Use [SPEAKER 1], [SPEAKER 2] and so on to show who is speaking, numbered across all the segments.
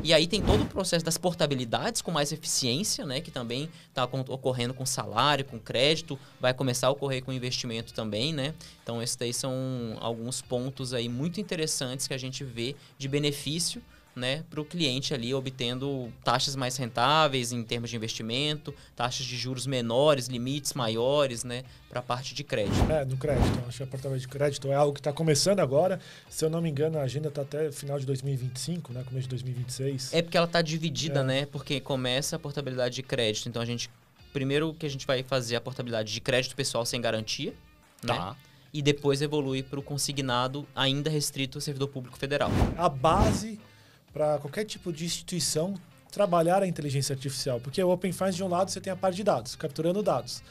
[SPEAKER 1] E aí tem todo o processo das portabilidades com mais eficiência, né? Que também está ocorrendo com salário, com crédito, vai começar a ocorrer com investimento também, né? Então, esses daí são alguns pontos aí muito interessantes que a gente vê de benefício, né, para o cliente ali, obtendo taxas mais rentáveis em termos de investimento, taxas de juros menores, limites maiores, né, para a parte de crédito.
[SPEAKER 2] No crédito. Acho que a portaria de crédito é algo que está começando agora. Se eu não me engano, a agenda está até final de 2025, né, começo de 2026.
[SPEAKER 1] É porque ela está dividida, né, porque começa a portabilidade de crédito. Então, primeiro que a gente vai fazer a portabilidade de crédito pessoal sem garantia, né? E depois evolui para o consignado ainda restrito ao servidor público federal.
[SPEAKER 2] A base para qualquer tipo de instituição trabalhar a inteligência artificial, porque o Open Finance, de um lado, você tem a parte de dados, capturando dados.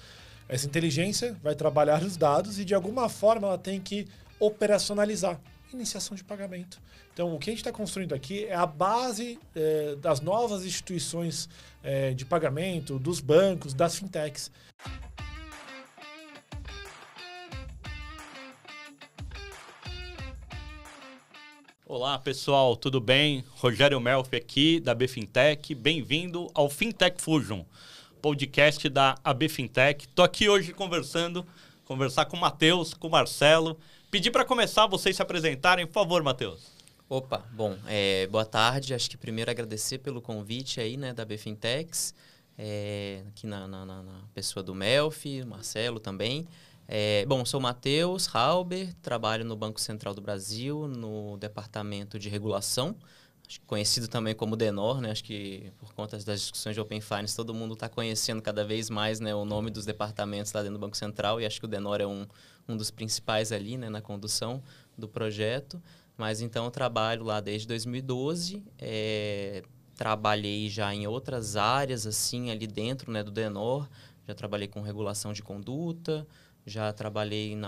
[SPEAKER 2] Essa inteligência vai trabalhar os dados e, de alguma forma, ela tem que operacionalizar. Iniciação de pagamento. Então, o que a gente está construindo aqui é a base das novas instituições de pagamento, dos bancos, das fintechs.
[SPEAKER 3] Olá pessoal, tudo bem? Rogério Melfi aqui da AB Fintech. Bem-vindo ao Fintech Fusion, podcast da AB Fintech. Estou aqui hoje conversar com o Matheus, com o Marcelo. Pedir para começar vocês se apresentarem, por favor, Matheus.
[SPEAKER 1] Opa, bom, boa tarde. Acho que primeiro agradecer pelo convite aí, né, da AB Fintechs, aqui na pessoa do Melfi, Marcelo também. Bom, sou o Matheus Halber, trabalho no Banco Central do Brasil, no Departamento de Regulação, acho que conhecido também como DENOR, né? Acho que por conta das discussões de Open Finance, todo mundo está conhecendo cada vez mais, né, o nome dos departamentos lá dentro do Banco Central, e acho que o DENOR é um dos principais ali, né, na condução do projeto. Mas então eu trabalho lá desde 2012, trabalhei já em outras áreas assim ali dentro, né, do DENOR, já trabalhei com regulação de conduta, já trabalhei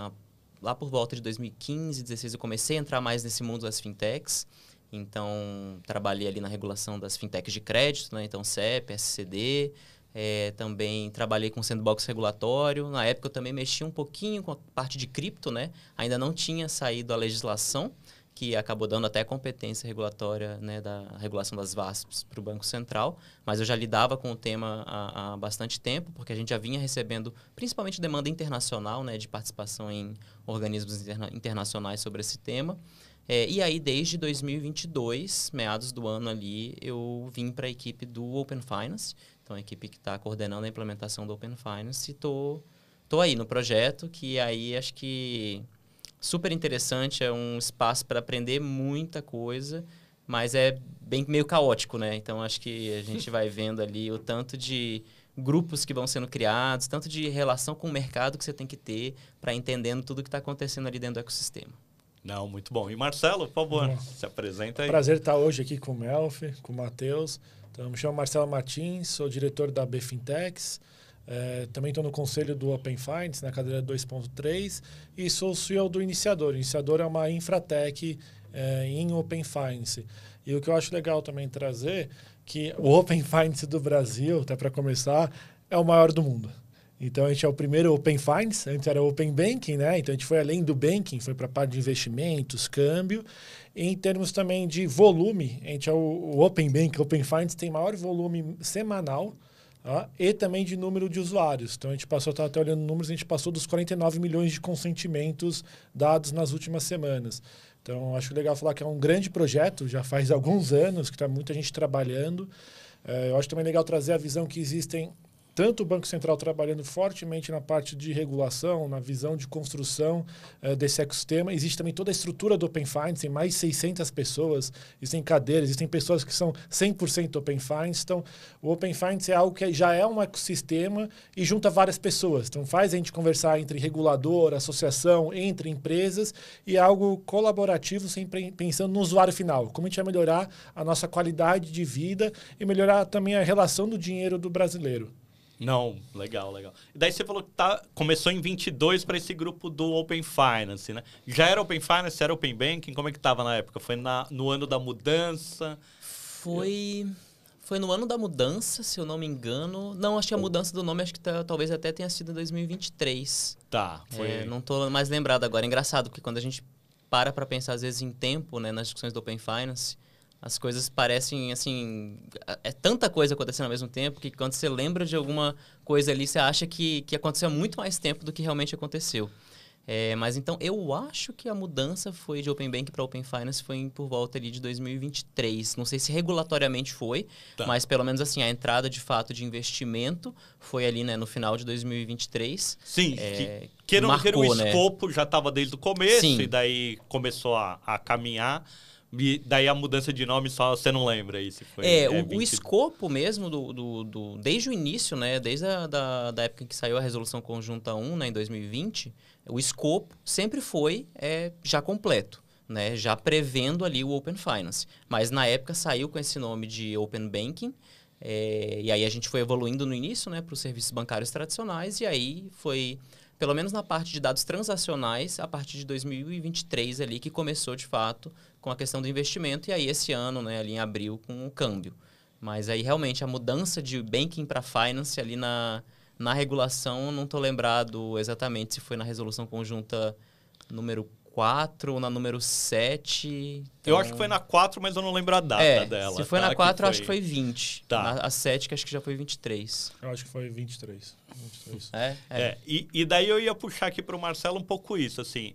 [SPEAKER 1] lá por volta de 2015, 2016, eu comecei a entrar mais nesse mundo das fintechs. Então, trabalhei ali na regulação das fintechs de crédito, né? Então, CEP, SCD. Também trabalhei com sandbox regulatório. Na época, eu também mexi um pouquinho com a parte de cripto, né? Ainda não tinha saído a legislação, que acabou dando até competência regulatória, né, da regulação das VASPs para o Banco Central, mas eu já lidava com o tema há bastante tempo, porque a gente já vinha recebendo principalmente demanda internacional, né, de participação em organismos internacionais sobre esse tema. E aí, desde 2022, meados do ano ali, eu vim para a equipe do Open Finance, então a equipe que está coordenando a implementação do Open Finance, e tô aí no projeto, que aí acho que super interessante, é um espaço para aprender muita coisa, mas é bem meio caótico, né? Então, acho que a gente vai vendo ali o tanto de grupos que vão sendo criados, tanto de relação com o mercado que você tem que ter para entendendo tudo que está acontecendo ali dentro do ecossistema.
[SPEAKER 3] Não, muito bom. E Marcelo, por favor, se apresenta aí.
[SPEAKER 2] Prazer estar hoje aqui com o Melfi, com o Matheus. Então, me chamo Marcelo Martins, sou diretor da AB Fintechs. Também estou no conselho do Open Finance, na cadeira 2.3, e sou o CEO do Iniciador. O Iniciador é uma infratech em Open Finance. E o que eu acho legal também trazer, que o Open Finance do Brasil, até para começar, é o maior do mundo. Então, a gente é o primeiro Open Finance, antes era Open Banking, né? Então, a gente foi além do Banking, foi para a parte de investimentos, câmbio. E em termos também de volume, a gente é o Open Banking, Open Finance tem maior volume semanal, e também de número de usuários. Então, a gente passou, estava até olhando números, a gente passou dos 49 milhões de consentimentos dados nas últimas semanas. Então, acho legal falar que é um grande projeto, já faz alguns anos que está muita gente trabalhando. Eu acho também legal trazer a visão que existem tanto o Banco Central trabalhando fortemente na parte de regulação, na visão de construção desse ecossistema. Existe também toda a estrutura do Open Finance, tem mais de 600 pessoas, existem cadeiras, existem pessoas que são 100% Open Finance. Então, o Open Finance é algo que já é um ecossistema e junta várias pessoas. Então, faz a gente conversar entre regulador, associação, entre empresas, e é algo colaborativo, sempre pensando no usuário final. Como a gente vai melhorar a nossa qualidade de vida e melhorar também a relação do dinheiro do brasileiro.
[SPEAKER 3] Não, legal, legal. E daí você falou que começou em 22 para esse grupo do Open Finance, né? Já era Open Finance, era Open Banking? Como é que estava na época? Foi no ano da mudança?
[SPEAKER 1] Foi no ano da mudança, se eu não me engano. Não, acho que a mudança do nome, acho que talvez até tenha sido em 2023.
[SPEAKER 3] Tá, foi...
[SPEAKER 1] não estou mais lembrado agora. É engraçado, porque quando a gente para pensar, às vezes, em tempo, né, nas discussões do Open Finance, as coisas parecem, assim... É tanta coisa acontecendo ao mesmo tempo que quando você lembra de alguma coisa ali, você acha que aconteceu há muito mais tempo do que realmente aconteceu. Mas então, eu acho que a mudança foi de Open Banking para Open Finance foi por volta ali de 2023. Não sei se regulatoriamente foi, mas pelo menos assim, a entrada de fato de investimento foi ali, né, no final de 2023.
[SPEAKER 3] Sim, que o escopo, né? Já estava desde o começo.
[SPEAKER 1] Sim.
[SPEAKER 3] E daí começou a caminhar. E daí a mudança de nome só você não lembra aí se foi...
[SPEAKER 1] o escopo mesmo desde o início, né, desde da época em que saiu a Resolução Conjunta 1, né, em 2020, o escopo sempre foi já completo, né, já prevendo ali o Open Finance. Mas na época saiu com esse nome de Open Banking, e aí a gente foi evoluindo no início, né, para os serviços bancários tradicionais, e aí foi... Pelo menos na parte de dados transacionais, a partir de 2023 ali, que começou, de fato, com a questão do investimento. E aí, esse ano, né, ali em abril, com o câmbio. Mas aí, realmente, a mudança de banking para finance ali na regulação, não estou lembrado exatamente se foi na resolução conjunta número 4 ou na número 7. Então...
[SPEAKER 3] Eu acho que foi na 4, mas eu não lembro a data dela.
[SPEAKER 1] Se foi na 4, acho que foi 20.
[SPEAKER 3] Tá.
[SPEAKER 1] A 7, que acho que já foi 23.
[SPEAKER 2] Eu acho que foi 23.
[SPEAKER 3] E daí eu ia puxar aqui para o Marcelo um pouco isso. Assim,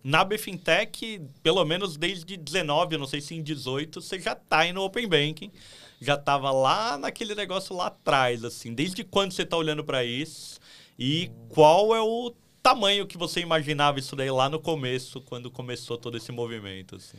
[SPEAKER 3] na BFintech, pelo menos desde 19, eu não sei se em 18, você já está aí no Open Banking. Já estava lá naquele negócio lá atrás. Assim. Desde quando você está olhando para isso? E qual é o tamanho que você imaginava isso daí lá no começo, quando começou todo esse movimento? Assim?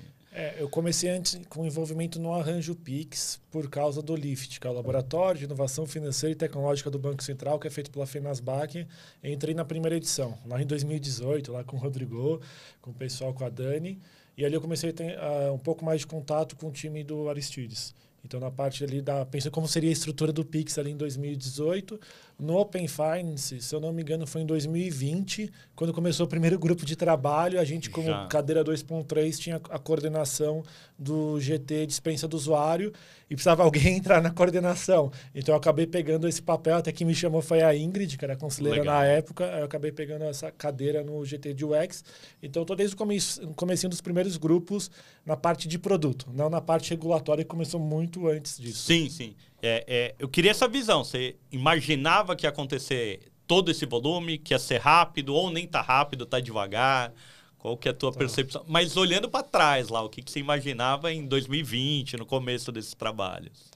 [SPEAKER 2] Eu comecei antes com envolvimento no Arranjo Pix por causa do LIFT, que é o Laboratório de Inovação Financeira e Tecnológica do Banco Central, que é feito pela Fenasbac. Eu entrei na primeira edição, lá em 2018, lá com o Rodrigo, com o pessoal, com a Dani. E ali eu comecei a ter um pouco mais de contato com o time do Aristides. Então, na parte ali pensa como seria a estrutura do Pix ali em 2018. No Open Finance, se eu não me engano, foi em 2020, quando começou o primeiro grupo de trabalho. A gente, como cadeira 2.3, tinha a coordenação do GT Dispensa do Usuário e precisava alguém entrar na coordenação. Então, eu acabei pegando esse papel, até quem me chamou foi a Ingrid, que era conselheira na época. Eu acabei pegando essa cadeira no GT de UX. Então, estou desde o comecinho dos primeiros grupos na parte de produto, não na parte regulatória, que começou muito antes disso.
[SPEAKER 3] Sim, sim. Eu queria essa visão. Você imaginava que ia acontecer todo esse volume, que ia ser rápido, ou nem tá rápido, tá devagar? Qual que é a tua percepção? Mas olhando para trás lá, o que você imaginava em 2020, no começo desses trabalhos?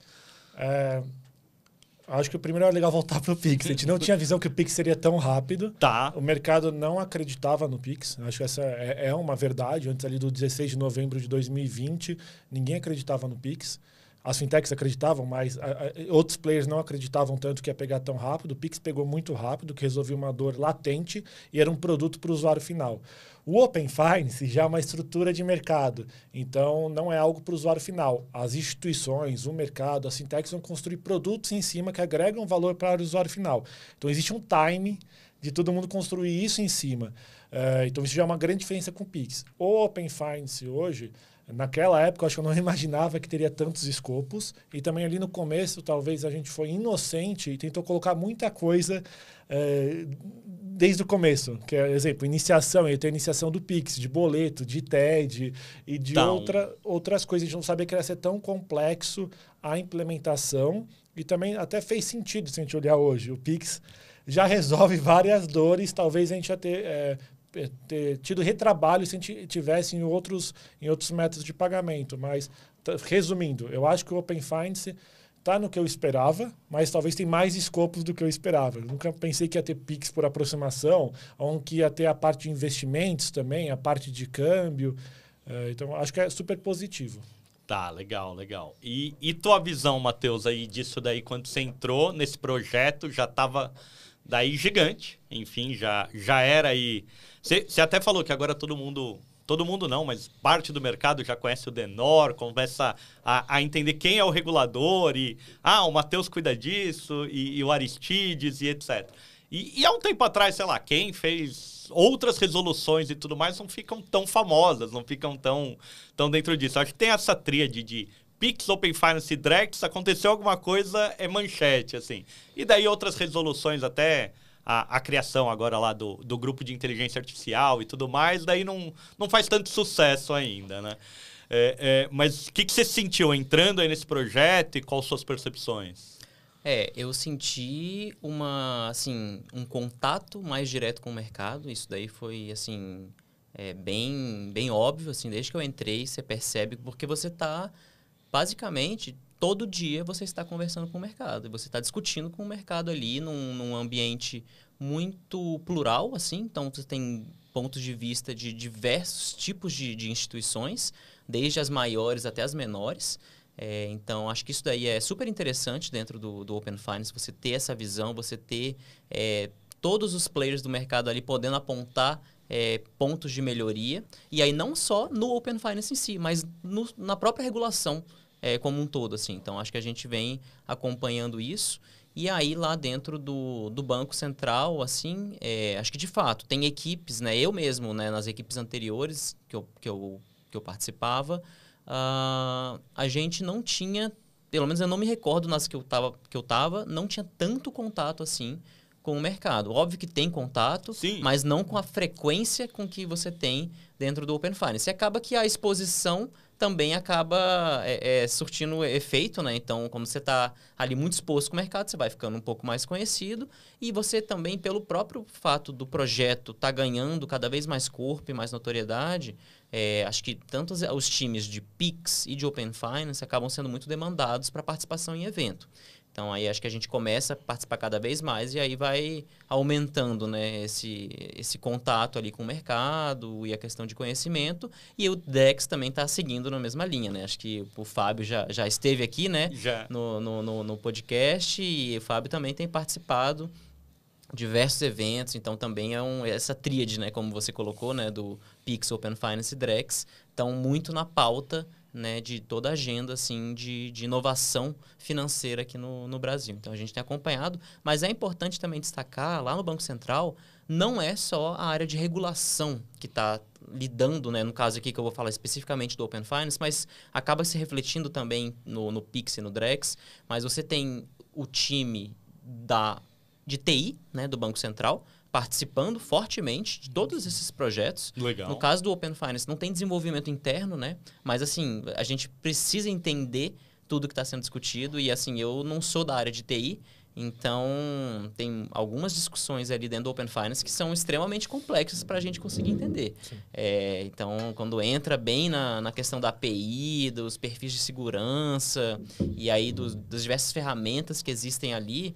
[SPEAKER 2] Acho que o primeiro era legal voltar para o Pix. A gente não tinha visão que o Pix seria tão rápido.
[SPEAKER 3] Tá.
[SPEAKER 2] O mercado não acreditava no Pix. Acho que essa é uma verdade. Antes ali do 16 de novembro de 2020, ninguém acreditava no Pix. As fintechs acreditavam, mas outros players não acreditavam tanto que ia pegar tão rápido. O Pix pegou muito rápido, que resolvia uma dor latente e era um produto para o usuário final. O Open Finance já é uma estrutura de mercado, então não é algo para o usuário final. As instituições, o mercado, as fintechs vão construir produtos em cima que agregam valor para o usuário final. Então existe um time de todo mundo construir isso em cima. Então isso já é uma grande diferença com o Pix. O Open Finance hoje... Naquela época, eu acho que eu não imaginava que teria tantos escopos. E também ali no começo, talvez a gente foi inocente e tentou colocar muita coisa desde o começo. Que é, exemplo, iniciação. Ia ter a iniciação do Pix, de boleto, de TED e de outras coisas. A gente não sabia que ia ser tão complexo a implementação. E também até fez sentido se a gente olhar hoje. O Pix já resolve várias dores. Talvez a gente ia ter tido retrabalho se a gente tivesse em outros métodos de pagamento. Mas, resumindo, eu acho que o Open Finance está no que eu esperava, mas talvez tem mais escopos do que eu esperava. Eu nunca pensei que ia ter Pix por aproximação, ou que ia ter a parte de investimentos também, a parte de câmbio. Então, acho que é super positivo.
[SPEAKER 3] Tá, legal, legal. E tua visão, Matheus, aí disso daí, quando você entrou nesse projeto, já estava daí gigante, enfim, já era aí... Você até falou que agora todo mundo não, mas parte do mercado já conhece o Denor, começa a entender quem é o regulador e... o Matheus cuida disso, e o Aristides e etc. E há um tempo atrás, sei lá, quem fez outras resoluções e tudo mais não ficam tão famosas, não ficam tão dentro disso. Acho que tem essa tríade de Pix, Open Finance e Drex, aconteceu alguma coisa, é manchete, assim. E daí outras resoluções, até a criação agora lá do grupo de inteligência artificial e tudo mais, daí não faz tanto sucesso ainda, né? Mas o que você sentiu entrando aí nesse projeto e quais suas percepções?
[SPEAKER 1] Eu senti um contato mais direto com o mercado. Isso daí foi, assim, bem óbvio, assim, desde que eu entrei, você percebe, porque você está, basicamente, todo dia você está conversando com o mercado. E você está discutindo com o mercado ali num ambiente muito plural, assim. Então, você tem pontos de vista de diversos tipos de instituições, desde as maiores até as menores. Então, acho que isso daí é super interessante dentro do Open Finance, você ter essa visão, você ter todos os players do mercado ali podendo apontar pontos de melhoria. E aí não só no Open Finance em si, mas na própria regulação como um todo, assim. Então, acho que a gente vem acompanhando isso. E aí, lá dentro do Banco Central, assim, acho que de fato tem equipes, né? Eu mesmo, né, nas equipes anteriores que eu participava, a gente não tinha, pelo menos eu não me recordo nas que eu tava, não tinha tanto contato assim com o mercado. Óbvio que tem contato,
[SPEAKER 3] Sim,
[SPEAKER 1] mas não com a frequência com que você tem dentro do Open Finance. E acaba que a exposição também acaba surtindo efeito, né? Então, como você está ali muito exposto com o mercado, você vai ficando um pouco mais conhecido e você também, pelo próprio fato do projeto estar ganhando cada vez mais corpo e mais notoriedade, acho que tanto os times de PIX e de Open Finance acabam sendo muito demandados para participação em evento. Então, aí acho que a gente começa a participar cada vez mais e aí vai aumentando, né, esse contato ali com o mercado e a questão de conhecimento. E o Dex também está seguindo na mesma linha, né? Acho que o Fábio já esteve aqui, né, no podcast, e o Fábio também tem participado de diversos eventos. Então, também essa tríade, né, como você colocou, né, do Pix, Open Finance e Drex, estão muito na pauta, né, de toda a agenda assim, de inovação financeira aqui no Brasil. Então, a gente tem acompanhado, mas é importante também destacar, lá no Banco Central, não é só a área de regulação que está lidando, né, no caso aqui que eu vou falar especificamente do Open Finance, mas acaba se refletindo também no Pix e no Drex, mas você tem o time de TI, né, do Banco Central, participando fortemente de todos esses projetos.
[SPEAKER 3] Legal.
[SPEAKER 1] No caso do Open Finance, não tem desenvolvimento interno, né? Mas, assim, a gente precisa entender tudo que está sendo discutido. E, assim, eu não sou da área de TI, então tem algumas discussões ali dentro do Open Finance que são extremamente complexas para a gente conseguir entender. Então, quando entra bem na questão da API, dos perfis de segurança e aí das diversas ferramentas que existem ali,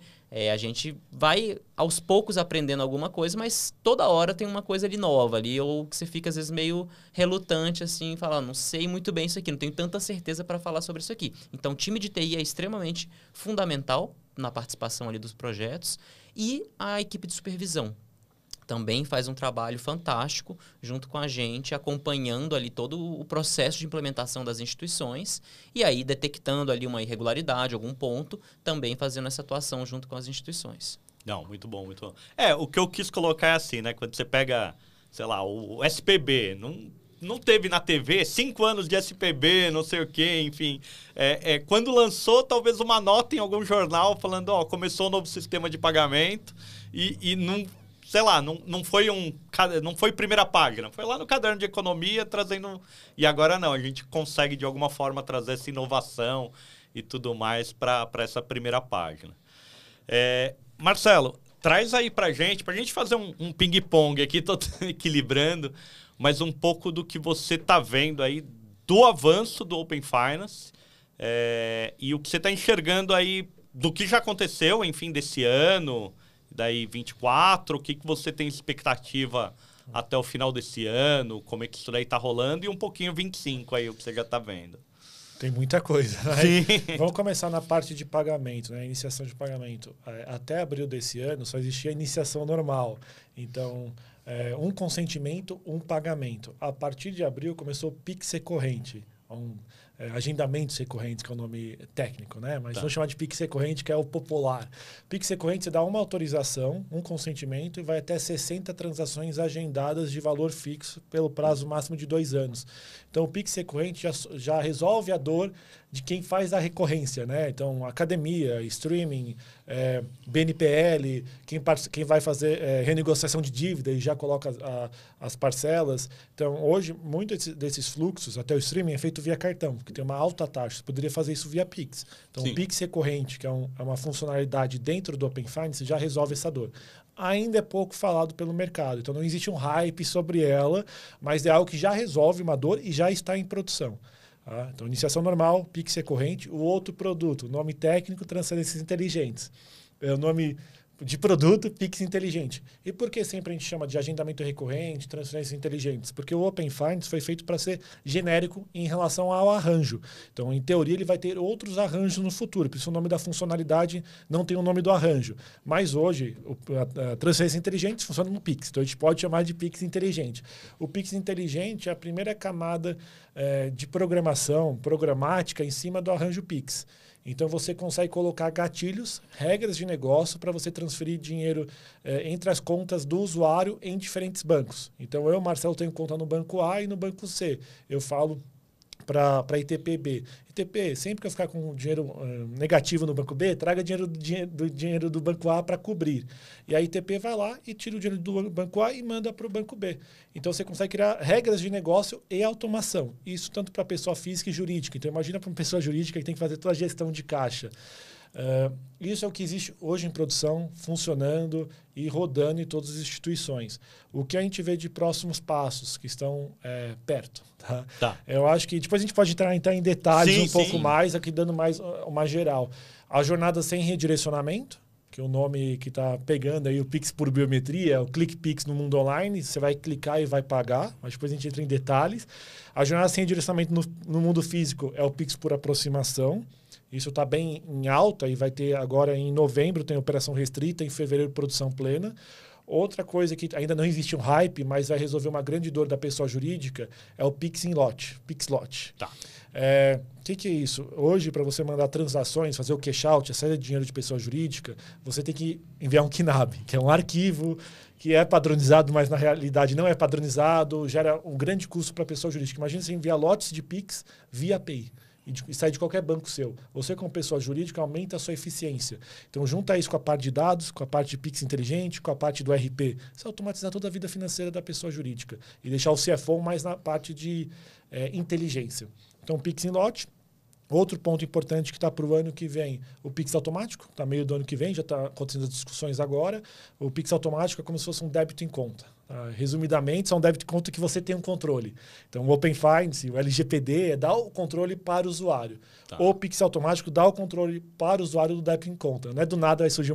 [SPEAKER 1] a gente vai aos poucos aprendendo alguma coisa, mas toda hora tem uma coisa ali nova ali, ou que você fica às vezes meio relutante assim, falar, não sei muito bem isso aqui, não tenho tanta certeza para falar sobre isso aqui. Então, o time de TI é extremamente fundamental na participação ali dos projetos, e a equipe de supervisão também faz um trabalho fantástico junto com a gente, acompanhando ali todo o processo de implementação das instituições e aí detectando ali uma irregularidade, algum ponto, também fazendo essa atuação junto com as instituições.
[SPEAKER 3] Não, muito bom, muito bom. O que eu quis colocar é assim, né? Quando você pega, sei lá, o SPB, não teve na TV 5 anos de SPB, não sei o quê, enfim. Quando lançou, talvez uma nota em algum jornal falando, começou um novo sistema de pagamento e não... Sei lá, não foi primeira página, foi lá no caderno de economia trazendo... E agora não, a gente consegue de alguma forma trazer essa inovação e tudo mais para essa primeira página. Marcelo, traz aí pra gente fazer um ping-pong aqui, tô equilibrando, mas um pouco do que você tá vendo aí do avanço do Open Finance e o que você tá enxergando aí do que já aconteceu, enfim, desse ano... Daí 24, o que você tem expectativa até o final desse ano, como é que isso daí tá rolando, e um pouquinho 25 aí, o que você já tá vendo.
[SPEAKER 2] Tem muita coisa. Né? Vamos começar na parte de pagamento, né? Iniciação de pagamento. Até abril desse ano só existia a iniciação normal. Então, um consentimento, um pagamento. A partir de abril começou o Pix recorrente. Agendamentos recorrentes, que é o nome técnico, né? Mas vou chamar de Pix recorrente, que é o popular. Pix recorrente, você dá uma autorização, um consentimento e vai até 60 transações agendadas de valor fixo pelo prazo máximo de 2 anos. Então, o Pix recorrente já resolve a dor de quem faz a recorrência, né? Então, academia, streaming, BNPL, quem vai fazer renegociação de dívida e já coloca as parcelas. Então, hoje, muitos desses fluxos, até o streaming, é feito via cartão, que tem uma alta taxa. Você poderia fazer isso via Pix. Então, o Pix recorrente, que é uma funcionalidade dentro do Open Finance, já resolve essa dor. Ainda é pouco falado pelo mercado. Então, não existe um hype sobre ela, mas é algo que já resolve uma dor e já está em produção. Tá? Então, iniciação normal, Pix recorrente. O outro produto, nome técnico, transferências inteligentes. É o nome de produto, Pix inteligente. E por que sempre a gente chama de agendamento recorrente, transferências inteligentes? Porque o Open Finance foi feito para ser genérico em relação ao arranjo. Então, em teoria, ele vai ter outros arranjos no futuro. Por isso, o nome da funcionalidade não tem o nome do arranjo. Mas hoje, a transferência inteligente funciona no Pix. Então, a gente pode chamar de Pix inteligente. O Pix inteligente é a primeira camada de programação programática em cima do arranjo Pix. Então, você consegue colocar gatilhos, regras de negócio para você transferir dinheiro entre as contas do usuário em diferentes bancos. Então, eu, Marcelo, tenho conta no banco A e no banco C. Eu falo para a ITP-B. ITP, sempre que eu ficar com dinheiro negativo no banco B, traga dinheiro do banco A para cobrir. E a ITP vai lá e tira o dinheiro do banco A e manda para o banco B. Então, você consegue criar regras de negócio e automação. Isso tanto para pessoa física e jurídica. Então, imagina para uma pessoa jurídica que tem que fazer toda a gestão de caixa. Isso é o que existe hoje em produção, funcionando e rodando em todas as instituições. O que a gente vê de próximos passos que estão perto. Tá. Eu acho que depois a gente pode entrar em detalhes pouco mais, aqui dando mais uma geral. A jornada sem redirecionamento, que é o nome que está pegando aí o Pix por biometria, é o Click Pix no mundo online. Você vai clicar e vai pagar, mas depois a gente entra em detalhes. A jornada sem redirecionamento no mundo físico é o Pix por aproximação. Isso está bem em alta e vai ter agora em novembro, tem operação restrita, em fevereiro produção plena. Outra coisa que ainda não existe um hype, mas vai resolver uma grande dor da pessoa jurídica, é o Pix in Lot, Pix Lot.
[SPEAKER 3] Tá.
[SPEAKER 2] Que é isso? Hoje, para você mandar transações, fazer o cash out, a saída de dinheiro de pessoa jurídica, você tem que enviar um KNAB, que é um arquivo que é padronizado, mas na realidade não é padronizado, gera um grande custo para a pessoa jurídica. Imagina você enviar lotes de Pix via API. E sai de qualquer banco seu. Você, como pessoa jurídica, aumenta a sua eficiência. Então, junta isso com a parte de dados, com a parte de Pix inteligente, com a parte do RP. Você automatizar toda a vida financeira da pessoa jurídica. E deixar o CFO mais na parte de inteligência. Então, Pix in Lot. Outro ponto importante que está para o ano que vem, o Pix automático. Está meio do ano que vem, já está acontecendo as discussões agora. O Pix automático é como se fosse um débito em conta. Resumidamente, é um débito em conta que você tem um controle. Então, o Open Finance, o LGPD, é dar o controle para o usuário. Tá. O Pix automático dá o controle para o usuário do débito em conta. Não é do nada vai surgir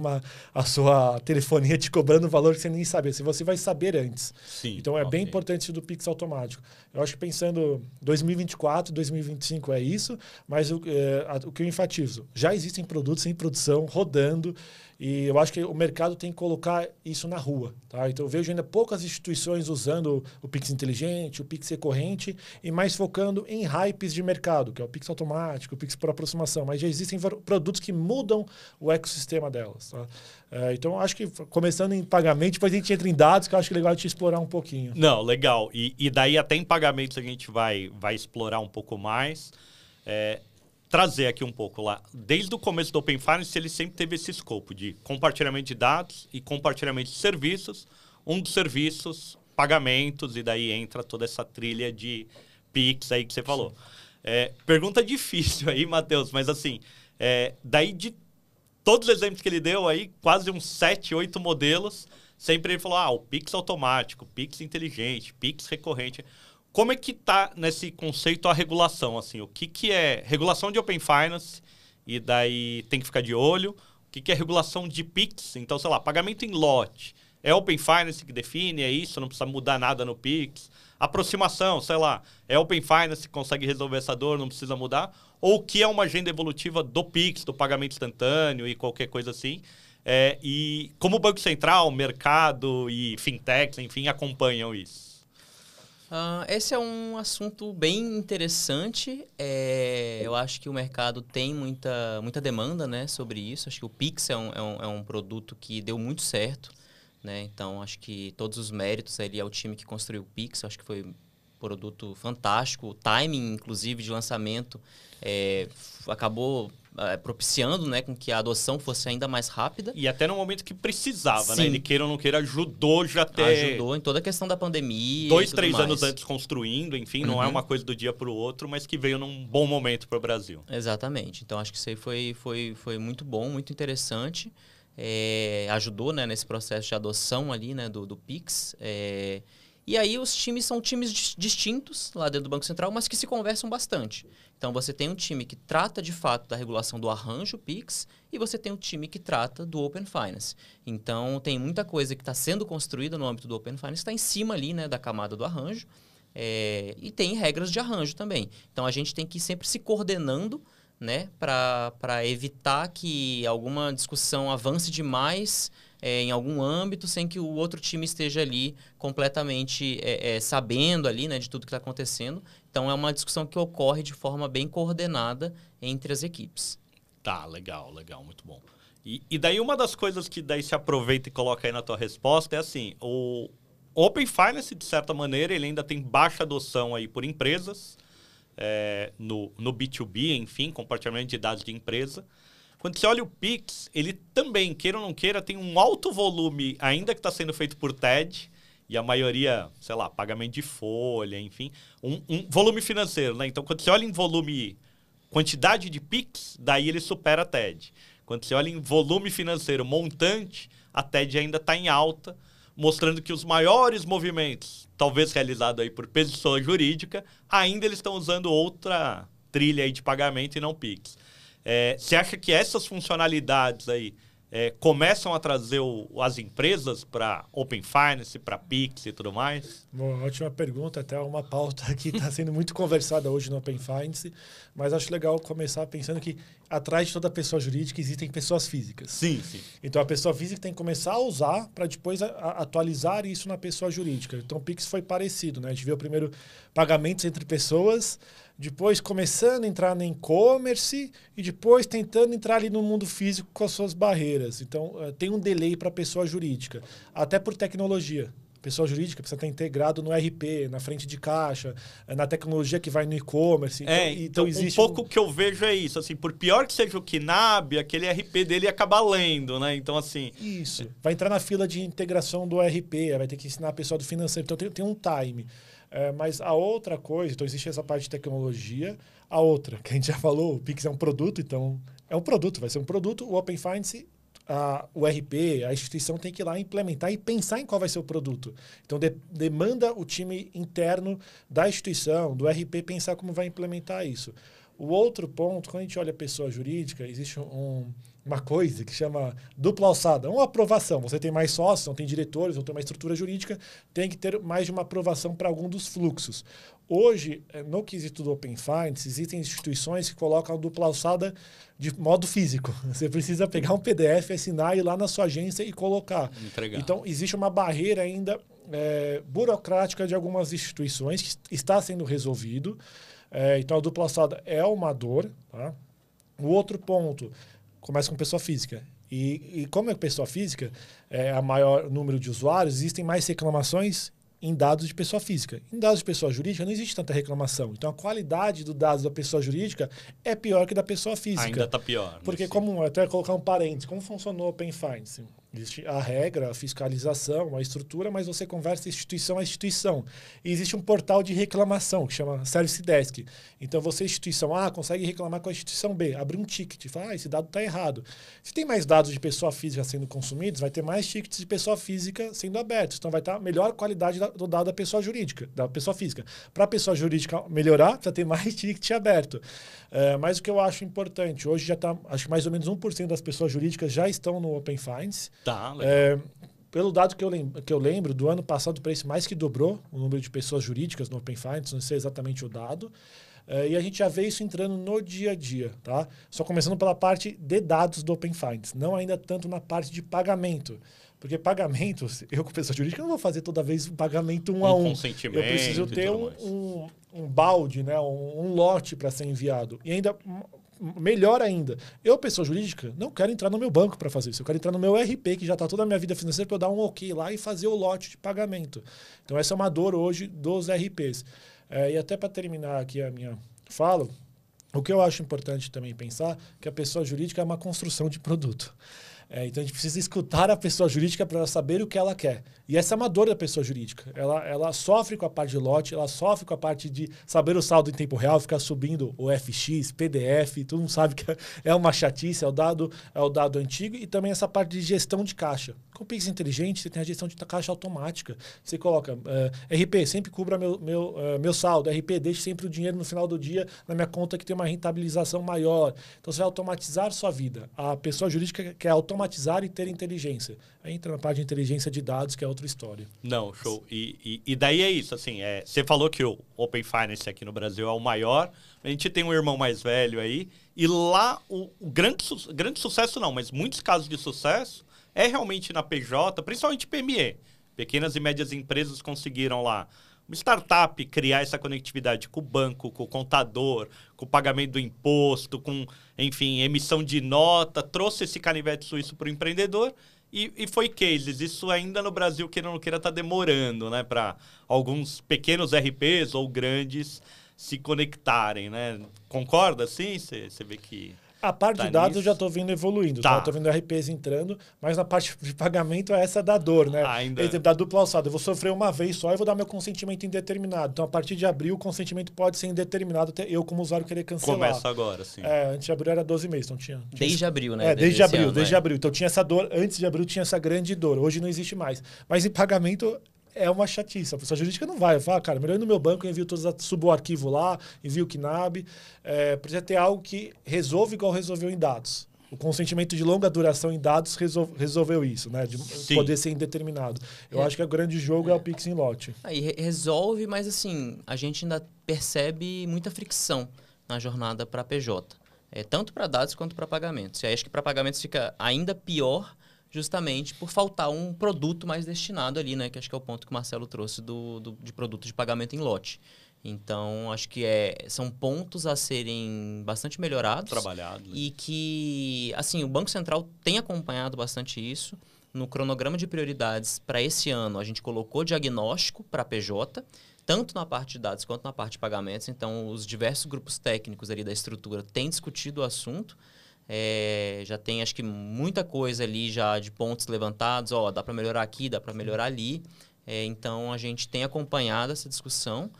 [SPEAKER 2] a sua telefonia te cobrando um valor que você nem sabia. Se você vai saber antes.
[SPEAKER 3] Sim,
[SPEAKER 2] então, é bem importante isso do Pix automático. Eu acho que pensando 2024, 2025 é isso, mas o que eu enfatizo, já existem produtos em produção, rodando, e eu acho que o mercado tem que colocar isso na rua. Tá? Então, eu vejo ainda poucas instituições usando o Pix inteligente, o Pix recorrente, e mais focando em hypes de mercado, que é o Pix automático, o Pix por aproximação. Mas já existem produtos que mudam o ecossistema delas. Tá? Então, acho que começando em pagamento, depois a gente entra em dados, que eu acho que é legal a gente explorar um pouquinho.
[SPEAKER 3] Não, legal. E daí até em pagamentos a gente vai explorar um pouco mais. Trazer aqui um pouco lá. Desde o começo do Open Finance, ele sempre teve esse escopo de compartilhamento de dados e compartilhamento de serviços. Um dos serviços, pagamentos, e daí entra toda essa trilha de Pix aí que você falou. Pergunta difícil aí, Matheus, mas assim, daí de todos os exemplos que ele deu aí, quase uns 7, 8 modelos, sempre ele falou, o Pix automático, Pix inteligente, Pix recorrente. Como é que está nesse conceito a regulação? Assim, o que é regulação de Open Finance? E daí tem que ficar de olho. O que é regulação de Pix? Então, sei lá, pagamento em lote. É Open Finance que define, é isso, não precisa mudar nada no Pix. Aproximação, sei lá, é Open Finance que consegue resolver essa dor, não precisa mudar. Ou o que é uma agenda evolutiva do Pix, do pagamento instantâneo e qualquer coisa assim. E como o Banco Central, mercado e fintechs, enfim, acompanham isso?
[SPEAKER 1] Esse é um assunto bem interessante. Eu acho que o mercado tem muita demanda, né, sobre isso. Acho que o Pix é um produto que deu muito certo, né? Então, acho que todos os méritos ali ao time que construiu o Pix. Acho que foi um produto fantástico. O timing, inclusive, de lançamento acabou propiciando, né, com que a adoção fosse ainda mais rápida.
[SPEAKER 3] E até no momento que precisava,
[SPEAKER 1] Sim.
[SPEAKER 3] né? Ele queira ou não queira, ajudou já até...
[SPEAKER 1] Ajudou em toda a questão da pandemia.
[SPEAKER 3] 2, 3
[SPEAKER 1] mais.
[SPEAKER 3] anos antes construindo, enfim, não é uma coisa do dia para o outro, mas que veio num bom momento para o Brasil.
[SPEAKER 1] Exatamente. Então, acho que isso aí foi muito bom, muito interessante. Ajudou, né, nesse processo de adoção ali, né, do Pix. E aí os times são times distintos lá dentro do Banco Central, mas que se conversam bastante. Então, você tem um time que trata, de fato, da regulação do arranjo Pix e você tem um time que trata do Open Finance. Então, tem muita coisa que está sendo construída no âmbito do Open Finance, está em cima ali, né, da camada do arranjo. E tem regras de arranjo também. Então, a gente tem que ir sempre se coordenando, né, para evitar que alguma discussão avance demais em algum âmbito sem que o outro time esteja ali completamente sabendo ali, né, de tudo que está acontecendo. Então, é uma discussão que ocorre de forma bem coordenada entre as equipes.
[SPEAKER 3] Tá, legal, muito bom. E daí uma das coisas que daí se aproveita e coloca aí na tua resposta é assim, o Open Finance, de certa maneira, ele ainda tem baixa adoção aí por empresas, no B2B, enfim, compartilhamento de dados de empresa. Quando você olha o Pix, ele também, queira ou não queira, tem um alto volume, ainda que está sendo feito por TED, e a maioria, sei lá, pagamento de folha, enfim, um volume financeiro, né? Então, quando você olha em volume, quantidade de Pix, daí ele supera a TED. Quando você olha em volume financeiro, montante, a TED ainda está em alta, mostrando que os maiores movimentos, talvez realizados aí por pessoa jurídica, ainda eles estão usando outra trilha aí de pagamento e não Pix. Você acha que essas funcionalidades aí começam a trazer as empresas para Open Finance, para Pix e tudo mais?
[SPEAKER 2] Bom, ótima pergunta, até uma pauta que está sendo muito conversada hoje no Open Finance, mas acho legal começar pensando que atrás de toda pessoa jurídica existem pessoas físicas.
[SPEAKER 3] Sim.
[SPEAKER 2] Então a pessoa física tem que começar a usar para depois atualizar isso na pessoa jurídica. Então o Pix foi parecido, né? A gente viu primeiro pagamentos entre pessoas, depois começando a entrar no e-commerce e depois tentando entrar ali no mundo físico com as suas barreiras. Então, tem um delay para a pessoa jurídica, até por tecnologia. A pessoa jurídica precisa estar integrado no RP, na frente de caixa, na tecnologia que vai no e-commerce.
[SPEAKER 3] Então existe um pouco que eu vejo é isso. Assim, por pior que seja o KNAB, aquele RP dele acaba lendo, né? Então, assim...
[SPEAKER 2] Isso. Vai entrar na fila de integração do RP, vai ter que ensinar a pessoa do financeiro. Então, tem um time. Mas a outra coisa, então existe essa parte de tecnologia. A outra, que a gente já falou, o Pix é um produto, então é um produto, vai ser um produto. O Open Finance, o RP, a instituição tem que ir lá implementar e pensar em qual vai ser o produto. Então demanda o time interno da instituição, do RP, pensar como vai implementar isso. O outro ponto, quando a gente olha a pessoa jurídica, existe uma coisa que chama dupla alçada, uma aprovação. Você tem mais sócios, não tem diretores, não tem uma estrutura jurídica, tem que ter mais de uma aprovação para algum dos fluxos. Hoje, no quesito do Open Finance, existem instituições que colocam a dupla alçada de modo físico. Você precisa pegar um PDF, assinar, ir lá na sua agência e colocar.
[SPEAKER 3] Entregar.
[SPEAKER 2] Então, existe uma barreira ainda burocrática de algumas instituições que está sendo resolvido. Então, a dupla alçada é uma dor. Tá? O outro ponto, começa com pessoa física. E como é pessoa física, a maior número de usuários, existem mais reclamações em dados de pessoa física. Em dados de pessoa jurídica não existe tanta reclamação. Então, a qualidade dos dados da pessoa jurídica é pior que da pessoa física.
[SPEAKER 3] Ainda está pior.
[SPEAKER 2] Porque, até colocar um parênteses, como funcionou o Open Finance? Existe a regra, a fiscalização, a estrutura, mas você conversa instituição a instituição. E existe um portal de reclamação, que chama Service Desk. Então, você, instituição A, consegue reclamar com a instituição B. Abre um ticket, fala, esse dado está errado. Se tem mais dados de pessoa física sendo consumidos, vai ter mais tickets de pessoa física sendo abertos. Então, vai estar melhor qualidade do dado da pessoa jurídica, da pessoa física. Para a pessoa jurídica melhorar, precisa ter mais ticket aberto. Mas o que eu acho importante, hoje já está, acho que mais ou menos 1% das pessoas jurídicas já estão no Open Finance.
[SPEAKER 3] Tá, legal.
[SPEAKER 2] Pelo dado que eu lembro, do ano passado o preço mais que dobrou o número de pessoas jurídicas no Open Finance, não sei exatamente o dado. E a gente já vê isso entrando no dia a dia. Tá? Só começando pela parte de dados do Open Finance, não ainda tanto na parte de pagamento. Porque pagamentos, eu como pessoa jurídica não vou fazer toda vez um pagamento um a um.
[SPEAKER 3] Consentimento.
[SPEAKER 2] Eu preciso ter um balde, né? um lote para ser enviado. E ainda... melhor ainda, eu, pessoa jurídica, não quero entrar no meu banco para fazer isso. Eu quero entrar no meu RP, que já está toda a minha vida financeira, para eu dar um ok lá e fazer o lote de pagamento. Então, essa é uma dor hoje dos RPs. E até para terminar aqui a minha fala, O que eu acho importante também pensar que a pessoa jurídica é uma construção de produto. Então, a gente precisa escutar a pessoa jurídica para saber o que ela quer. E essa é uma dor da pessoa jurídica. Ela sofre com a parte de lote, ela sofre com a parte de saber o saldo em tempo real, ficar subindo o FX, PDF, todo mundo sabe que é uma chatice, é o dado antigo, e também essa parte de gestão de caixa. Com o Pix Inteligente, você tem a gestão de caixa automática. Você coloca RP, sempre cubra meu saldo, RP, deixe sempre o dinheiro no final do dia na minha conta que tem uma rentabilização maior. Então, você vai automatizar sua vida. A pessoa jurídica quer automatizar e ter inteligência. Aí entra na parte de inteligência de dados, que é outra história.
[SPEAKER 3] Não, show. E daí é isso, assim, você falou que o Open Finance aqui no Brasil é o maior, a gente tem um irmão mais velho aí, e lá o grande sucesso não, mas muitos casos de sucesso é realmente na PJ, principalmente PME. Pequenas e médias empresas conseguiram lá, uma startup, criar essa conectividade com o banco, com o contador, com o pagamento do imposto, com, enfim, emissão de nota, trouxe esse canivete suíço para o empreendedor e foi cases. Isso ainda no Brasil, queira ou não queira, está demorando, né, para alguns pequenos RPs ou grandes se conectarem, né? Concorda, sim? Você vê que...
[SPEAKER 2] A parte
[SPEAKER 3] tá
[SPEAKER 2] de dados
[SPEAKER 3] nisso?
[SPEAKER 2] eu já estou vendo evoluindo,
[SPEAKER 3] Tá.
[SPEAKER 2] Estou vendo RPs entrando, mas na parte de pagamento é essa da dor, né?
[SPEAKER 3] Ainda.
[SPEAKER 2] Exemplo, da dupla alçada. Eu vou sofrer uma vez só e vou dar meu consentimento indeterminado. Então, a partir de abril, o consentimento pode ser indeterminado até eu, como usuário, querer cancelar.
[SPEAKER 3] Começa agora, sim.
[SPEAKER 2] Antes de abril era 12 meses, então tinha
[SPEAKER 1] Desde abril, né?
[SPEAKER 2] desde abril,
[SPEAKER 1] ano,
[SPEAKER 2] desde abril. Então tinha essa dor, antes de abril tinha essa grande dor. Hoje não existe mais. Mas em pagamento é uma chatice. A pessoa jurídica não vai. Fala, cara, melhor ir no meu banco, eu envio subo o arquivo lá, envio o KNAB. Precisa ter algo que resolve igual resolveu em dados. O consentimento de longa duração em dados resolveu isso, né? De poder ser indeterminado. Eu acho que o grande jogo é o Pix em lote.
[SPEAKER 1] Aí resolve, mas assim, a gente ainda percebe muita fricção na jornada para PJ. Tanto para dados quanto para pagamentos. E aí acho que para pagamentos fica ainda pior, justamente por faltar um produto mais destinado ali, né? Que acho que é o ponto que o Marcelo trouxe de produto de pagamento em lote. Então, acho que são pontos a serem bastante melhorados.
[SPEAKER 3] Trabalhados.
[SPEAKER 1] E que, assim, o Banco Central tem acompanhado bastante isso. No cronograma de prioridades para esse ano, a gente colocou diagnóstico para PJ, tanto na parte de dados quanto na parte de pagamentos. Então, os diversos grupos técnicos ali da estrutura têm discutido o assunto. Já tem, acho que, muita coisa ali já de pontos levantados. Dá para melhorar aqui, dá para melhorar ali. Então, a gente tem acompanhado essa discussão.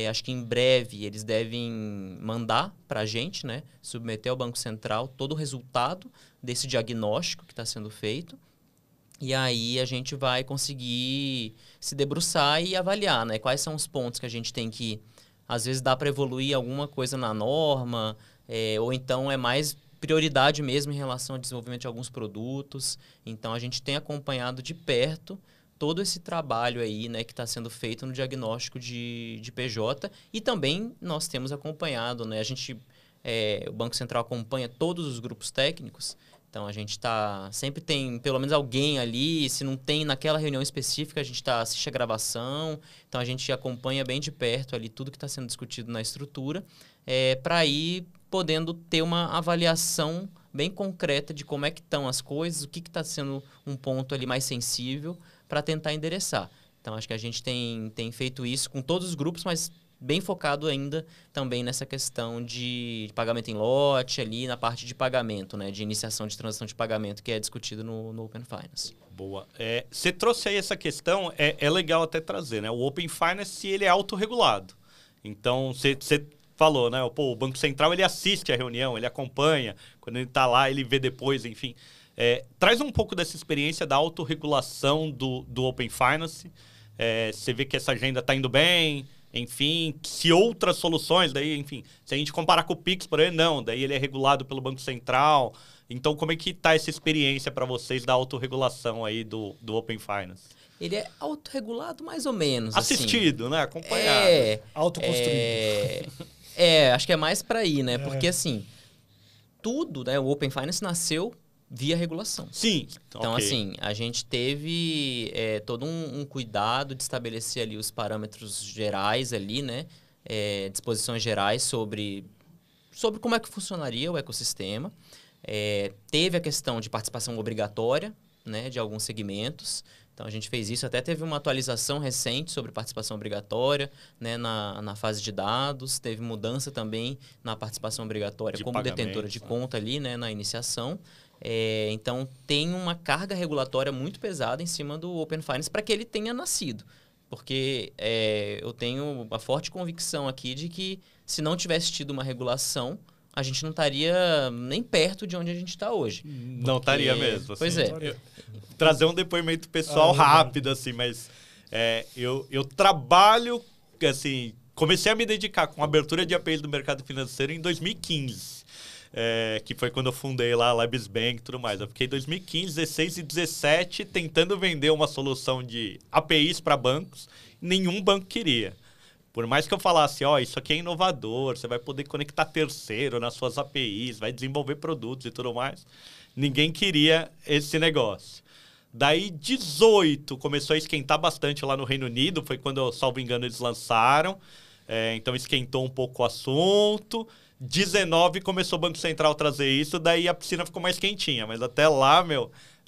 [SPEAKER 1] Acho que em breve eles devem mandar para a gente, né, submeter ao Banco Central todo o resultado desse diagnóstico que está sendo feito. E aí a gente vai conseguir se debruçar e avaliar, né, quais são os pontos que a gente tem que... Às vezes dá para evoluir alguma coisa na norma, ou então é mais prioridade mesmo em relação ao desenvolvimento de alguns produtos. Então, a gente tem acompanhado de perto todo esse trabalho aí, né, que está sendo feito no diagnóstico de PJ. E também nós temos acompanhado, né, o Banco Central acompanha todos os grupos técnicos. Então, a gente sempre tem pelo menos alguém ali. Se não tem naquela reunião específica, a gente assiste a gravação. Então, a gente acompanha bem de perto ali tudo que está sendo discutido na estrutura, para ir podendo ter uma avaliação bem concreta de como é que estão as coisas, o que está sendo um ponto ali mais sensível para tentar endereçar. Então, acho que a gente tem feito isso com todos os grupos, mas bem focado ainda também nessa questão de pagamento em lote, ali na parte de pagamento, né, de iniciação de transação de pagamento, que é discutido no Open Finance.
[SPEAKER 3] Boa. Você trouxe aí essa questão, é legal até trazer, né? O Open Finance, ele é autorregulado. Então, você falou, né? O Banco Central, ele assiste a reunião, ele acompanha. Quando ele está lá, ele vê depois, enfim. Traz um pouco dessa experiência da autorregulação do Open Finance. Você vê que essa agenda está indo bem, enfim, se outras soluções, daí, enfim, se a gente comparar com o Pix, por exemplo, não, daí ele é regulado pelo Banco Central. Então, como é que está essa experiência para vocês da autorregulação aí do Open Finance?
[SPEAKER 1] Ele é autorregulado mais ou menos.
[SPEAKER 3] Assistido,
[SPEAKER 1] assim.
[SPEAKER 3] Né? Acompanhado.
[SPEAKER 2] Autoconstruído.
[SPEAKER 1] Acho que é mais para aí, né? Porque, assim, tudo, né? O Open Finance nasceu via regulação.
[SPEAKER 3] Sim.
[SPEAKER 1] Então, assim, a gente teve todo um cuidado de estabelecer ali os parâmetros gerais ali, né? Disposições gerais sobre como é que funcionaria o ecossistema. Teve a questão de participação obrigatória, né, de alguns segmentos. Então, a gente fez isso. Até teve uma atualização recente sobre participação obrigatória, né, na fase de dados. Teve mudança também na participação obrigatória
[SPEAKER 3] De
[SPEAKER 1] como
[SPEAKER 3] pagamento,
[SPEAKER 1] detentora de conta ali, né, na iniciação. Então, tem uma carga regulatória muito pesada em cima do Open Finance para que ele tenha nascido. Porque eu tenho a forte convicção aqui de que se não tivesse tido uma regulação, a gente não estaria nem perto de onde a gente está hoje.
[SPEAKER 3] Não estaria mesmo. Assim.
[SPEAKER 1] Pois é.
[SPEAKER 3] Trazer um depoimento pessoal rápido, assim, mas eu trabalho, assim, comecei a me dedicar com a abertura de APIs do mercado financeiro em 2015. Que foi quando eu fundei lá a Labs Bank e tudo mais. Eu fiquei em 2015, 16 e 17 tentando vender uma solução de APIs para bancos. Nenhum banco queria. Por mais que eu falasse, isso aqui é inovador, você vai poder conectar terceiro nas suas APIs, vai desenvolver produtos e tudo mais. Ninguém queria esse negócio. Daí, 18, começou a esquentar bastante lá no Reino Unido. Foi quando, salvo engano, eles lançaram. Então, esquentou um pouco o assunto. 19 começou o Banco Central a trazer isso, daí a piscina ficou mais quentinha. Mas até lá,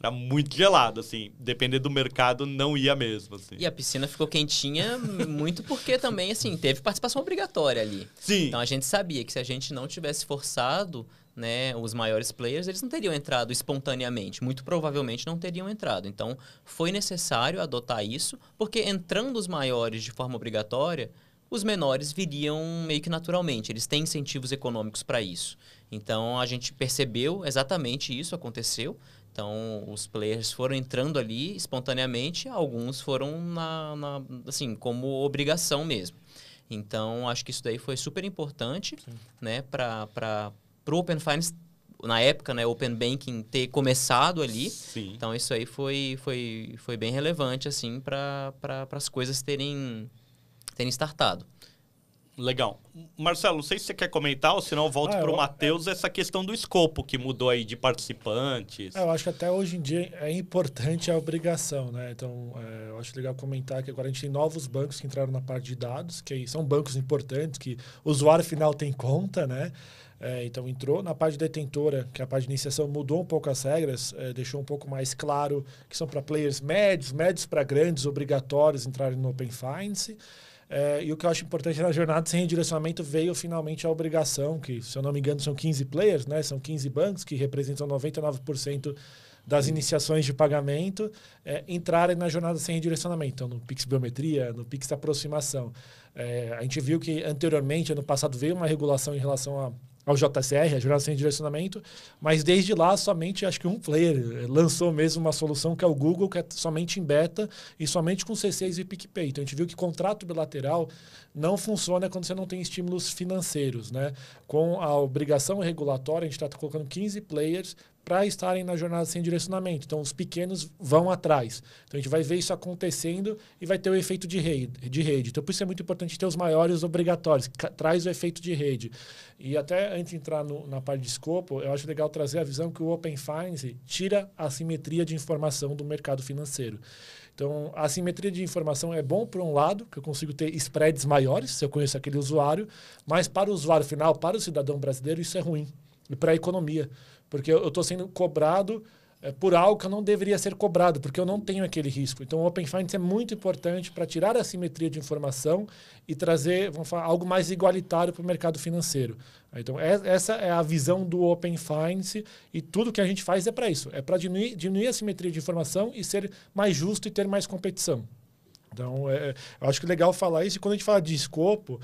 [SPEAKER 3] era muito gelado, assim. Dependendo do mercado, não ia mesmo, assim.
[SPEAKER 1] E a piscina ficou quentinha muito porque também, assim, teve participação obrigatória ali.
[SPEAKER 3] Sim.
[SPEAKER 1] Então, a gente sabia que se a gente não tivesse forçado, né, os maiores players, eles não teriam entrado espontaneamente. Muito provavelmente não teriam entrado. Então, foi necessário adotar isso, porque entrando os maiores de forma obrigatória, os menores viriam meio que naturalmente. Eles têm incentivos econômicos para isso. Então, a gente percebeu exatamente isso, aconteceu. Então, os players foram entrando ali espontaneamente, alguns foram assim, como obrigação mesmo. Então, acho que isso daí foi super importante, né, para o Open Finance, na época, né, Open Banking ter começado ali.
[SPEAKER 3] Sim.
[SPEAKER 1] Então, isso aí foi bem relevante, assim, para as coisas terem startado.
[SPEAKER 3] Legal. Marcelo, não sei se você quer comentar ou senão eu volto para o Matheus essa questão do escopo que mudou aí de participantes.
[SPEAKER 2] Eu acho que até hoje em dia é importante a obrigação, né? Então, eu acho legal comentar que agora a gente tem novos bancos que entraram na parte de dados, que são bancos importantes, que o usuário final tem conta, né? Então, entrou na parte de detentora, que a parte de iniciação mudou um pouco as regras, deixou um pouco mais claro que são para players médios para grandes, obrigatórios entrarem no Open Finance. E o que eu acho importante na jornada sem redirecionamento veio finalmente a obrigação, que, se eu não me engano, são 15 players, né? São 15 bancos que representam 99% das iniciações de pagamento, entrarem na jornada sem redirecionamento. Então, no Pix Biometria, no Pix Aproximação. A gente viu que anteriormente, ano passado, veio uma regulação em relação ao JCR, a jornada sem direcionamento, mas desde lá somente acho que um player lançou mesmo uma solução que é o Google, que é somente em beta e somente com C6 e PicPay. Então a gente viu que contrato bilateral não funciona quando você não tem estímulos financeiros, né? Com a obrigação regulatória, a gente está colocando 15 players para estarem na jornada sem direcionamento. Então, os pequenos vão atrás. Então, a gente vai ver isso acontecendo e vai ter o efeito de rede. Então, por isso é muito importante ter os maiores obrigatórios, que traz o efeito de rede. E até antes de entrar na parte de escopo, eu acho legal trazer a visão que o Open Finance tira a assimetria de informação do mercado financeiro. Então, a assimetria de informação é bom por um lado, que eu consigo ter spreads maiores, se eu conheço aquele usuário, mas para o usuário final, para o cidadão brasileiro, isso é ruim. E para a economia. Porque eu estou sendo cobrado por algo que eu não deveria ser cobrado, porque eu não tenho aquele risco. Então, o Open Finance é muito importante para tirar a assimetria de informação e trazer, vamos falar, algo mais igualitário para o mercado financeiro. Então, essa é a visão do Open Finance e tudo que a gente faz é para isso. É para diminuir a assimetria de informação e ser mais justo e ter mais competição. Então, eu acho que é legal falar isso. E quando a gente fala de escopo,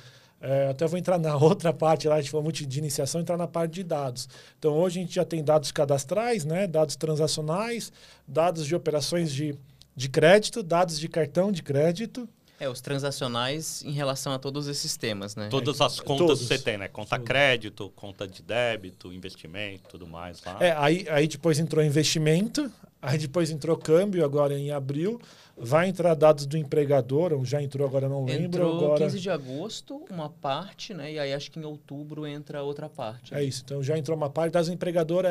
[SPEAKER 2] até vou entrar na outra parte lá, a gente falou muito de iniciação, entrar na parte de dados. Então, hoje a gente já tem dados cadastrais, né, dados transacionais, dados de operações de crédito, dados de cartão de crédito.
[SPEAKER 1] Os transacionais em relação a todos esses temas, né?
[SPEAKER 3] Todas as contas que você tem, né? Conta crédito, conta de débito, investimento, tudo mais lá.
[SPEAKER 2] Aí depois entrou investimento, aí depois entrou câmbio agora em abril. Vai entrar dados do empregador, ou já entrou, agora não lembro.
[SPEAKER 1] Entrou 15 de agosto, uma parte, né? E aí acho que em outubro entra outra parte.
[SPEAKER 2] É isso, então já entrou uma parte. Dados do empregador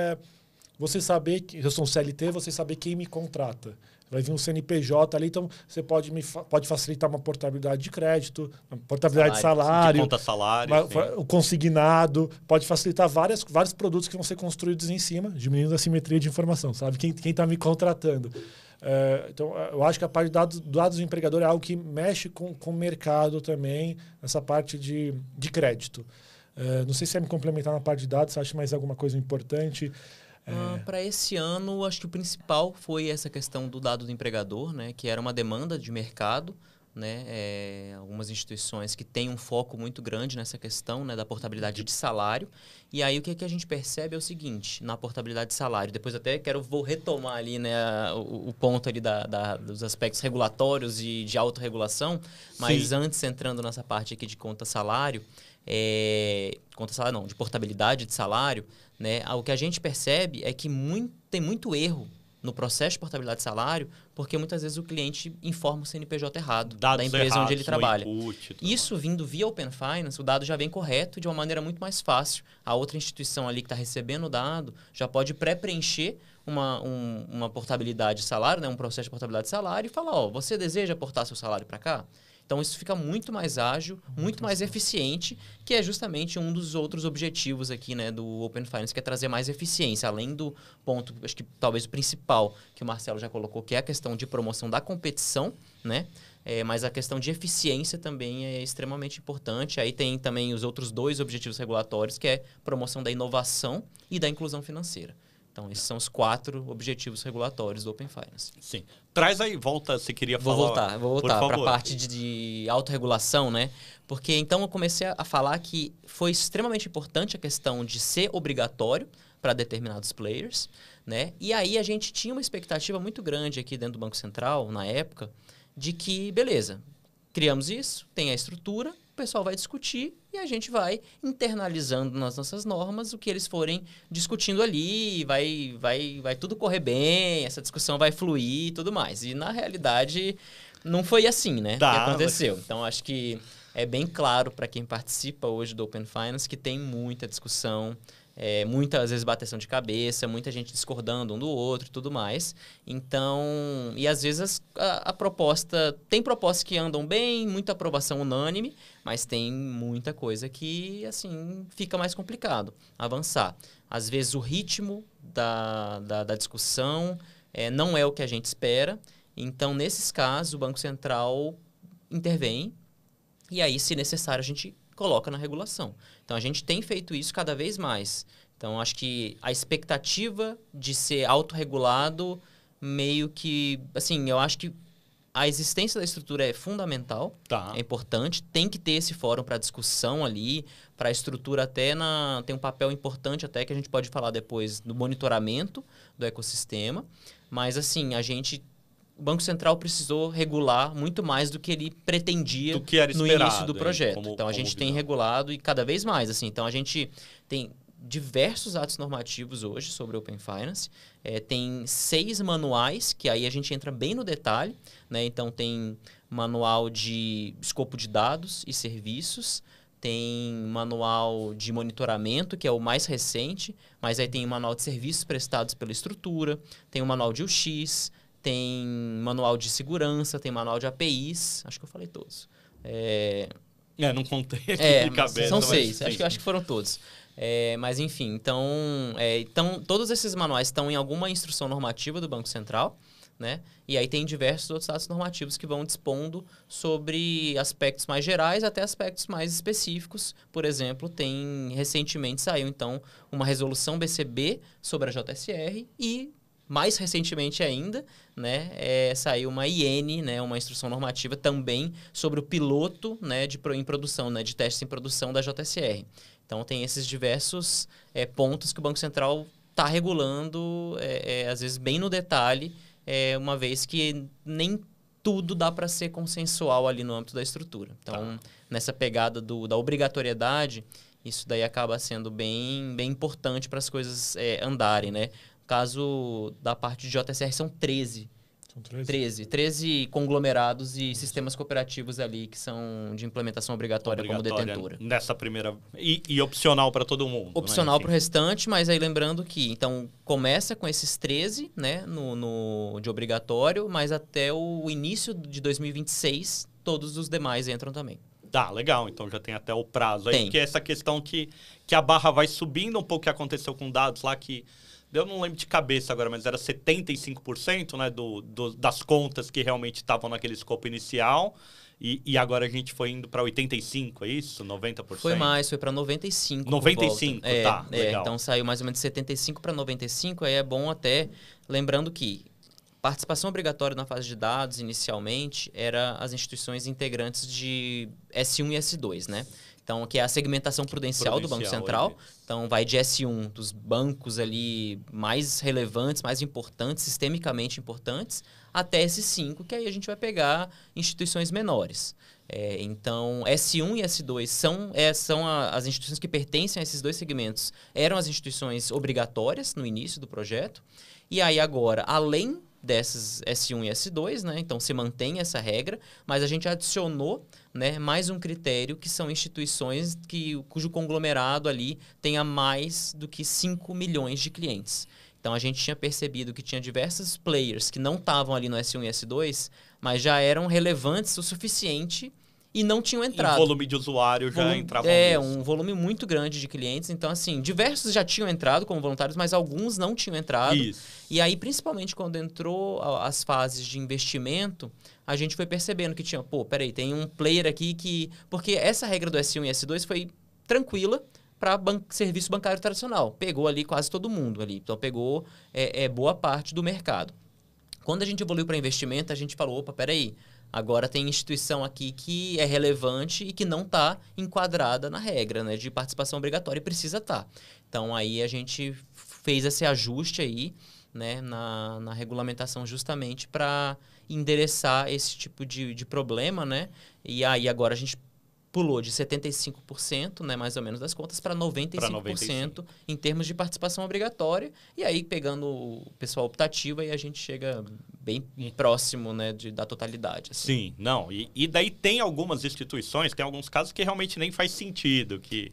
[SPEAKER 2] você saber, que eu sou um CLT, você saber quem me contrata. Vai vir um CNPJ ali, então você pode facilitar uma portabilidade de crédito, uma portabilidade de salário,
[SPEAKER 3] de conta salário,
[SPEAKER 2] o consignado, pode facilitar vários produtos que vão ser construídos em cima, diminuindo a simetria de informação, sabe? Quem está me contratando. Então, eu acho que a parte de dados do empregador é algo que mexe com o mercado também, essa parte de crédito. Não sei se você vai me complementar na parte de dados, você acha mais alguma coisa importante?
[SPEAKER 1] Para esse ano, acho que o principal foi essa questão do dado do empregador, né, que era uma demanda de mercado, né, algumas instituições que têm um foco muito grande nessa questão, né, da portabilidade de salário. E aí o que a gente percebe é o seguinte, na portabilidade de salário, depois até vou retomar ali, né, o ponto ali dos aspectos regulatórios e de autorregulação, mas antes entrando nessa parte aqui de conta salário não, de portabilidade de salário, né, o que a gente percebe é que tem muito erro no processo de portabilidade de salário, porque muitas vezes o cliente informa o CNPJ errado da empresa onde ele trabalha. Isso vindo via Open Finance, o dado já vem correto de uma maneira muito mais fácil. A outra instituição ali que está recebendo o dado já pode pré-preencher uma portabilidade de salário, né, um processo de portabilidade de salário e falar, você deseja aportar seu salário para cá? Então, isso fica muito mais ágil, muito mais eficiente, que é justamente um dos outros objetivos aqui, né, do Open Finance, que é trazer mais eficiência, além do ponto, acho que talvez o principal, que o Marcelo já colocou, que é a questão de promoção da competição, né? Mas a questão de eficiência também é extremamente importante. Aí tem também os outros 2 objetivos regulatórios, que é promoção da inovação e da inclusão financeira. Então, esses são os 4 objetivos regulatórios do Open Finance.
[SPEAKER 3] Sim. Traz aí, você queria falar.
[SPEAKER 1] Vou voltar para a parte de autorregulação, né? Porque então eu comecei a falar que foi extremamente importante a questão de ser obrigatório para determinados players, né? E aí a gente tinha uma expectativa muito grande aqui dentro do Banco Central, na época, de que, beleza, criamos isso, tem a estrutura, o pessoal vai discutir e a gente vai internalizando nas nossas normas o que eles forem discutindo ali, vai tudo correr bem, essa discussão vai fluir e tudo mais. E, na realidade, não foi assim, né? Que aconteceu. Então, acho que é bem claro para quem participa hoje do Open Finance que tem muita discussão, muitas vezes bateção de cabeça, muita gente discordando um do outro e tudo mais. Então, e às vezes tem propostas que andam bem, muita aprovação unânime, mas tem muita coisa que, assim, fica mais complicado avançar. Às vezes o ritmo da discussão não é o que a gente espera. Então, nesses casos, o Banco Central intervém e aí, se necessário, a gente coloca na regulação. Então, a gente tem feito isso cada vez mais. Então, acho que a expectativa de ser autorregulado meio que... Assim, eu acho que a existência da estrutura é fundamental, é importante. Tem que ter esse fórum para discussão ali, para a estrutura até tem um papel importante até que a gente pode falar depois do monitoramento do ecossistema. Mas, assim, o Banco Central precisou regular muito mais do que ele pretendia no início do projeto. Então, a gente tem regulado e cada vez mais. Assim, então, a gente tem diversos atos normativos hoje sobre Open Finance. Tem 6 manuais, que aí a gente entra bem no detalhe, né? Então, tem manual de escopo de dados e serviços, tem manual de monitoramento, que é o mais recente, mas aí tem manual de serviços prestados pela estrutura, tem o manual de UX, tem manual de segurança, tem manual de APIs, acho que eu falei todos.
[SPEAKER 3] Não contei aqui de cabeça.
[SPEAKER 1] São 6, acho que foram todos. Mas enfim, então todos esses manuais estão em alguma instrução normativa do Banco Central, né? E aí tem diversos outros atos normativos que vão dispondo sobre aspectos mais gerais até aspectos mais específicos. Por exemplo, recentemente saiu então uma resolução BCB sobre a JSR e mais recentemente ainda, né, saiu uma IN, né, uma instrução normativa também sobre o piloto, né, em produção, né, de testes em produção da JSR. Então, tem esses diversos pontos que o Banco Central está regulando, às vezes bem no detalhe, uma vez que nem tudo dá para ser consensual ali no âmbito da estrutura. Então, nessa pegada da obrigatoriedade, isso daí acaba sendo bem, bem importante para as coisas andarem, né? No caso da parte de JSR, são 13
[SPEAKER 2] São 13?
[SPEAKER 1] 13 conglomerados e sistemas cooperativos ali que são de implementação obrigatória como detentora.
[SPEAKER 3] Nessa primeira... E opcional para todo mundo.
[SPEAKER 1] Opcional para o restante, mas aí lembrando que então começa com esses 13, né, de obrigatório, mas até o início de 2026 todos os demais entram também.
[SPEAKER 3] Tá, legal. Então já tem até o prazo. Aí
[SPEAKER 1] Tem.
[SPEAKER 3] que é essa questão que a barra vai subindo um pouco, que aconteceu com dados lá que... Eu não lembro de cabeça agora, mas era 75%, né, das contas que realmente estavam naquele escopo inicial. E agora a gente foi indo para 85%, é isso? 90%?
[SPEAKER 1] Foi mais, foi para 95%.
[SPEAKER 3] 95%, tá, legal.
[SPEAKER 1] Então saiu mais ou menos de 75% para 95%. Aí é bom até, lembrando que participação obrigatória na fase de dados, inicialmente, era as instituições integrantes de S1 e S2, né? Então, que é a segmentação prudencial do Banco Central. Então, vai de S1, dos bancos ali mais relevantes, mais importantes, sistemicamente importantes, até S5, que aí a gente vai pegar instituições menores. Então, S1 e S2 são as instituições que pertencem a esses dois segmentos. Eram as instituições obrigatórias no início do projeto. E aí, agora, além dessas S1 e S2, né? Então se mantém essa regra, mas a gente adicionou, né, mais um critério que são instituições cujo conglomerado ali tenha mais do que 5 milhões de clientes. Então a gente tinha percebido que tinha diversos players que não estavam ali no S1 e S2, mas já eram relevantes o suficiente e não tinham entrado.
[SPEAKER 3] O volume de usuário já entrava
[SPEAKER 1] nisso. Um volume muito grande de clientes. Então, assim, diversos já tinham entrado como voluntários, mas alguns não tinham entrado.
[SPEAKER 3] Isso.
[SPEAKER 1] E aí, principalmente quando entrou as fases de investimento, a gente foi percebendo que tinha, peraí, tem um player aqui que... Porque essa regra do S1 e S2 foi tranquila para serviço bancário tradicional. Pegou ali quase todo mundo ali. Então, pegou boa parte do mercado. Quando a gente evoluiu para investimento, a gente falou, peraí, agora tem instituição aqui que é relevante e que não está enquadrada na regra, né, de participação obrigatória e precisa estar. Então, aí a gente fez esse ajuste aí, né, na regulamentação justamente para endereçar esse tipo de problema, né? E aí agora a gente pulou de 75%, né, mais ou menos, das contas para 95% em termos de participação obrigatória. E aí, pegando o pessoal optativo, aí a gente chega bem próximo, né, da totalidade. Assim.
[SPEAKER 3] Sim, não. E daí tem algumas instituições, tem alguns casos que realmente nem faz sentido que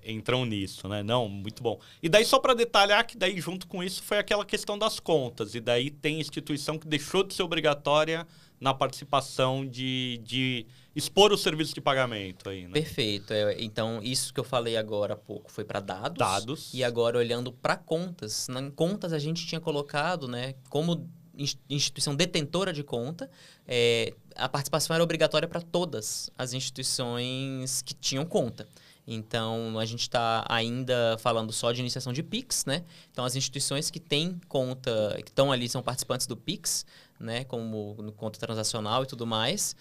[SPEAKER 3] entram nisso, né? Não, muito bom. E daí, só para detalhar, que daí junto com isso foi aquela questão das contas. E daí tem instituição que deixou de ser obrigatória na participação de expor o serviço de pagamento aí, né?
[SPEAKER 1] Perfeito. Então, isso que eu falei agora há pouco foi para dados. E agora, olhando para contas. Em contas, a gente tinha colocado, né, como instituição detentora de conta, a participação era obrigatória para todas as instituições que tinham conta. Então, a gente está ainda falando só de iniciação de PIX, né? Então, as instituições que têm conta, que estão ali, são participantes do PIX, né? Como no conta transacional e tudo mais.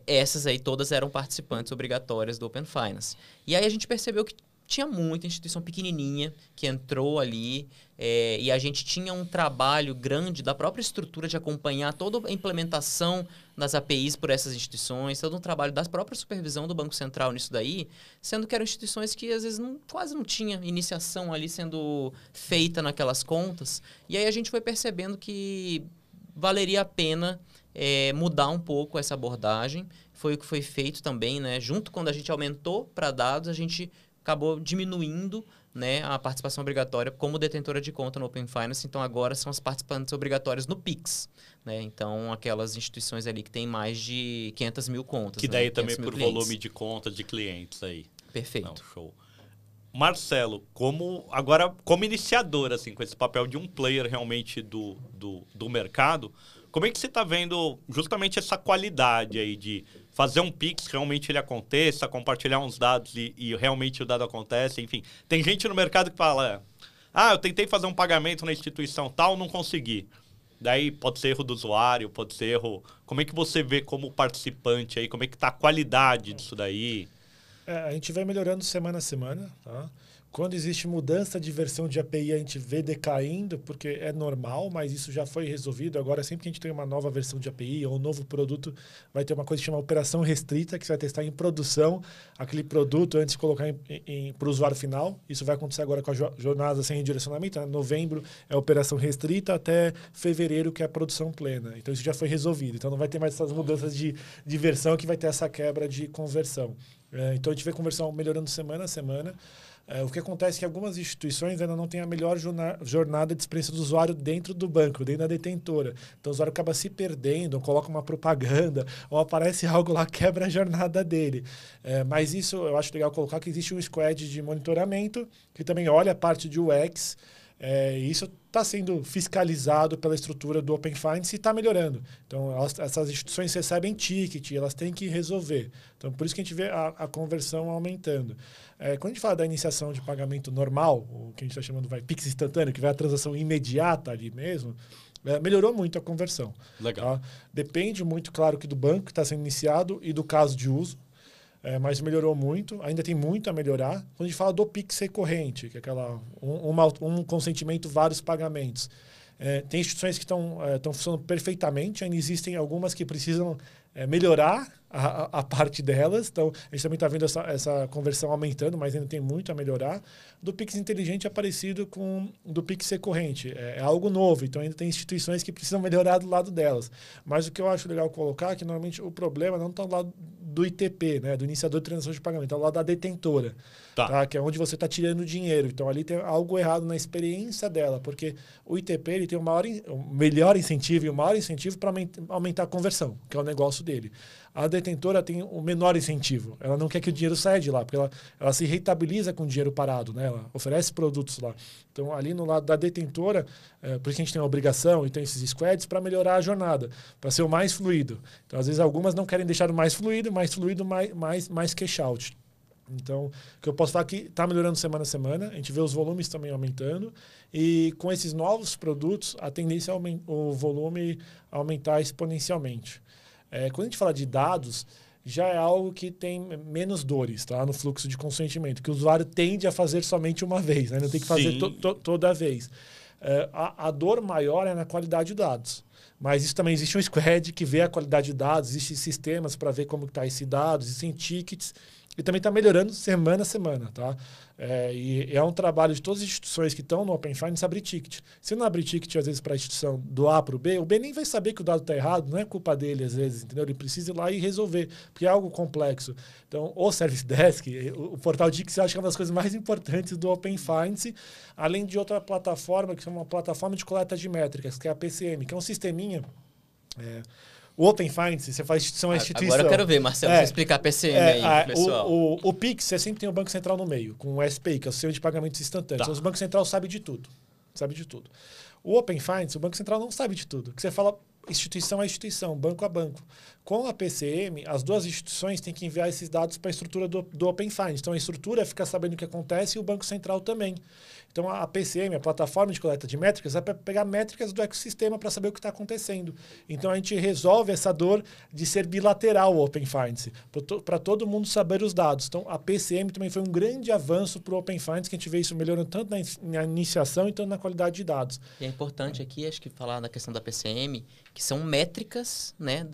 [SPEAKER 1] Essas aí todas eram participantes obrigatórias do Open Finance. E aí a gente percebeu que tinha muita instituição pequenininha que entrou ali e a gente tinha um trabalho grande da própria estrutura de acompanhar toda a implementação das APIs por essas instituições, todo um trabalho da própria supervisão do Banco Central nisso daí, sendo que eram instituições que às vezes quase não tinha iniciação ali sendo feita naquelas contas. E aí a gente foi percebendo que valeria a pena mudar um pouco essa abordagem. Foi o que foi feito também, né? Junto quando a gente aumentou para dados, a gente acabou diminuindo, né, a participação obrigatória como detentora de conta no Open Finance. Então, agora são as participantes obrigatórias no PIX. Né? Então, aquelas instituições ali que têm mais de 500 mil contas.
[SPEAKER 3] Que daí, né? Também por
[SPEAKER 1] clientes.
[SPEAKER 3] volume de contas de clientes aí.
[SPEAKER 1] Perfeito.
[SPEAKER 3] Não, show. Marcelo, como iniciador, assim, com esse papel de um player realmente do mercado, como é que você está vendo justamente essa qualidade aí de fazer um Pix, realmente ele aconteça, compartilhar uns dados e realmente o dado acontece, enfim. Tem gente no mercado que fala, eu tentei fazer um pagamento na instituição tal, não consegui. Daí pode ser erro do usuário, pode ser erro... Como é que você vê como participante aí, como é que está a qualidade disso daí?
[SPEAKER 2] A gente vai melhorando semana a semana, tá? Quando existe mudança de versão de API, a gente vê decaindo, porque é normal, mas isso já foi resolvido. Agora, sempre que a gente tem uma nova versão de API ou um novo produto, vai ter uma coisa que chama operação restrita, que você vai testar em produção aquele produto antes de colocar para o usuário final. Isso vai acontecer agora com a jornada sem redirecionamento. Né? Novembro é operação restrita até fevereiro, que é a produção plena. Então, isso já foi resolvido. Então, não vai ter mais essas mudanças de versão que vai ter essa quebra de conversão. Então, a gente vê conversão melhorando semana a semana. O que acontece é que algumas instituições ainda não têm a melhor jornada de experiência do usuário dentro do banco, dentro da detentora. Então, o usuário acaba se perdendo, ou coloca uma propaganda, ou aparece algo lá, quebra a jornada dele. Mas isso eu acho legal colocar que existe um squad de monitoramento, que também olha a parte de UX, e isso está sendo fiscalizado pela estrutura do Open Finance e está melhorando. Então, essas instituições recebem ticket, elas têm que resolver. Então, por isso que a gente vê a conversão aumentando. Quando a gente fala da iniciação de pagamento normal, o que a gente está chamando de Pix instantâneo, que vai a transação imediata ali mesmo, melhorou muito a conversão.
[SPEAKER 3] Legal.
[SPEAKER 2] Tá? Depende muito, claro, que do banco que está sendo iniciado e do caso de uso. Mas melhorou muito, ainda tem muito a melhorar. Quando a gente fala do Pix recorrente, que é um consentimento, vários pagamentos, tem instituições que estão funcionando perfeitamente, ainda existem algumas que precisam melhorar a parte delas. Então, a gente também está vendo essa conversão aumentando, mas ainda tem muito a melhorar. Do Pix inteligente é parecido com do Pix recorrente. É algo novo, então ainda tem instituições que precisam melhorar do lado delas. Mas o que eu acho legal colocar é que, normalmente, o problema não está do lado do ITP, né, do iniciador de transação de pagamento, está do lado da detentora, tá? Que é onde você está tirando dinheiro. Então, ali tem algo errado na experiência dela, porque o ITP ele tem o melhor incentivo e o maior incentivo para aumentar a conversão, que é o negócio dele. A detentora tem o menor incentivo. Ela não quer que o dinheiro saia de lá, porque ela se rentabiliza com o dinheiro parado, né? Ela oferece produtos lá. Então, ali no lado da detentora, por isso que a gente tem a obrigação e tem esses squads para melhorar a jornada, para ser o mais fluido. Então, às vezes, algumas não querem deixar o mais fluido, mais cash out. Então, o que eu posso falar é que está melhorando semana a semana, a gente vê os volumes também aumentando, e com esses novos produtos, a tendência é o volume aumentar exponencialmente. Quando a gente fala de dados, já é algo que tem menos dores, tá? No fluxo de consentimento, que o usuário tende a fazer somente uma vez, né? Não tem que fazer toda vez. A dor maior é na qualidade de dados. Mas isso também existe um squad que vê a qualidade de dados, existem sistemas para ver como está esse dado, existem tickets, e também está melhorando semana a semana, tá? E é um trabalho de todas as instituições que estão no Open Finance abrir ticket. Se não abrir ticket, às vezes, para a instituição do A para o B nem vai saber que o dado está errado, não é culpa dele, às vezes, entendeu? Ele precisa ir lá e resolver, porque é algo complexo. Então, o Service Desk, o portal Dix, eu acho que é uma das coisas mais importantes do Open Finance, além de outra plataforma, que é uma plataforma de coleta de métricas, que é a PCM, que é um sisteminha... O Open Finance, você faz instituição a instituição.
[SPEAKER 1] Agora eu quero ver, Marcelo, você explicar a PCM aí, pessoal.
[SPEAKER 2] O Pix, você sempre tem o Banco Central no meio, com o SPI, que é o Sistema de Pagamentos Instantâneos. Então, o Banco Central sabe de tudo. O Open Finance, o Banco Central não sabe de tudo. Que você fala instituição a instituição, banco a banco. Com a PCM, as duas instituições têm que enviar esses dados para a estrutura do Open Finance. Então, a estrutura fica sabendo o que acontece e o Banco Central também. Então, a PCM, a plataforma de coleta de métricas, é para pegar métricas do ecossistema para saber o que está acontecendo. Então, a gente resolve essa dor de ser bilateral o Open Finance, para todo mundo saber os dados. Então, a PCM também foi um grande avanço para o Open Finance, que a gente vê isso melhorando tanto na iniciação e tanto na qualidade de dados.
[SPEAKER 1] E é importante aqui, acho que falar da questão da PCM, que são métricas, né,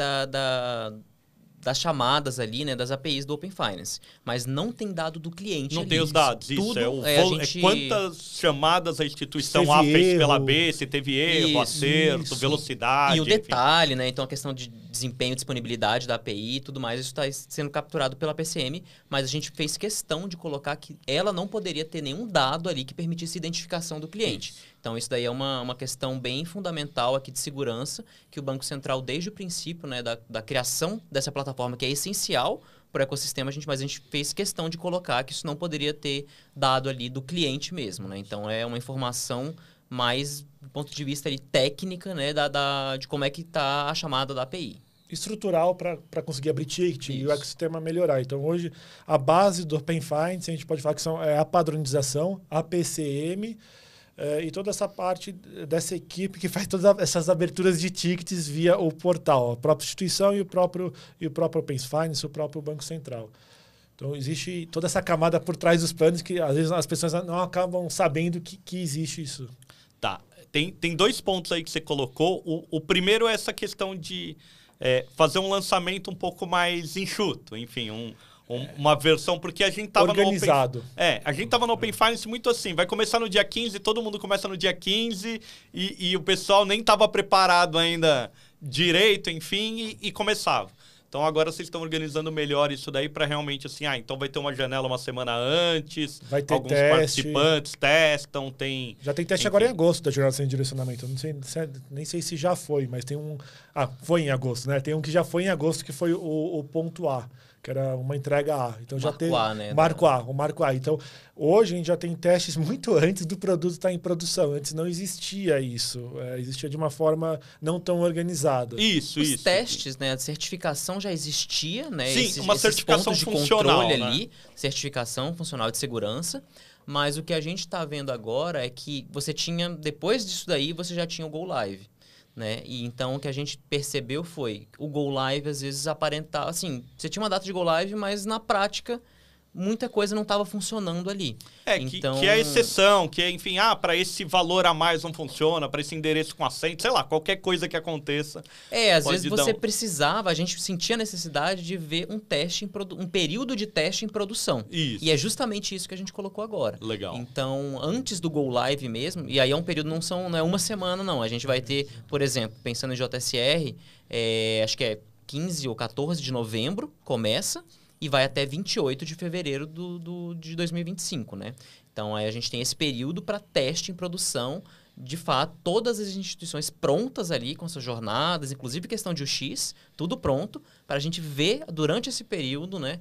[SPEAKER 1] das chamadas ali, né, das APIs do Open Finance. Mas não tem dado do cliente.
[SPEAKER 3] Não
[SPEAKER 1] ali.
[SPEAKER 3] tem os dados,
[SPEAKER 1] Tudo
[SPEAKER 3] isso. Quantas chamadas a instituição A fez pela B, se teve erro, acerto, velocidade.
[SPEAKER 1] E o detalhe, né? Então, a questão de desempenho, disponibilidade da API e tudo mais, isso está sendo capturado pela PCM, mas a gente fez questão de colocar que ela não poderia ter nenhum dado ali que permitisse identificação do cliente. Então, isso daí é uma questão bem fundamental aqui de segurança, que o Banco Central, desde o princípio, né, da criação dessa plataforma, que é essencial para o ecossistema, mas a gente fez questão de colocar que isso não poderia ter dado ali do cliente mesmo, né? Então, é uma informação mais do ponto de vista ali, técnica, né, de como é que está a chamada da API.
[SPEAKER 2] Estrutural para conseguir abrir ticket e o ecossistema melhorar. Então, hoje, a base do Open Finance, a gente pode falar que é a padronização, a PCM, e toda essa parte dessa equipe que faz todas essas aberturas de tickets via o portal, a própria instituição e o próprio Open Finance, o próprio Banco Central. Então, existe toda essa camada por trás dos planos que, às vezes, as pessoas não acabam sabendo que existe isso.
[SPEAKER 3] Tá. Tem 2 pontos aí que você colocou. O primeiro é essa questão de fazer um lançamento um pouco mais enxuto. Enfim, uma versão, porque a gente estava
[SPEAKER 2] organizado.
[SPEAKER 3] A gente estava no Open Finance muito assim, vai começar no dia 15, todo mundo começa no dia 15 e o pessoal nem estava preparado ainda direito, enfim, e começava. Então agora vocês estão organizando melhor isso daí para realmente assim, então vai ter uma janela uma semana antes,
[SPEAKER 2] vai ter
[SPEAKER 3] alguns
[SPEAKER 2] teste.
[SPEAKER 3] Participantes testam, tem...
[SPEAKER 2] Já tem teste agora em agosto da jornada sem direcionamento. Eu não sei, nem sei se já foi, mas tem um... foi em agosto, né? Tem um que já foi em agosto, que foi o ponto A, que era uma entrega A. Então já tem
[SPEAKER 1] A, né?
[SPEAKER 2] o Marco A. Então, hoje a gente já tem testes muito antes do produto estar em produção. Antes não existia isso. Existia de uma forma não tão organizada.
[SPEAKER 1] Os testes, né? A certificação já existia, né?
[SPEAKER 3] Sim, uma certificação funcional,
[SPEAKER 1] controle
[SPEAKER 3] né?
[SPEAKER 1] ali, certificação funcional de segurança. Mas o que a gente está vendo agora é que você tinha, depois disso daí, você já tinha o Go Live. Né? E então o que a gente percebeu foi o Go Live às vezes aparentava assim, você tinha uma data de Go Live, mas na prática muita coisa não estava funcionando ali.
[SPEAKER 3] Então... que é a exceção, que é, enfim, para esse valor a mais não funciona, para esse endereço com acento, sei lá, qualquer coisa que aconteça.
[SPEAKER 1] Às vezes você precisava, a gente sentia a necessidade de ver um teste, um período de teste em produção.
[SPEAKER 3] Isso.
[SPEAKER 1] E é justamente isso que a gente colocou agora.
[SPEAKER 3] Legal.
[SPEAKER 1] Então, antes do Go Live mesmo, e aí é um período, não é uma semana, não. A gente vai ter, por exemplo, pensando em JSR, acho que é 15 ou 14 de novembro, começa, e vai até 28 de fevereiro de 2025, né? Então, aí a gente tem esse período para teste em produção, de fato, todas as instituições prontas ali com suas jornadas, inclusive questão de UX, tudo pronto, para a gente ver durante esse período, né,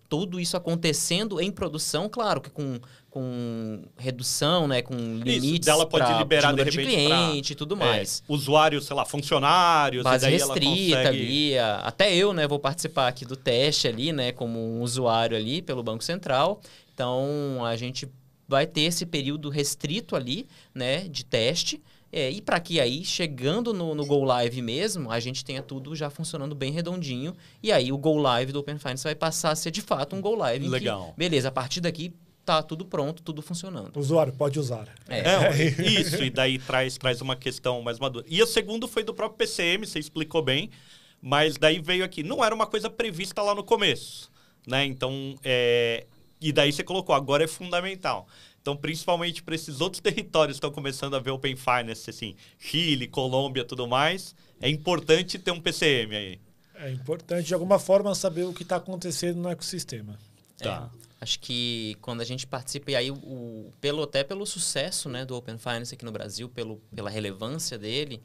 [SPEAKER 1] tudo isso acontecendo em produção, claro que com redução, né, com limites
[SPEAKER 3] ela pode liberar
[SPEAKER 1] de cliente e tudo mais.
[SPEAKER 3] Usuários, sei lá, funcionários,
[SPEAKER 1] base
[SPEAKER 3] e daí
[SPEAKER 1] restrita
[SPEAKER 3] ela consegue...
[SPEAKER 1] ali, até eu, né, vou participar aqui do teste ali, né, como um usuário ali pelo Banco Central. Então, a gente vai ter esse período restrito ali, né, de teste, e para que aí, chegando no Go Live mesmo, a gente tenha tudo já funcionando bem redondinho, e aí o Go Live do Open Finance vai passar a ser, de fato, um Go Live.
[SPEAKER 3] Legal.
[SPEAKER 1] Beleza, a partir daqui tá tudo pronto, tudo funcionando.
[SPEAKER 2] O usuário pode usar.
[SPEAKER 3] Isso, e daí traz uma questão mais madura. E o segundo foi do próprio PCM, você explicou bem, mas daí veio aqui, não era uma coisa prevista lá no começo, né? Então, e daí você colocou, agora é fundamental. Então, principalmente para esses outros territórios que estão começando a ver Open Finance, assim, Chile, Colômbia, tudo mais, é importante ter um PCM aí.
[SPEAKER 2] É importante, de alguma forma, saber o que está acontecendo no ecossistema.
[SPEAKER 3] Tá.
[SPEAKER 1] Acho que quando a gente participa, e aí até pelo sucesso, né, do Open Finance aqui no Brasil, pela relevância dele,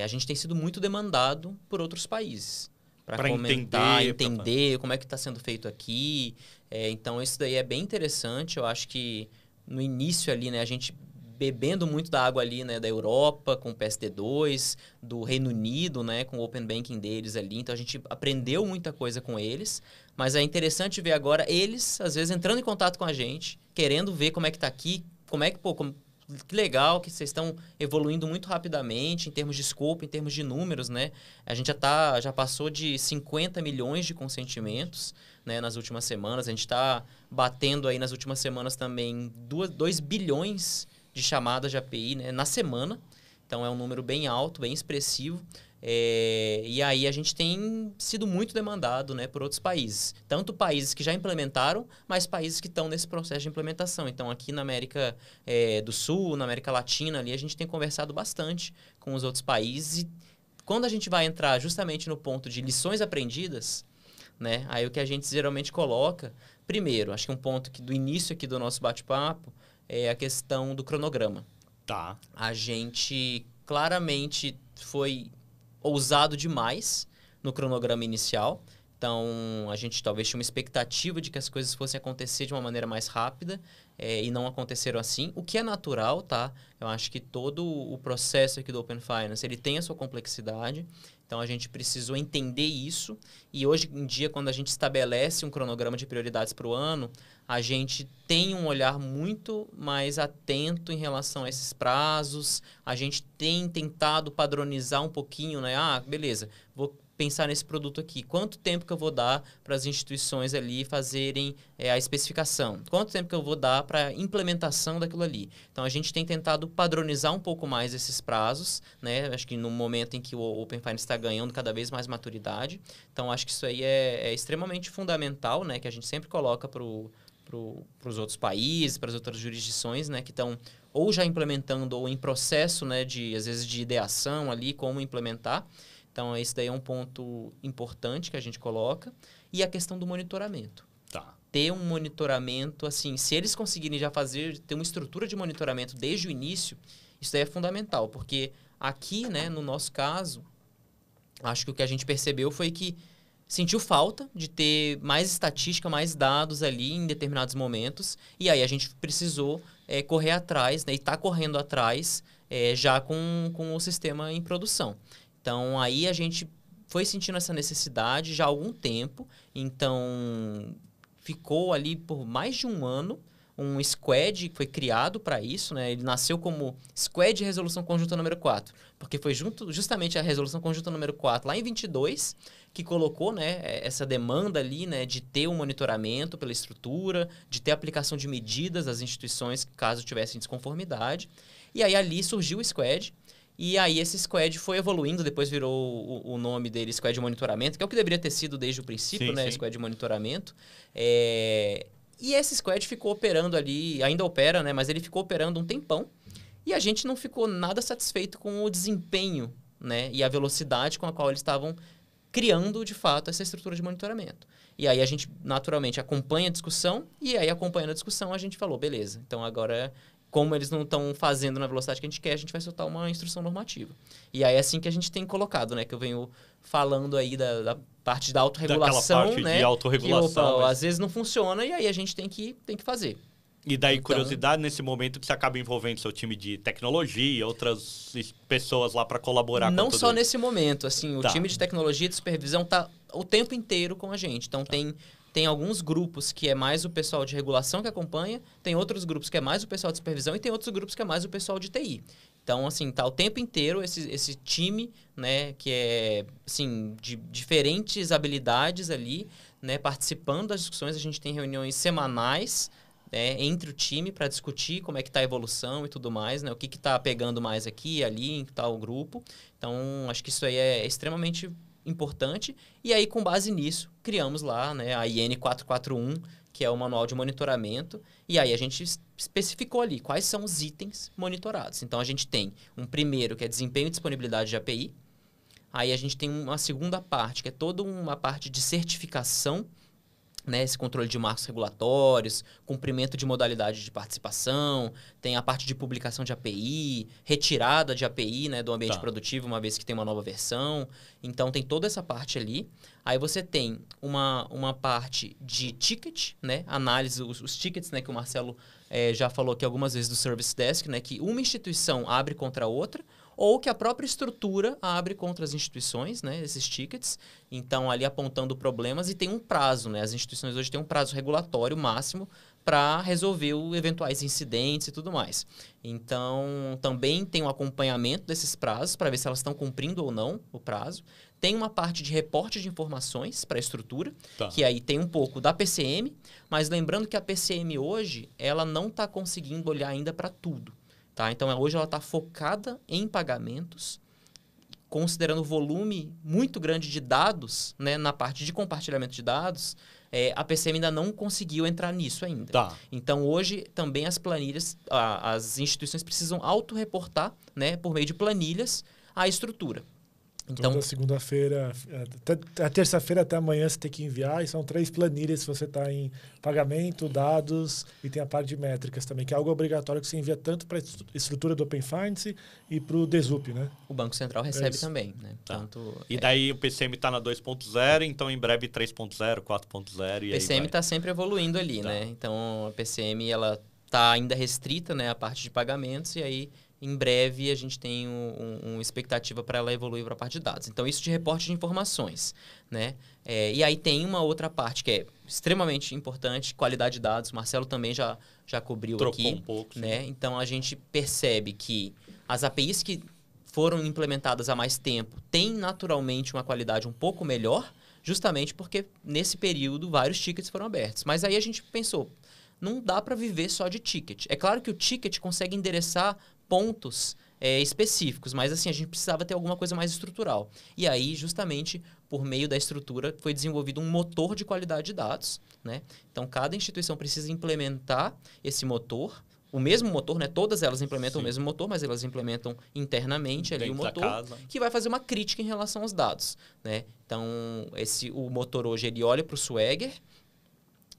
[SPEAKER 1] a gente tem sido muito demandado por outros países. Para comentar, entender como é que está sendo feito aqui. Então, isso daí é bem interessante. Eu acho que no início ali, né, a gente bebendo muito da água ali, né, da Europa, com o PSD2, do Reino Unido, né, com o Open Banking deles ali. Então, a gente aprendeu muita coisa com eles. Mas é interessante ver agora eles, às vezes, entrando em contato com a gente, querendo ver como é que está aqui, que legal que vocês estão evoluindo muito rapidamente em termos de escopo, em termos de números, né? A gente já passou de 50 milhões de consentimentos, né, nas últimas semanas. A gente está batendo aí nas últimas semanas também 2 bilhões de chamadas de API, né, na semana. Então, é um número bem alto, bem expressivo. E aí a gente tem sido muito demandado, né, por outros países. Tanto países que já implementaram, mas países que estão nesse processo de implementação. Então, aqui na América do Sul, na América Latina, ali, a gente tem conversado bastante com os outros países. E quando a gente vai entrar justamente no ponto de lições aprendidas, né, aí o que a gente geralmente coloca, primeiro, acho que um ponto do início aqui do nosso bate-papo é a questão do cronograma.
[SPEAKER 3] Tá.
[SPEAKER 1] A gente claramente foi ousado demais no cronograma inicial. Então, a gente talvez tinha uma expectativa de que as coisas fossem acontecer de uma maneira mais rápida e não aconteceram assim, o que é natural, tá? Eu acho que todo o processo aqui do Open Finance, ele tem a sua complexidade. Então, a gente precisou entender isso. E hoje em dia, quando a gente estabelece um cronograma de prioridades para o ano, a gente tem um olhar muito mais atento em relação a esses prazos. A gente tem tentado padronizar um pouquinho, né? Beleza, vou pensar nesse produto aqui? Quanto tempo que eu vou dar para as instituições ali fazerem a especificação? Quanto tempo que eu vou dar para a implementação daquilo ali? Então, a gente tem tentado padronizar um pouco mais esses prazos, né? Acho que no momento em que o Open Finance está ganhando cada vez mais maturidade. Então, acho que isso aí é extremamente fundamental, né? Que a gente sempre coloca para os outros países, para as outras jurisdições, né? Que estão ou já implementando ou em processo, né? Às vezes, de ideação ali, como implementar. Então, esse daí é um ponto importante que a gente coloca. E a questão do monitoramento.
[SPEAKER 3] Tá.
[SPEAKER 1] Ter um monitoramento, assim, se eles conseguirem já ter uma estrutura de monitoramento desde o início, isso daí é fundamental. Porque aqui, né, no nosso caso, acho que o que a gente percebeu foi que sentiu falta de ter mais estatística, mais dados ali em determinados momentos. E aí a gente precisou correr atrás, né, e está correndo atrás já com o sistema em produção. Então, aí a gente foi sentindo essa necessidade já há algum tempo. Então, ficou ali por mais de um ano um squad que foi criado para isso, né? Ele nasceu como Squad de Resolução Conjunta número 4, porque foi justamente a Resolução Conjunta número 4, lá em 22, que colocou, né, essa demanda ali, né, de ter um monitoramento pela estrutura, de ter aplicação de medidas às instituições caso tivessem desconformidade. E aí ali surgiu o squad. E aí esse squad foi evoluindo, depois virou o nome dele Squad de Monitoramento, que é o que deveria ter sido desde o princípio, sim, né? Sim. Squad de Monitoramento. E esse squad ficou operando ali, ainda opera, né? Mas ele ficou operando um tempão. E a gente não ficou nada satisfeito com o desempenho, né? E a velocidade com a qual eles estavam criando, de fato, essa estrutura de monitoramento. E aí a gente, naturalmente, acompanha a discussão. E aí, acompanhando a discussão, a gente falou, beleza, então agora... Como eles não estão fazendo na velocidade que a gente quer, a gente vai soltar uma instrução normativa. E aí é assim que a gente tem colocado, né? Que eu venho falando aí da parte da autorregulação,
[SPEAKER 3] parte,
[SPEAKER 1] né?
[SPEAKER 3] De autorregulação.
[SPEAKER 1] Que, às vezes não funciona e aí a gente tem que fazer.
[SPEAKER 3] E daí, então, curiosidade, nesse momento que você acaba envolvendo seu time de tecnologia, outras pessoas lá para colaborar com tudo isso.
[SPEAKER 1] Não só nesse momento, assim, o time de tecnologia e de supervisão está o tempo inteiro com a gente. Então, tem alguns grupos que é mais o pessoal de regulação que acompanha, tem outros grupos que é mais o pessoal de supervisão e tem outros grupos que é mais o pessoal de TI. Então, assim, tá o tempo inteiro esse time, né, que é, assim, de diferentes habilidades ali, né, participando das discussões. A gente tem reuniões semanais, né, entre o time para discutir como é que tá a evolução e tudo mais, né, o que tá pegando mais aqui e ali em tal grupo. Então, acho que isso aí é extremamente importante. E aí, com base nisso, criamos lá, né, a IN 441, que é o manual de monitoramento. E aí a gente especificou ali quais são os itens monitorados. Então, a gente tem um primeiro, que é desempenho e disponibilidade de API. Aí a gente tem uma segunda parte, que é toda uma parte de certificação, né, esse controle de marcos regulatórios, cumprimento de modalidade de participação, tem a parte de publicação de API, retirada de API, né, do ambiente produtivo, uma vez que tem uma nova versão. Então, tem toda essa parte ali. Aí você tem uma parte de ticket, né, análise, os tickets, né, que o Marcelo já falou aqui algumas vezes do Service Desk, né, que uma instituição abre contra a outra, ou que a própria estrutura abre contra as instituições, né, esses tickets. Então, ali apontando problemas e tem um prazo, né? As instituições hoje têm um prazo regulatório máximo para resolver eventuais incidentes e tudo mais. Então, também tem um acompanhamento desses prazos para ver se elas estão cumprindo ou não o prazo. Tem uma parte de reporte de informações para a estrutura, que aí tem um pouco da PCM, mas lembrando que a PCM hoje, ela não está conseguindo olhar ainda para tudo. Tá? Então, hoje ela está focada em pagamentos, considerando o volume muito grande de dados, né, na parte de compartilhamento de dados, a PCM ainda não conseguiu entrar nisso ainda. Então, hoje, também as planilhas, as instituições precisam autorreportar, né, por meio de planilhas, a estrutura.
[SPEAKER 2] Então, toda segunda-feira, a terça-feira até amanhã você tem que enviar, e são 3 planilhas se você está em pagamento, dados, e tem a parte de métricas também, que é algo obrigatório que você envia tanto para a estrutura do Open Finance e para o DESUP, né?
[SPEAKER 1] O Banco Central recebe também, né?
[SPEAKER 3] E daí o PCM está na 2.0, então em breve 3.0, 4.0 e
[SPEAKER 1] aí PCM está sempre evoluindo ali, né? Então a PCM ela está ainda restrita, né, a parte de pagamentos, e aí em breve a gente tem uma expectativa para ela evoluir para a parte de dados. Então, isso de reporte de informações, né? E aí tem uma outra parte que é extremamente importante, qualidade de dados. O Marcelo também já cobriu
[SPEAKER 3] Trocou
[SPEAKER 1] aqui.
[SPEAKER 3] Um pouco,
[SPEAKER 1] né? Então, a gente percebe que as APIs que foram implementadas há mais tempo têm naturalmente uma qualidade um pouco melhor, justamente porque nesse período vários tickets foram abertos. Mas aí a gente pensou, não dá para viver só de ticket. É claro que o ticket consegue endereçar pontos específicos, mas assim, a gente precisava ter alguma coisa mais estrutural. E aí, justamente, por meio da estrutura, foi desenvolvido um motor de qualidade de dados, né? Então, cada instituição precisa implementar esse motor, o mesmo motor, né? Todas elas implementam o mesmo motor, mas elas implementam internamente ali o motor, que vai fazer uma crítica em relação aos dados, né? Então, o motor hoje, ele olha para o Swagger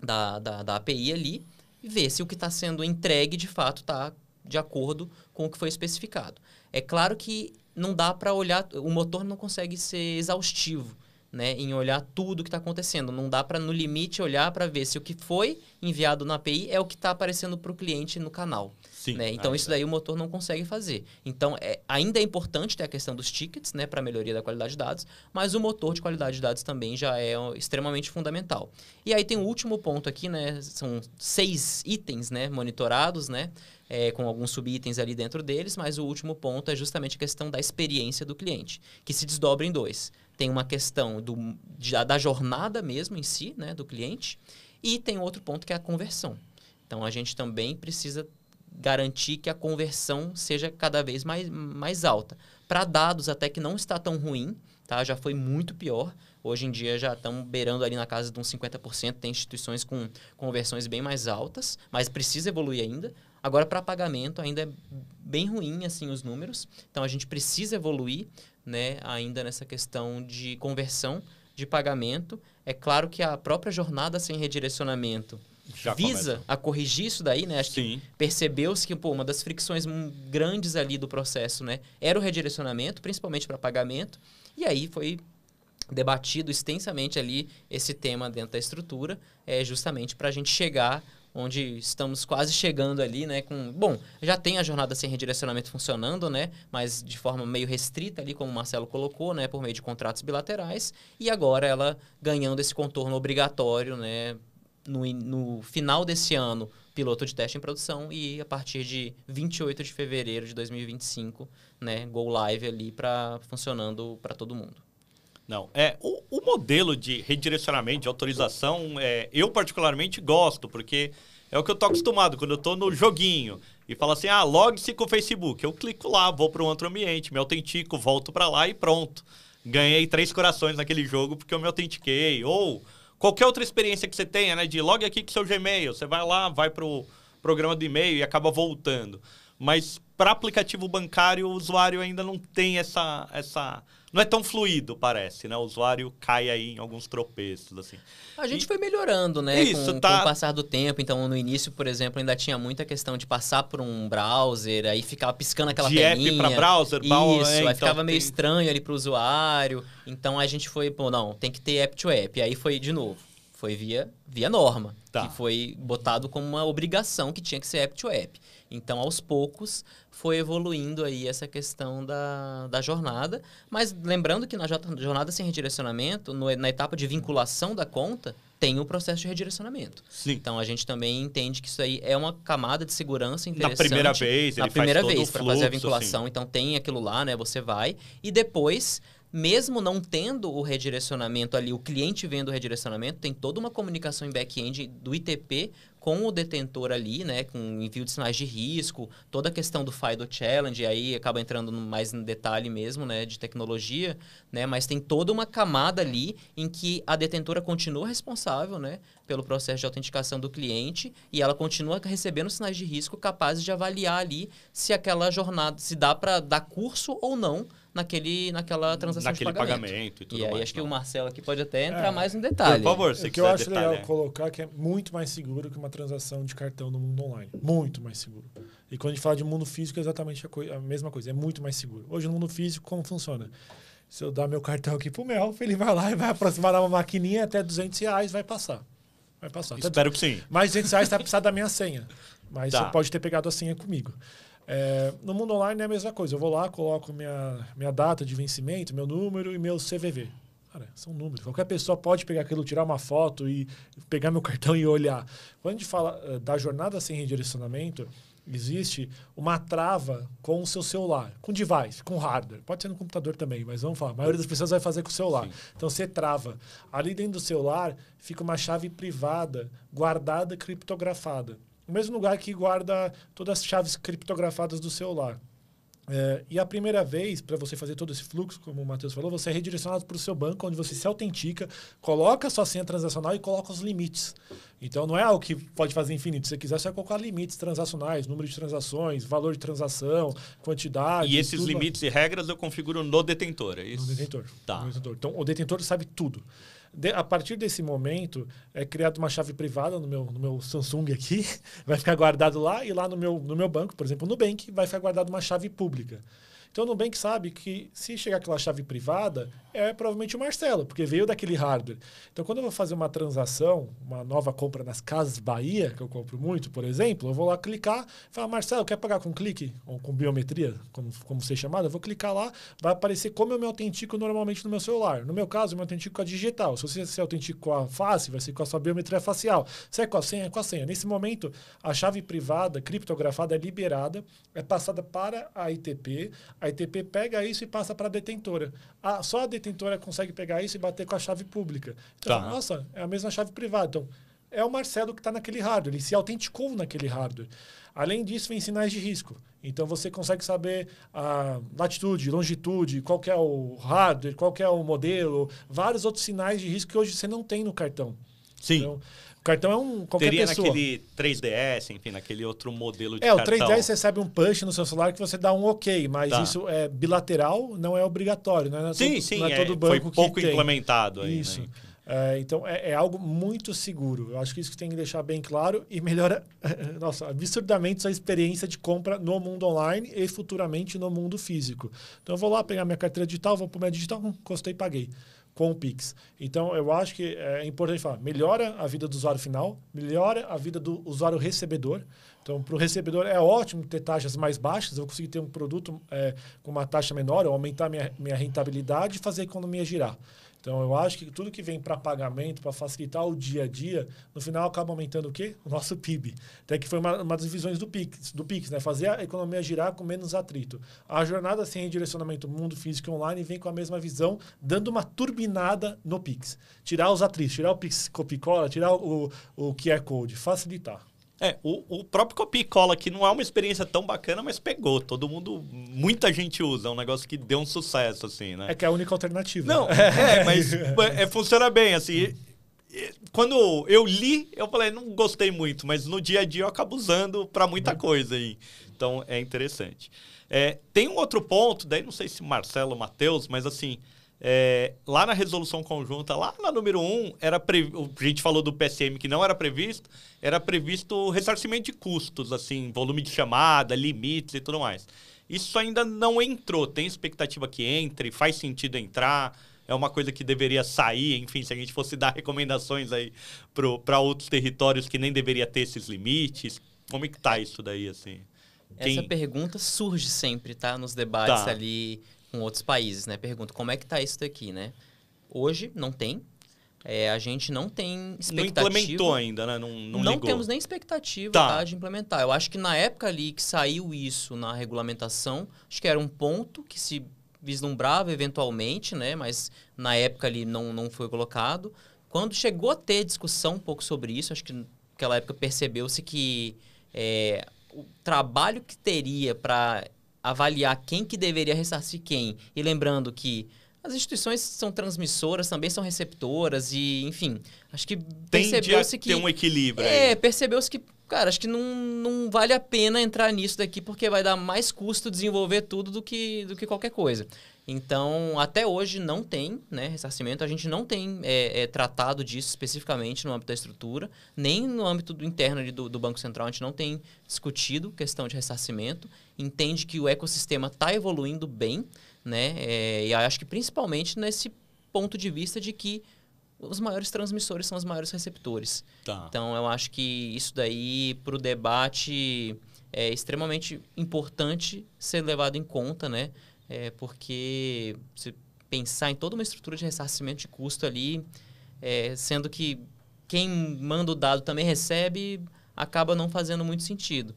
[SPEAKER 1] da API ali e vê se o que está sendo entregue, de fato, está de acordo com o que foi especificado. É claro que não dá para olhar, o motor não consegue ser exaustivo, né, em olhar tudo o que está acontecendo. Não dá para, no limite, olhar para ver se o que foi enviado na API é o que está aparecendo para o cliente no canal.
[SPEAKER 3] Sim,
[SPEAKER 1] né? Então, isso daí o motor não consegue fazer. Então, ainda é importante ter a questão dos tickets, né, para a melhoria da qualidade de dados, mas o motor de qualidade de dados também já é extremamente fundamental. E aí tem o último ponto aqui, né, são 6 itens, né, monitorados, né, com alguns subitens ali dentro deles, mas o último ponto é justamente a questão da experiência do cliente, que se desdobra em 2. Tem uma questão da jornada mesmo em si, né, do cliente, e tem outro ponto que é a conversão. Então, a gente também precisa garantir que a conversão seja cada vez mais alta. Para dados até que não está tão ruim, tá? Já foi muito pior. Hoje em dia já estamos beirando ali na casa de uns 50%, tem instituições com conversões bem mais altas, mas precisa evoluir ainda. Agora, para pagamento, ainda é bem ruim assim, os números. Então, a gente precisa evoluir, né, ainda nessa questão de conversão de pagamento. É claro que a própria jornada sem redirecionamento já visa a corrigir isso daí, né? Acho que percebeu-se que uma das fricções grandes ali do processo, né, era o redirecionamento, principalmente para pagamento. E aí foi debatido extensamente ali esse tema dentro da estrutura, justamente para a gente chegar onde estamos quase chegando ali, né, bom, já tem a jornada sem redirecionamento funcionando, né, mas de forma meio restrita ali, como o Marcelo colocou, né, por meio de contratos bilaterais, e agora ela ganhando esse contorno obrigatório, né, no final desse ano, piloto de teste em produção, e a partir de 28 de fevereiro de 2025, né, go live ali funcionando para todo mundo.
[SPEAKER 3] Não, o modelo de redirecionamento, de autorização, eu particularmente gosto, porque é o que eu tô acostumado quando eu tô no joguinho e falo assim, logue-se com o Facebook. Eu clico lá, vou para um outro ambiente, me autentico, volto para lá e pronto. Ganhei 3 corações naquele jogo porque eu me autentiquei. Ou qualquer outra experiência que você tenha, né, de logue aqui com seu Gmail, você vai lá, vai pro programa do e-mail e acaba voltando. Mas para aplicativo bancário, o usuário ainda não tem essa... Não é tão fluido, parece, né? O usuário cai aí em alguns tropeços, assim.
[SPEAKER 1] A gente foi melhorando, né?
[SPEAKER 3] Isso,
[SPEAKER 1] com o passar do tempo. Então, no início, por exemplo, ainda tinha muita questão de passar por um browser, aí ficava piscando aquela telinha.
[SPEAKER 3] De app para browser.
[SPEAKER 1] Isso, aí ficava meio estranho ali para o usuário. Então, a gente foi, não, tem que ter app to app. Aí foi, de novo, foi via norma.
[SPEAKER 3] Tá.
[SPEAKER 1] Que foi botado como uma obrigação que tinha que ser app to app. Então, aos poucos, foi evoluindo aí essa questão da jornada. Mas lembrando que na jornada sem redirecionamento, na etapa de vinculação da conta, tem o processo de redirecionamento.
[SPEAKER 3] Sim.
[SPEAKER 1] Então, a gente também entende que isso aí é uma camada de segurança interessante.
[SPEAKER 3] Na primeira vez, ele faz todo o fluxo,
[SPEAKER 1] para fazer a vinculação. Sim. Então, tem aquilo lá, né? Você vai. E depois, mesmo não tendo o redirecionamento ali, o cliente vendo o redirecionamento, tem toda uma comunicação em back-end do ITP com o detentor ali, né, com envio de sinais de risco, toda a questão do FIDO Challenge, aí acaba entrando mais no detalhe mesmo, né, de tecnologia, né, mas tem toda uma camada ali em que a detentora continua responsável, né, pelo processo de autenticação do cliente e ela continua recebendo sinais de risco capazes de avaliar ali se aquela jornada, se dá para dar curso ou não naquela transação de pagamento.
[SPEAKER 3] E tudo
[SPEAKER 1] e aí
[SPEAKER 3] mais,
[SPEAKER 1] acho que o Marcelo aqui pode até entrar mais no detalhe.
[SPEAKER 3] Por favor,
[SPEAKER 2] o que eu acho legal colocar que é muito mais seguro que uma transação de cartão no mundo online. Muito mais seguro. E quando a gente fala de mundo físico, é exatamente a mesma coisa. É muito mais seguro. Hoje, no mundo físico, como funciona? Se eu dar meu cartão aqui pro Melf, ele vai lá e vai aproximar uma maquininha, até R$200 vai passar. Vai passar.
[SPEAKER 3] Espero que sim.
[SPEAKER 2] Mais R$200 vai precisar da minha senha. Mas você pode ter pegado a senha comigo. No mundo online é a mesma coisa. Eu vou lá, coloco minha data de vencimento, meu número e meu CVV. Cara, são números. Qualquer pessoa pode pegar aquilo, tirar uma foto e pegar meu cartão e olhar. Quando a gente fala da jornada sem redirecionamento, existe uma trava com o seu celular, com device, com hardware. Pode ser no computador também, mas vamos falar. A maioria das pessoas vai fazer com o celular. Sim. Então, você trava. Ali dentro do celular fica uma chave privada, guardada, criptografada. O mesmo lugar que guarda todas as chaves criptografadas do celular. E a primeira vez, para você fazer todo esse fluxo, como o Matheus falou, você é redirecionado para o seu banco, onde você se autentica, coloca a sua senha transacional e coloca os limites. Então, não é algo que pode fazer infinito. Se você quiser, você vai colocar limites transacionais, número de transações, valor de transação, quantidade.
[SPEAKER 3] E esses limites e regras eu configuro no detentor, é isso?
[SPEAKER 2] No detentor.
[SPEAKER 3] Tá.
[SPEAKER 2] No detentor. Então, o detentor sabe tudo. A partir desse momento, é criada uma chave privada no meu Samsung aqui, vai ficar guardado lá, e lá no meu banco, por exemplo, no Nubank, vai ficar guardado uma chave pública. Então, o Nubank sabe que se chegar aquela chave privada, é provavelmente o Marcelo, porque veio daquele hardware. Então, quando eu vou fazer uma transação, uma nova compra nas Casas Bahia, que eu compro muito, por exemplo, eu vou lá clicar e falar, Marcelo, quer pagar com clique? Ou com biometria, como ser chamado? Eu vou clicar lá, vai aparecer como eu me autentico normalmente no meu celular. No meu caso, eu me autentico com a digital. Se você se autentica com a face, vai ser com a sua biometria facial. Se é com a senha, é com a senha. Nesse momento, a chave privada, criptografada, é liberada, é passada para a ITP pega isso e passa para a detentora. Só a detentora consegue pegar isso e bater com a chave pública. Então, nossa, é a mesma chave privada. Então, é o Marcelo que está naquele hardware. Ele se autenticou naquele hardware. Além disso, vem sinais de risco. Então, você consegue saber a latitude, longitude, qual que é o hardware, qual que é o modelo, vários outros sinais de risco que hoje você não tem no cartão.
[SPEAKER 3] Sim.
[SPEAKER 2] Então, o cartão é qualquer
[SPEAKER 3] Teria
[SPEAKER 2] pessoa.
[SPEAKER 3] Naquele 3DS, enfim, naquele outro modelo de cartão.
[SPEAKER 2] O 3DS recebe um push no seu celular que você dá um ok, mas isso é bilateral, não é obrigatório. Não é
[SPEAKER 3] sim,
[SPEAKER 2] não é todo banco
[SPEAKER 3] foi pouco
[SPEAKER 2] que tem.
[SPEAKER 3] implementado aí.
[SPEAKER 2] Isso.
[SPEAKER 3] Né?
[SPEAKER 2] Então, é algo muito seguro. Eu acho que isso que tem que deixar bem claro e melhora, absurdamente sua experiência de compra no mundo online e futuramente no mundo físico. Então, eu vou lá pegar minha carteira digital, vou para minha digital, encostei e paguei com o Pix. Então, eu acho que é importante falar, melhora a vida do usuário final, melhora a vida do usuário recebedor. Então, para o recebedor é ótimo ter taxas mais baixas, eu conseguir ter um produto com uma taxa menor, eu aumentar minha rentabilidade e fazer a economia girar. Então, eu acho que tudo que vem para pagamento, para facilitar o dia a dia, no final acaba aumentando o quê? O nosso PIB. Até que foi uma das visões do Pix, né? Fazer a economia girar com menos atrito. A jornada sem redirecionamento mundo físico e online vem com a mesma visão, dando uma turbinada no Pix. Tirar os atritos, tirar o Pix copy-cola, tirar o QR Code, facilitar.
[SPEAKER 3] O próprio copia e cola aqui não é uma experiência tão bacana, mas pegou. Muita gente usa, é um negócio que deu um sucesso, assim, né?
[SPEAKER 2] É que é a única alternativa.
[SPEAKER 3] Não, mas funciona bem, assim. Quando eu li, eu falei, não gostei muito, mas no dia a dia eu acabo usando para muita coisa aí. Então, é interessante. Tem um outro ponto, daí não sei se Marcelo ou Matheus, mas assim... lá na resolução conjunta, lá na número 1, a gente falou do PSM que não era previsto ressarcimento de custos, assim, volume de chamada, limites e tudo mais. Isso ainda não entrou. Tem expectativa que entre? Faz sentido entrar? É uma coisa que deveria sair? Enfim, se a gente fosse dar recomendações aí para outros territórios que nem deveria ter esses limites, como é que tá isso daí, assim?
[SPEAKER 1] Essa pergunta surge sempre, tá? Nos debates ali... com outros países, né? Pergunta, como é que tá isso daqui, né? Hoje, não tem. A gente não tem expectativa.
[SPEAKER 3] Não implementou ainda, né? Não ligou.
[SPEAKER 1] Temos nem expectativa de implementar. Eu acho que na época ali que saiu isso na regulamentação, acho que era um ponto que se vislumbrava eventualmente, né? Mas na época ali não foi colocado. Quando chegou a ter discussão um pouco sobre isso, acho que naquela época percebeu-se que o trabalho que teria para avaliar quem que deveria ressarcir quem. E lembrando que as instituições são transmissoras, também são receptoras e, enfim, acho que percebeu-se que...
[SPEAKER 3] tem um equilíbrio aí.
[SPEAKER 1] Percebeu-se que, cara, acho que não vale a pena entrar nisso daqui porque vai dar mais custo desenvolver tudo do que qualquer coisa. Então, até hoje não tem, né, ressarcimento. A gente não tem tratado disso especificamente no âmbito da estrutura, nem no âmbito interno ali do Banco Central. A gente não tem discutido questão de ressarcimento. Entende que o ecossistema está evoluindo bem, né? E acho que principalmente nesse ponto de vista de que os maiores transmissores são os maiores receptores. Tá. Então, eu acho que isso daí, para o debate, é extremamente importante ser levado em conta, né? Porque pensar em toda uma estrutura de ressarcimento de custo ali, sendo que quem manda o dado também recebe, acaba não fazendo muito sentido.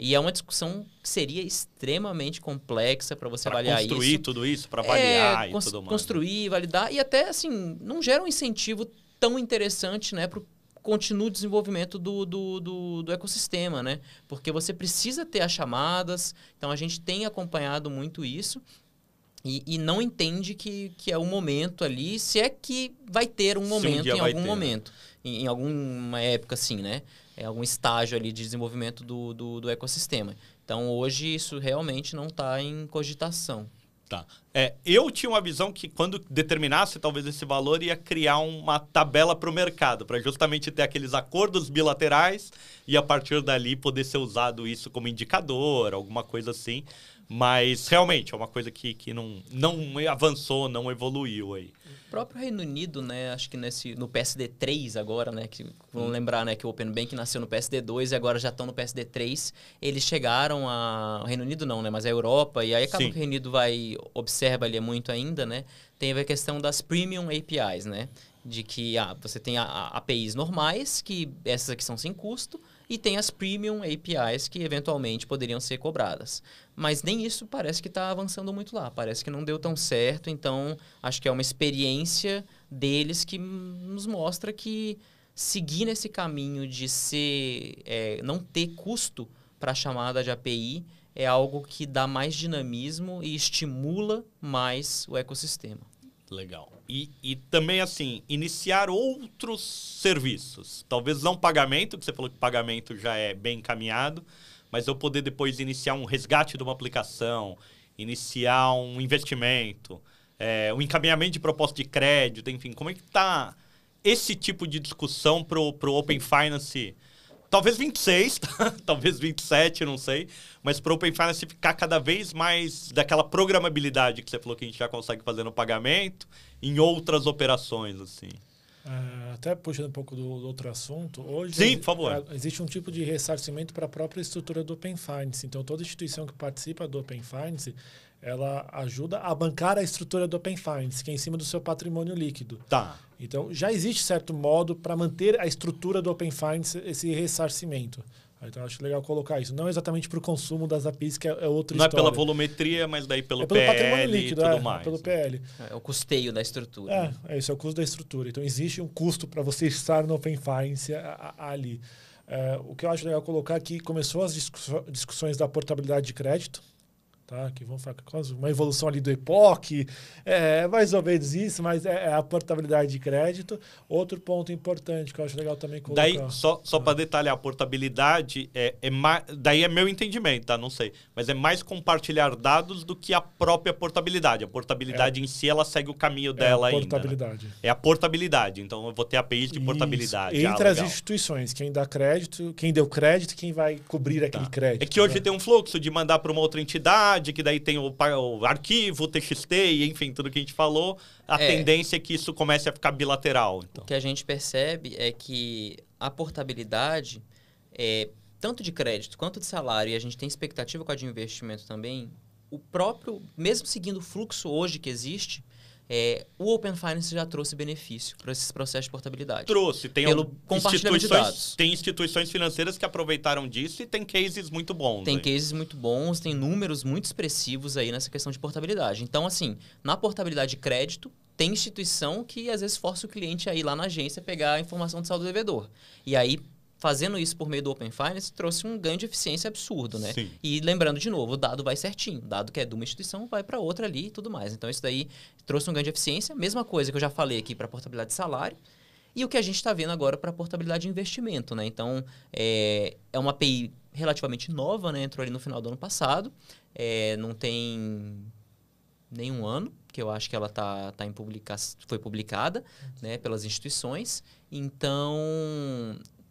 [SPEAKER 1] E é uma discussão que seria extremamente complexa para você avaliar isso.
[SPEAKER 3] Construir tudo isso, para avaliar e tudo mais.
[SPEAKER 1] Construir, validar, e até, assim, não gera um incentivo tão interessante, né, para o contínuo desenvolvimento do ecossistema, né? Porque você precisa ter as chamadas, então a gente tem acompanhado muito isso e não entende que é o momento ali, se é que vai ter um momento em algum momento, em alguma época, assim, né? Algum estágio ali de desenvolvimento do ecossistema. Então, hoje, isso realmente não está em cogitação.
[SPEAKER 3] Tá. Eu tinha uma visão que quando determinasse talvez esse valor ia criar uma tabela para o mercado, para justamente ter aqueles acordos bilaterais e a partir dali poder ser usado isso como indicador, alguma coisa assim. Mas realmente é uma coisa que não avançou, não evoluiu aí.
[SPEAKER 1] O próprio Reino Unido, né, acho que no PSD3 agora, né, que vamos lembrar, né, que o Open Bank nasceu no PSD2 e agora já estão no PSD3, eles chegaram o Reino Unido não, né, mas a Europa, e aí acaba que o Reino Unido observa ali muito ainda, né, tem a questão das Premium APIs, né, de que você tem APIs normais, que essas aqui são sem custo, e tem as Premium APIs que eventualmente poderiam ser cobradas. Mas nem isso parece que está avançando muito lá. Parece que não deu tão certo. Então, acho que é uma experiência deles que nos mostra que seguir nesse caminho de não ter custo para a chamada de API é algo que dá mais dinamismo e estimula mais o ecossistema.
[SPEAKER 3] Legal. E também, assim, iniciar outros serviços. Talvez não pagamento, que você falou que pagamento já é bem encaminhado, mas eu poder depois iniciar um resgate de uma aplicação, iniciar um investimento, um encaminhamento de proposta de crédito, enfim. Como é que está esse tipo de discussão para o Open Finance? Talvez 26, talvez 27, não sei. Mas para o Open Finance ficar cada vez mais daquela programabilidade que você falou que a gente já consegue fazer no pagamento em outras operações, assim.
[SPEAKER 2] Até puxando um pouco do outro assunto, hoje
[SPEAKER 3] sim, por favor.
[SPEAKER 2] Existe um tipo de ressarcimento para a própria estrutura do Open Finance. Então, toda instituição que participa do Open Finance, ela ajuda a bancar a estrutura do Open Finance, que é em cima do seu patrimônio líquido.
[SPEAKER 3] Tá.
[SPEAKER 2] Então, já existe certo modo para manter a estrutura do Open Finance, esse ressarcimento. Então, acho legal colocar isso. Não exatamente para o consumo das APIs, que é outra história.
[SPEAKER 3] Não é pela volumetria, mas daí pelo PL
[SPEAKER 2] patrimônio líquido,
[SPEAKER 3] e tudo mais.
[SPEAKER 2] Pelo PL.
[SPEAKER 1] É o custeio da estrutura.
[SPEAKER 2] Esse é o custo da estrutura. Então, existe um custo para você estar no Open Finance ali. O que eu acho legal colocar aqui, começou as discussões da portabilidade de crédito, tá? Que vão ficar quase uma evolução ali do EPOC, mais ou menos isso, mas é a portabilidade de crédito. Outro ponto importante que eu acho legal também colocar.
[SPEAKER 3] Daí, só para detalhar, a portabilidade daí é meu entendimento, tá? Não sei. Mas é mais compartilhar dados do que a própria portabilidade. A portabilidade em si, ela segue o caminho dela ainda.
[SPEAKER 2] Portabilidade.
[SPEAKER 3] Né? É a portabilidade. Então, eu vou ter APIs de portabilidade.
[SPEAKER 2] Entre as instituições, quem dá crédito, quem deu crédito, quem vai cobrir aquele crédito.
[SPEAKER 3] É que hoje tem um fluxo de mandar para uma outra entidade, que daí tem o arquivo, o TXT, e enfim, tudo que a gente falou. A tendência é que isso comece a ficar bilateral. Então.
[SPEAKER 1] O que a gente percebe é que a portabilidade, tanto de crédito quanto de salário, e a gente tem expectativa com a de investimento também, o próprio, mesmo seguindo o fluxo hoje que existe, o Open Finance já trouxe benefício para esses processos de portabilidade.
[SPEAKER 3] Trouxe.
[SPEAKER 1] Pelo compartilhamento de dados.
[SPEAKER 3] Tem instituições financeiras que aproveitaram disso e tem cases muito bons.
[SPEAKER 1] Tem cases muito bons, tem números muito expressivos aí nessa questão de portabilidade. Então, assim, na portabilidade de crédito, tem instituição que às vezes força o cliente a ir lá na agência pegar a informação de saldo devedor. E aí, fazendo isso por meio do Open Finance, trouxe um ganho de eficiência absurdo, né?
[SPEAKER 3] Sim.
[SPEAKER 1] E lembrando de novo, o dado vai certinho. O dado que é de uma instituição vai para outra ali e tudo mais. Então, isso daí trouxe um ganho de eficiência. Mesma coisa que eu já falei aqui para a portabilidade de salário. E o que a gente está vendo agora para a portabilidade de investimento, né? Então, é uma API relativamente nova, né? Entrou ali no final do ano passado. Não tem nenhum ano, que eu acho que ela foi publicada, né? Pelas instituições. Então,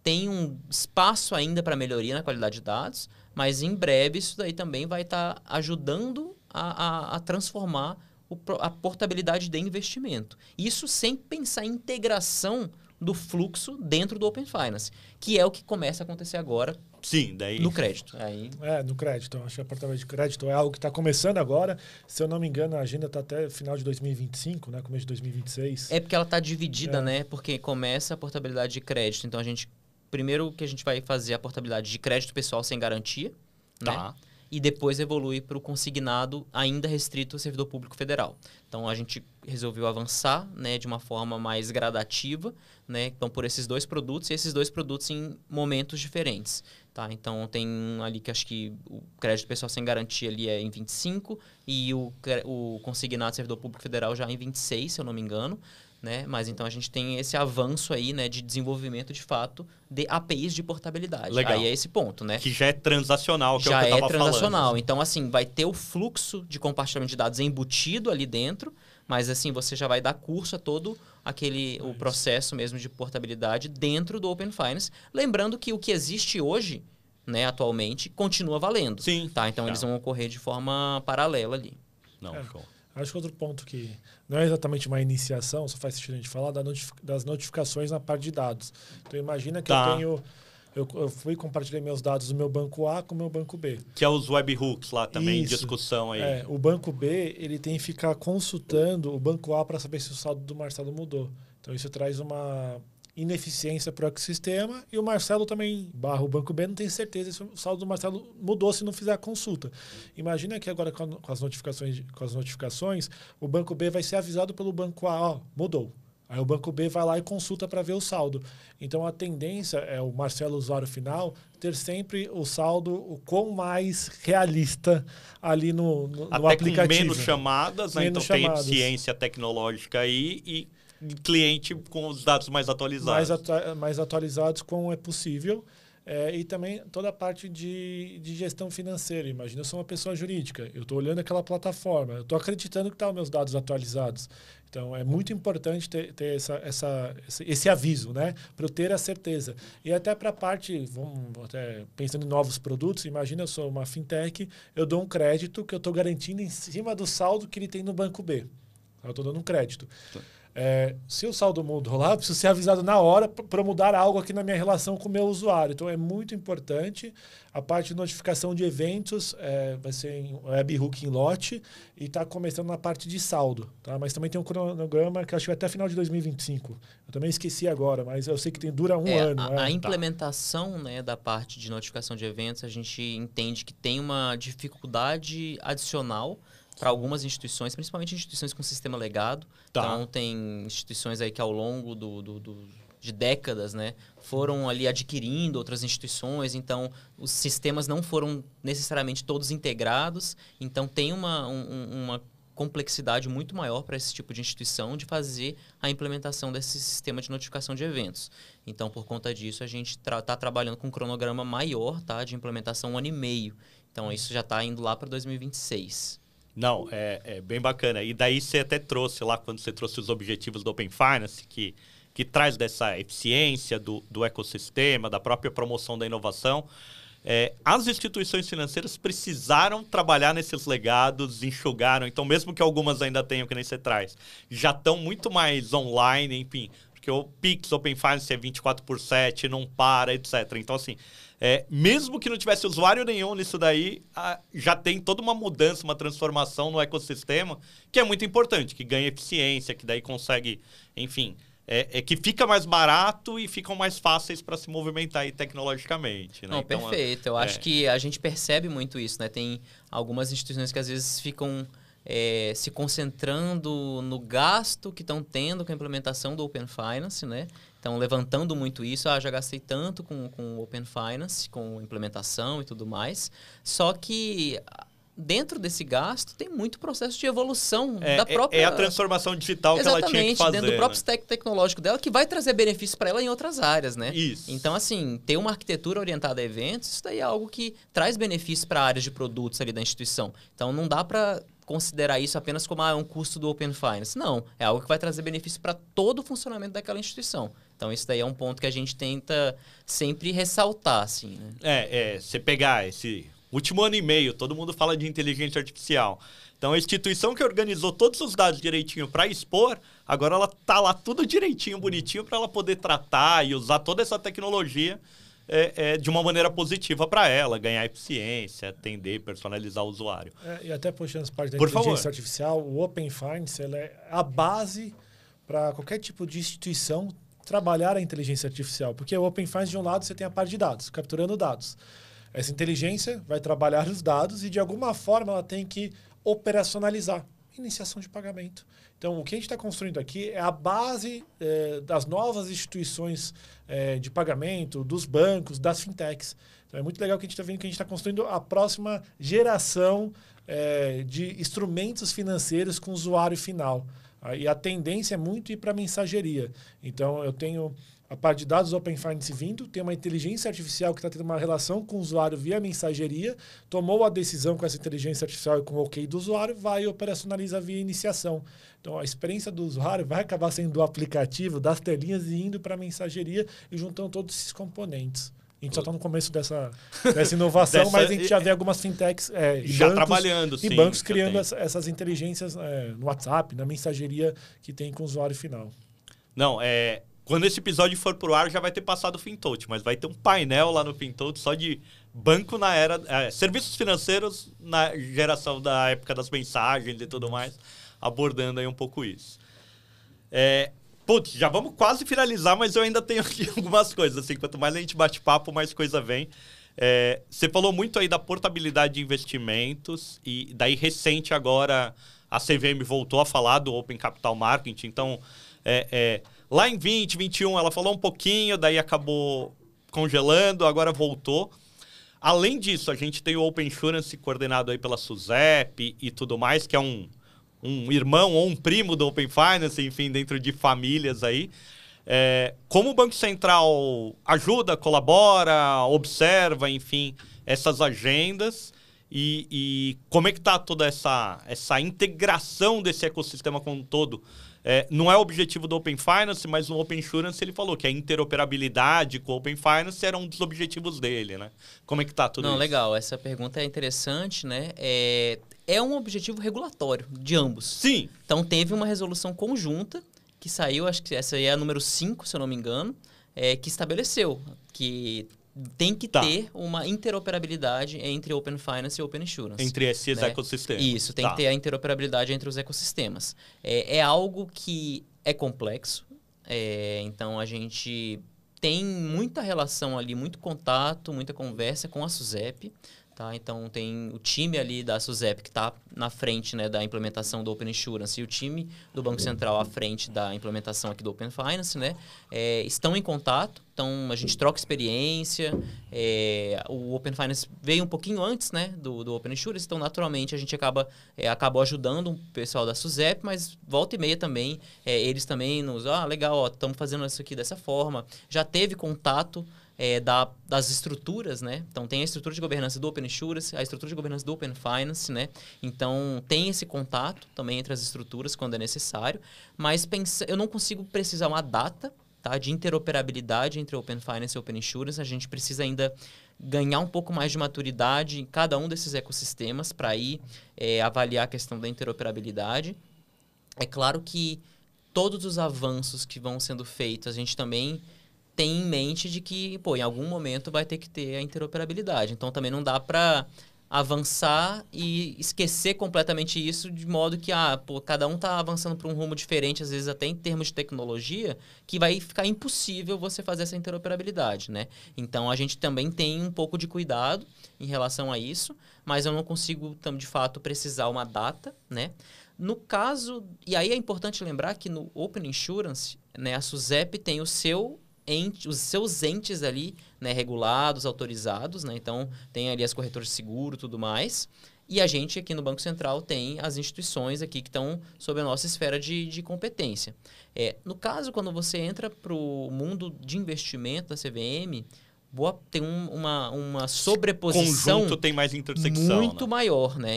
[SPEAKER 1] tem um espaço ainda para melhoria na qualidade de dados, mas em breve isso daí também vai estar ajudando a transformar a portabilidade de investimento. Isso sem pensar em integração do fluxo dentro do Open Finance, que é o que começa a acontecer agora
[SPEAKER 3] Sim, daí...
[SPEAKER 1] No crédito. Aí...
[SPEAKER 2] No crédito. Acho que a portaria de crédito é algo que está começando agora. Se eu não me engano, a agenda está até final de 2025, né? Começo de 2026.
[SPEAKER 1] É porque ela está dividida, né? Porque começa a portabilidade de crédito. Então, primeiro que a gente vai fazer a portabilidade de crédito pessoal sem garantia,
[SPEAKER 3] Tá.
[SPEAKER 1] né? E depois evolui para o consignado ainda restrito ao servidor público federal. Então, a gente resolveu avançar, né, de uma forma mais gradativa, né? Então, por esses dois produtos, e esses dois produtos em momentos diferentes. Tá? Então, tem ali que acho que o crédito pessoal sem garantia ali é em 25 e o consignado servidor público federal já em 26, se eu não me engano. Né? Mas então a gente tem esse avanço aí, né, de desenvolvimento de fato de APIs de portabilidade.
[SPEAKER 3] Legal.
[SPEAKER 1] Aí é esse ponto, né?
[SPEAKER 3] Que já é transacional, que
[SPEAKER 1] já
[SPEAKER 3] é o que eu
[SPEAKER 1] é
[SPEAKER 3] estava
[SPEAKER 1] transacional.
[SPEAKER 3] falando.
[SPEAKER 1] Então, assim, vai ter o fluxo de compartilhamento de dados embutido ali dentro, mas assim, você já vai dar curso a todo o processo mesmo de portabilidade dentro do Open Finance. Lembrando que o que existe hoje, né, atualmente, continua valendo.
[SPEAKER 3] Sim.
[SPEAKER 1] Tá? Então, eles vão ocorrer de forma paralela ali.
[SPEAKER 3] Não, show.
[SPEAKER 2] Acho que outro ponto que não é exatamente uma iniciação, só faz sentido a gente falar das notificações na parte de dados. Então, imagina que eu fui e compartilhei meus dados do meu banco A com o meu banco B.
[SPEAKER 3] Que é os webhooks lá também,
[SPEAKER 2] Isso.
[SPEAKER 3] discussão aí.
[SPEAKER 2] O banco B, ele tem que ficar consultando o banco A para saber se o saldo do Marcelo mudou. Então, isso traz uma ineficiência para o ecossistema e o Marcelo também, o banco B, não tem certeza se o saldo do Marcelo mudou se não fizer a consulta. Imagina que agora com as notificações, o banco B vai ser avisado pelo banco A, mudou. Aí o banco B vai lá e consulta para ver o saldo. Então a tendência é o Marcelo, usuário final, ter sempre o saldo o quão mais realista ali no aplicativo.
[SPEAKER 3] Até com menos chamadas, né?
[SPEAKER 2] Menos
[SPEAKER 3] Então
[SPEAKER 2] chamadas.
[SPEAKER 3] tem eficiência tecnológica aí e cliente com os dados mais atualizados.
[SPEAKER 2] Mais atualizados como é possível. E também toda a parte de gestão financeira. Imagina, eu sou uma pessoa jurídica, eu estou olhando aquela plataforma, eu estou acreditando que estão meus dados atualizados. Então, é muito importante ter esse aviso, né? Para eu ter a certeza. E até para a parte, pensando em novos produtos, imagina, eu sou uma fintech, eu dou um crédito que eu estou garantindo em cima do saldo que ele tem no banco B. Eu estou dando um crédito. Se o saldo mudou lá, eu preciso ser avisado na hora para mudar algo aqui na minha relação com o meu usuário. Então, é muito importante. A parte de notificação de eventos vai ser em webhook em lote e está começando na parte de saldo. Tá? Mas também tem um cronograma que acho que vai até final de 2025. Eu também esqueci agora, mas eu sei que dura um ano.
[SPEAKER 1] A implementação, né, da parte de notificação de eventos, a gente entende que tem uma dificuldade adicional para algumas instituições, principalmente instituições com sistema legado.
[SPEAKER 3] Tá.
[SPEAKER 1] Então, tem instituições aí que ao longo de décadas, né, foram ali adquirindo outras instituições. Então, os sistemas não foram necessariamente todos integrados. Então, tem uma complexidade muito maior para esse tipo de instituição de fazer a implementação desse sistema de notificação de eventos. Então, por conta disso, a gente está trabalhando com um cronograma maior, tá, de implementação 1 ano e meio. Então, isso já está indo lá para 2026.
[SPEAKER 3] Não, é bem bacana. E daí você até trouxe lá, quando você trouxe os objetivos do Open Finance, que traz dessa eficiência do ecossistema, da própria promoção da inovação. As instituições financeiras precisaram trabalhar nesses legados, enxugaram. Então, mesmo que algumas ainda tenham, que nem você traz, já estão muito mais online, enfim. Porque o Pix, Open Finance é 24/7, não para, etc. Então, assim... mesmo que não tivesse usuário nenhum nisso daí, já tem toda uma mudança, uma transformação no ecossistema, que é muito importante, que ganha eficiência, que daí consegue, enfim, que fica mais barato e ficam mais fáceis para se movimentar aí tecnologicamente. Né?
[SPEAKER 1] Não,
[SPEAKER 3] então,
[SPEAKER 1] perfeito. Eu acho que a gente percebe muito isso, né? Tem algumas instituições que às vezes ficam se concentrando no gasto que estão tendo com a implementação do Open Finance, né? Então, levantando muito isso, já gastei tanto com o Open Finance, com implementação e tudo mais. Só que dentro desse gasto tem muito processo de evolução da própria...
[SPEAKER 3] É a transformação digital que ela tinha que fazer.
[SPEAKER 1] Dentro do próprio stack tecnológico dela, que vai trazer benefícios para ela em outras áreas, né?
[SPEAKER 3] Isso.
[SPEAKER 1] Então, assim, ter uma arquitetura orientada a eventos, isso daí é algo que traz benefícios para áreas de produtos ali da instituição. Então, não dá para considerar isso apenas como um custo do Open Finance. Não, é algo que vai trazer benefício para todo o funcionamento daquela instituição. Então, isso daí é um ponto que a gente tenta sempre ressaltar, assim, né?
[SPEAKER 3] Você pegar esse último ano e meio, todo mundo fala de inteligência artificial. Então, a instituição que organizou todos os dados direitinho para expor, agora ela tá lá tudo direitinho, bonitinho, para ela poder tratar e usar toda essa tecnologia de uma maneira positiva para ela, ganhar eficiência, atender, personalizar o usuário.
[SPEAKER 2] E até puxando as partes da
[SPEAKER 3] Por
[SPEAKER 2] inteligência
[SPEAKER 3] favor.
[SPEAKER 2] artificial, o Open Finance ela é a base para qualquer tipo de instituição trabalhar a inteligência artificial. Porque o Open Finance, de um lado, você tem a parte de dados, capturando dados. Essa inteligência vai trabalhar os dados e, de alguma forma, ela tem que operacionalizar. Iniciação de pagamento. Então, o que a gente está construindo aqui é a base das novas instituições de pagamento, dos bancos, das fintechs. Então, é muito legal que a gente está vendo que a gente está construindo a próxima geração de instrumentos financeiros com usuário final. E a tendência é muito ir para a mensageria. Então, eu tenho a parte de dados Open Finance vindo, tem uma inteligência artificial que está tendo uma relação com o usuário via mensageria, tomou a decisão com essa inteligência artificial e com o OK do usuário, vai e operacionaliza via iniciação. Então, a experiência do usuário vai acabar sendo do aplicativo, das telinhas e indo para a mensageria e juntando todos esses componentes. A gente só está no começo dessa inovação, mas a gente já vê algumas fintechs
[SPEAKER 3] já trabalhando,
[SPEAKER 2] e
[SPEAKER 3] sim,
[SPEAKER 2] bancos criando essas inteligências no WhatsApp, na mensageria que tem com o usuário final.
[SPEAKER 3] Não, quando esse episódio for pro ar, já vai ter passado o Fintote, mas vai ter um painel lá no Fintote só de banco na era... serviços financeiros na geração da época das mensagens e tudo mais, abordando aí um pouco isso. Putz, já vamos quase finalizar, mas eu ainda tenho aqui algumas coisas. Assim, quanto mais a gente bate papo, mais coisa vem. Você falou muito aí da portabilidade de investimentos e daí recente agora a CVM voltou a falar do Open Capital Market. Então, lá em 2021 ela falou um pouquinho, daí acabou congelando, agora voltou. Além disso, a gente tem o Open Insurance coordenado aí pela SUSEP e tudo mais, que é um irmão ou um primo do Open Finance, enfim, dentro de famílias aí. Como o Banco Central ajuda, colabora, observa, enfim, essas agendas e como é que está toda essa integração desse ecossistema como um todo? Não é o objetivo do Open Finance, mas no Open Insurance ele falou que a interoperabilidade com o Open Finance era um dos objetivos dele, né? Como é que está tudo isso?
[SPEAKER 1] Legal. Essa pergunta é interessante, né? É um objetivo regulatório de ambos.
[SPEAKER 3] Sim.
[SPEAKER 1] Então, teve uma resolução conjunta que saiu, acho que essa aí é a número 5, se eu não me engano, que estabeleceu que tem que ter uma interoperabilidade entre Open Finance e Open Insurance.
[SPEAKER 3] Entre esses ecossistemas.
[SPEAKER 1] Isso, tem que ter a interoperabilidade entre os ecossistemas. É algo que é complexo, então a gente tem muita relação ali, muito contato, muita conversa com a SUSEP. Tá? Então, tem o time ali da SUSEP que está na frente, né, da implementação do Open Insurance e o time do Banco Central à frente da implementação aqui do Open Finance, né, estão em contato. Então, a gente troca experiência. O Open Finance veio um pouquinho antes, né, do Open Insurance, então, naturalmente, a gente acabou ajudando o pessoal da SUSEP, mas volta e meia também, eles também legal, estamos fazendo isso aqui dessa forma. Já teve contato das estruturas, né? Então, tem a estrutura de governança do Open Insurance, a estrutura de governança do Open Finance, né? Então, tem esse contato também entre as estruturas quando é necessário, mas eu não consigo precisar uma data, tá, de interoperabilidade entre Open Finance e Open Insurance. A gente precisa ainda ganhar um pouco mais de maturidade em cada um desses ecossistemas para aí avaliar a questão da interoperabilidade. É claro que todos os avanços que vão sendo feitos, a gente também tem em mente de que, em algum momento vai ter que ter a interoperabilidade. Então, também não dá para avançar e esquecer completamente isso, de modo que cada um está avançando para um rumo diferente, às vezes até em termos de tecnologia, que vai ficar impossível você fazer essa interoperabilidade, né? Então, a gente também tem um pouco de cuidado em relação a isso, mas eu não consigo, de fato, precisar uma data, né? No caso, e aí é importante lembrar que no Open Insurance, né, a SUSEP tem os seus entes ali, né, regulados, autorizados, né? Então, tem ali as corretoras de seguro e tudo mais. E a gente aqui no Banco Central tem as instituições aqui que estão sob a nossa esfera de competência. No caso, quando você entra para o mundo de investimento da CVM, tem uma sobreposição...
[SPEAKER 3] Conjunto tem mais intersecção,
[SPEAKER 1] muito maior, né?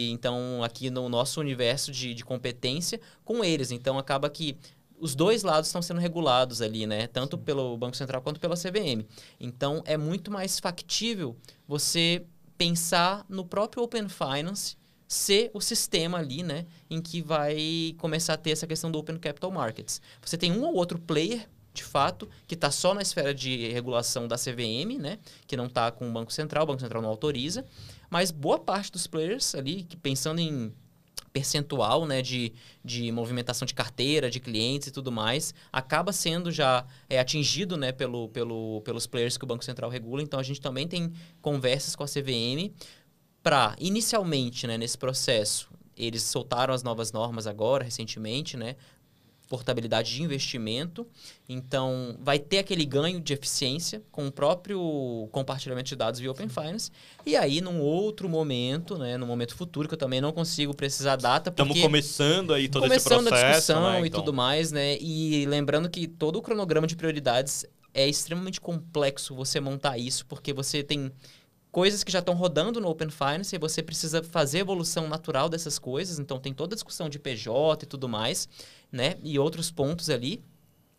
[SPEAKER 1] Então, aqui no nosso universo de competência com eles. Então, acaba que os dois lados estão sendo regulados ali, né? Tanto pelo Banco Central quanto pela CVM. Então, é muito mais factível você pensar no próprio Open Finance ser o sistema ali, né? Em que vai começar a ter essa questão do Open Capital Markets. Você tem um ou outro player de fato, que está só na esfera de regulação da CVM, né? Que não está com o Banco Central não autoriza. Mas boa parte dos players ali, que pensando em percentual, né, de movimentação de carteira, de clientes e tudo mais, acaba sendo já atingido, né, pelos players que o Banco Central regula. Então, a gente também tem conversas com a CVM para, inicialmente, né, nesse processo, eles soltaram as novas normas agora, recentemente, né, portabilidade de investimento. Então, vai ter aquele ganho de eficiência com o próprio compartilhamento de dados via Open Finance. E aí, num outro momento, né, no momento futuro, que eu também não consigo precisar data, porque...
[SPEAKER 3] Estamos começando aí todo esse processo,
[SPEAKER 1] a discussão, né,
[SPEAKER 3] e
[SPEAKER 1] então... tudo mais, né? E lembrando que todo o cronograma de prioridades é extremamente complexo você montar isso, porque você tem coisas que já estão rodando no Open Finance e você precisa fazer evolução natural dessas coisas. Então, tem toda a discussão de PJ e tudo mais, né? E outros pontos ali.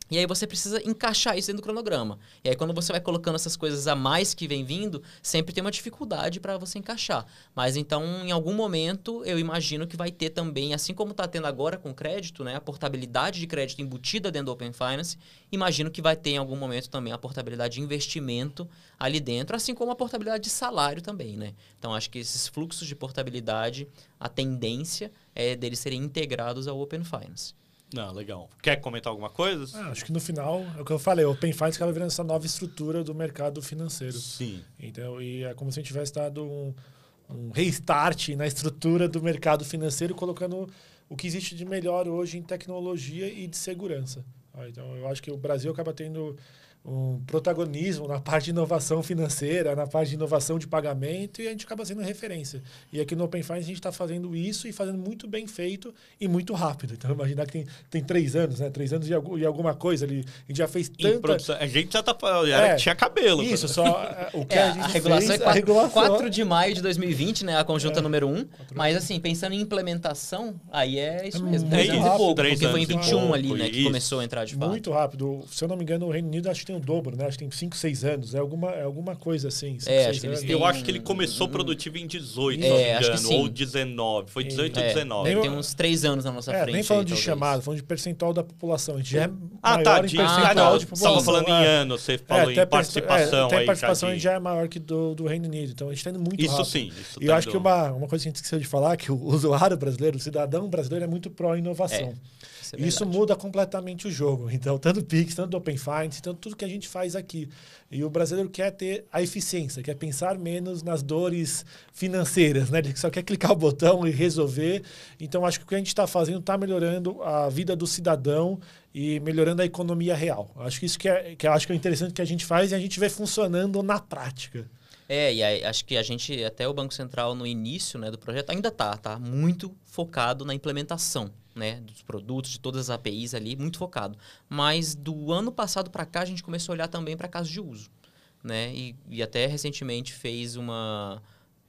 [SPEAKER 1] E aí você precisa encaixar isso dentro do cronograma. E aí quando você vai colocando essas coisas a mais que vem vindo, sempre tem uma dificuldade para você encaixar. Mas então, em algum momento, eu imagino que vai ter também, assim como está tendo agora com crédito, né, a portabilidade de crédito embutida dentro do Open Finance, imagino que vai ter em algum momento também a portabilidade de investimento ali dentro, assim como a portabilidade de salário também, né? Então, acho que esses fluxos de portabilidade, a tendência é deles serem integrados ao Open Finance.
[SPEAKER 3] Não, legal. Quer comentar alguma coisa?
[SPEAKER 2] Acho que no final, é o que eu falei, o Open Finance acaba virando essa nova estrutura do mercado financeiro.
[SPEAKER 3] Sim.
[SPEAKER 2] Então, e é como se a gente tivesse dado um restart na estrutura do mercado financeiro, colocando o que existe de melhor hoje em tecnologia e de segurança. Então, eu acho que o Brasil acaba tendo um protagonismo na parte de inovação financeira, na parte de inovação de pagamento, e a gente acaba sendo referência. E aqui no Open Finance a gente está fazendo isso e fazendo muito bem feito e muito rápido. Então, imaginar que tem 3 anos, né? 3 anos e alguma coisa ali. A gente já fez tanta...
[SPEAKER 3] A gente já tinha cabelo.
[SPEAKER 2] Isso, só o que a gente
[SPEAKER 1] regulação
[SPEAKER 2] fez...
[SPEAKER 1] É 4 de maio de 2020, né? A conjunta número 1. Mas, assim, pensando em implementação, aí é isso mesmo. 3 anos e pouco, porque foi em 21 ali, né? Que começou a entrar de fato.
[SPEAKER 2] Muito rápido. Se eu não me engano, o Reino Unido acho que tem o dobro, né? Acho que tem 5, 6 anos. É alguma coisa assim. 5, 6 anos.
[SPEAKER 3] Eu acho que ele começou produtivo em 18, se não me engano, ou 19. Foi 18 ou 19.
[SPEAKER 1] Tem uns 3 anos na nossa frente.
[SPEAKER 2] Nem falando de chamada, falando de percentual da população. A gente já é maior em percentual de população.
[SPEAKER 3] Você estava falando em ano, você falou em participação.
[SPEAKER 2] Tem participação, a gente já é maior que do Reino Unido. Então, a gente está indo muito rápido.
[SPEAKER 3] Sim.
[SPEAKER 2] E eu acho que uma coisa que a gente esqueceu de falar, que o usuário brasileiro, o cidadão brasileiro é muito pró-inovação. Isso muda completamente o jogo. Então, tanto o Pix, tanto o Open Finance, tanto tudo que a gente faz aqui. E o brasileiro quer ter a eficiência, quer pensar menos nas dores financeiras, né? Ele só quer clicar o botão e resolver. Então, acho que o que a gente está fazendo está melhorando a vida do cidadão e melhorando a economia real. Acho que isso que acho que é interessante que a gente faz e a gente vê funcionando na prática.
[SPEAKER 1] E aí, acho que a gente, até o Banco Central, no início, né, do projeto, ainda tá muito focado na implementação, né, dos produtos, de todas as APIs ali, muito focado. Mas do ano passado para cá, a gente começou a olhar também para casos de uso, né, e até recentemente fez uma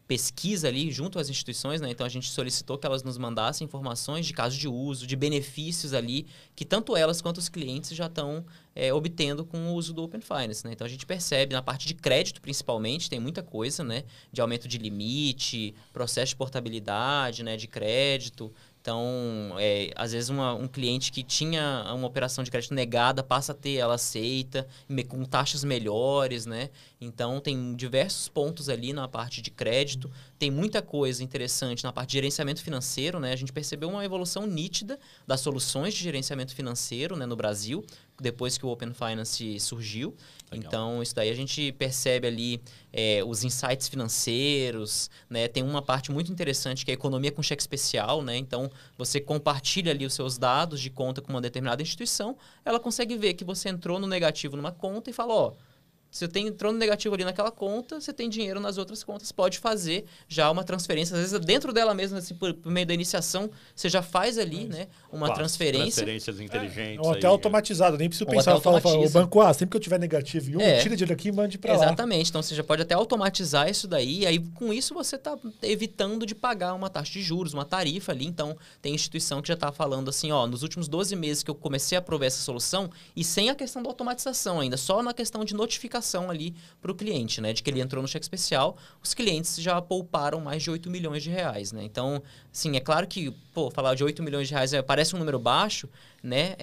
[SPEAKER 1] pesquisa ali junto às instituições, né? Então a gente solicitou que elas nos mandassem informações de casos de uso, de benefícios ali, que tanto elas quanto os clientes já estão obtendo com o uso do Open Finance, né? Então a gente percebe, na parte de crédito principalmente, tem muita coisa, né? De aumento de limite, processo de portabilidade, né? De crédito. Então, às vezes um cliente que tinha uma operação de crédito negada passa a ter ela aceita, com taxas melhores, né? Então, tem diversos pontos ali na parte de crédito. Tem muita coisa interessante na parte de gerenciamento financeiro, né? A gente percebeu uma evolução nítida das soluções de gerenciamento financeiro, né, no Brasil, depois que o Open Finance surgiu. Legal. Então, isso daí a gente percebe ali os insights financeiros, né? Tem uma parte muito interessante que é a economia com cheque especial, né? Então, você compartilha ali os seus dados de conta com uma determinada instituição, ela consegue ver que você entrou no negativo numa conta e fala, você entrou no negativo ali naquela conta, você tem dinheiro nas outras contas, pode fazer já uma transferência. Às vezes, dentro dela mesma, assim, por meio da iniciação, você já faz ali, né, uma transferência.
[SPEAKER 3] Transferências inteligentes.
[SPEAKER 2] Ou até automatizado, nem preciso pensar. O banco, sempre que eu tiver negativo tira dinheiro aqui e mande para lá.
[SPEAKER 1] Exatamente. Então, você já pode até automatizar isso daí. E aí, com isso, você está evitando de pagar uma taxa de juros, uma tarifa ali. Então, tem instituição que já está falando assim, nos últimos 12 meses que eu comecei a prover essa solução, e sem a questão da automatização ainda, só na questão de notificação precificação ali para o cliente, né? De que ele entrou no cheque especial, os clientes já pouparam mais de 8 milhões de reais, né? Então, sim, é claro que, falar de 8 milhões de reais parece um número baixo, né?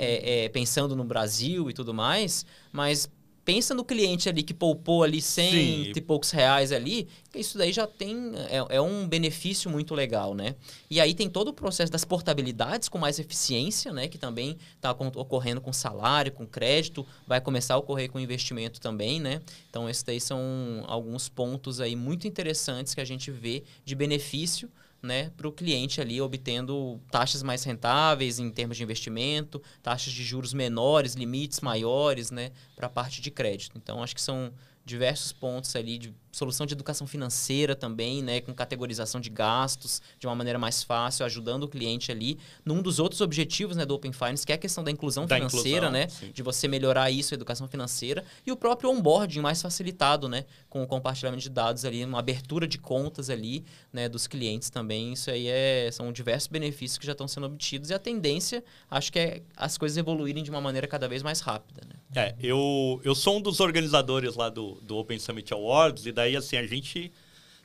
[SPEAKER 1] Pensando no Brasil e tudo mais, mas pensa no cliente ali que poupou ali 100 e poucos reais ali, isso daí já tem, é um benefício muito legal, né? E aí tem todo o processo das portabilidades com mais eficiência, né? Que também está ocorrendo com salário, com crédito, vai começar a ocorrer com investimento também, né? Então, esses daí são alguns pontos aí muito interessantes que a gente vê de benefício, né, para o cliente ali obtendo taxas mais rentáveis em termos de investimento, taxas de juros menores, limites maiores, né, para a parte de crédito. Então, acho que são diversos pontos ali de solução de educação financeira também, né, com categorização de gastos de uma maneira mais fácil, ajudando o cliente ali num dos outros objetivos, né, do Open Finance, que é a questão da inclusão financeira, né, sim, de você melhorar isso, a educação financeira, e o próprio onboarding mais facilitado, né, com o compartilhamento de dados ali, uma abertura de contas ali, né, dos clientes também. Isso aí são diversos benefícios que já estão sendo obtidos, e a tendência, acho que é as coisas evoluírem de uma maneira cada vez mais rápida, né.
[SPEAKER 3] Eu sou um dos organizadores lá do Open Summit Awards, e daí, assim, a gente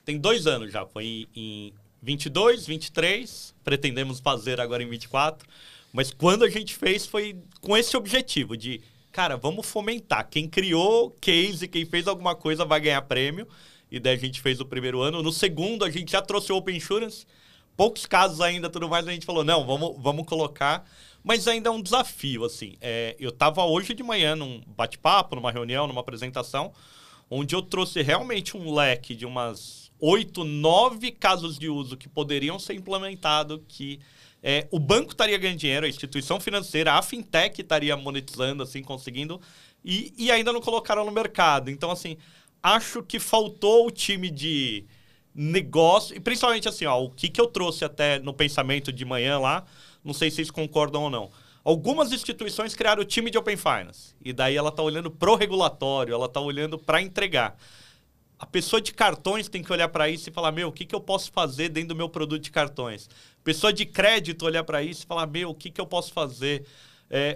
[SPEAKER 3] tem 2 anos já. Foi em 22, 23, pretendemos fazer agora em 24. Mas quando a gente fez foi com esse objetivo de, cara, vamos fomentar. Quem criou case, quem fez alguma coisa vai ganhar prêmio. E daí a gente fez o primeiro ano. No segundo, a gente já trouxe o Open Insurance. Poucos casos ainda, tudo mais, a gente falou, não, vamos colocar. Mas ainda é um desafio, assim. Eu estava hoje de manhã num bate-papo, numa reunião, numa apresentação, onde eu trouxe realmente um leque de umas 8, 9 casos de uso que poderiam ser implementados, que o banco estaria ganhando dinheiro, a instituição financeira, a fintech estaria monetizando, assim, conseguindo, e ainda não colocaram no mercado. Então, assim, acho que faltou o time de negócio, e principalmente assim, o que eu trouxe até no pensamento de manhã lá, não sei se vocês concordam ou não. Algumas instituições criaram o time de Open Finance. E daí ela está olhando pro regulatório, ela está olhando para entregar. A pessoa de cartões tem que olhar para isso e falar, o que eu posso fazer dentro do meu produto de cartões? A pessoa de crédito olhar para isso e falar, o que eu posso fazer?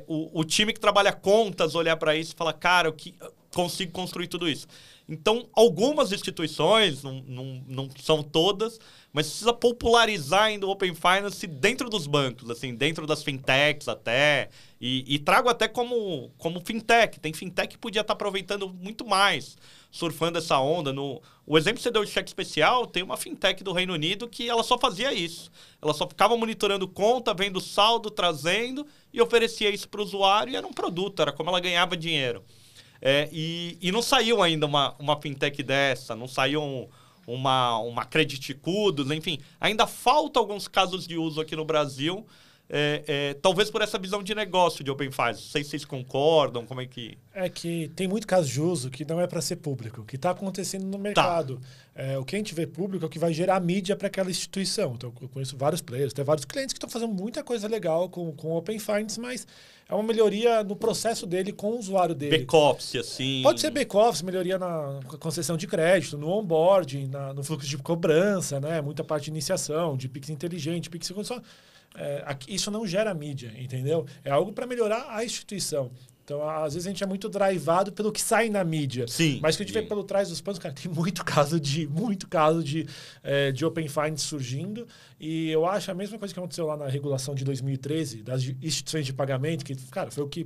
[SPEAKER 3] O time que trabalha contas olhar para isso e falar, cara, consigo construir tudo isso. Então, algumas instituições, não são todas, mas precisa popularizar ainda o Open Finance dentro dos bancos, assim, dentro das fintechs até, e trago até como fintech. Tem fintech que podia estar aproveitando muito mais, surfando essa onda. O exemplo que você deu de cheque especial, tem uma fintech do Reino Unido que ela só fazia isso. Ela só ficava monitorando conta, vendo saldo, trazendo, e oferecia isso para o usuário, e era um produto, era como ela ganhava dinheiro. E não saiu ainda uma fintech dessa, não saiu uma Credit Cudos, enfim. Ainda falta alguns casos de uso aqui no Brasil, talvez por essa visão de negócio de Open Finance. Não sei se vocês concordam, como é que...
[SPEAKER 2] É que tem muito caso de uso que não é para ser público, que está acontecendo no mercado. O que a gente vê público é o que vai gerar mídia para aquela instituição. Então, eu conheço vários players, tem vários clientes que estão fazendo muita coisa legal com o Open Finance, mas é uma melhoria no processo dele com o usuário dele.
[SPEAKER 3] Back-office, assim...
[SPEAKER 2] Pode ser back-office, melhoria na concessão de crédito, no onboarding, no fluxo de cobrança, né? Muita parte de iniciação, de Pix inteligente, Pix condição. Isso não gera mídia, entendeu? É algo para melhorar a instituição. Então, às vezes, a gente é muito drivado pelo que sai na mídia.
[SPEAKER 3] Sim.
[SPEAKER 2] Mas o que a gente vê pelo trás dos panos, cara, tem muito caso de Open Finance surgindo. E eu acho a mesma coisa que aconteceu lá na regulação de 2013, das instituições de pagamento, que, cara, foi o que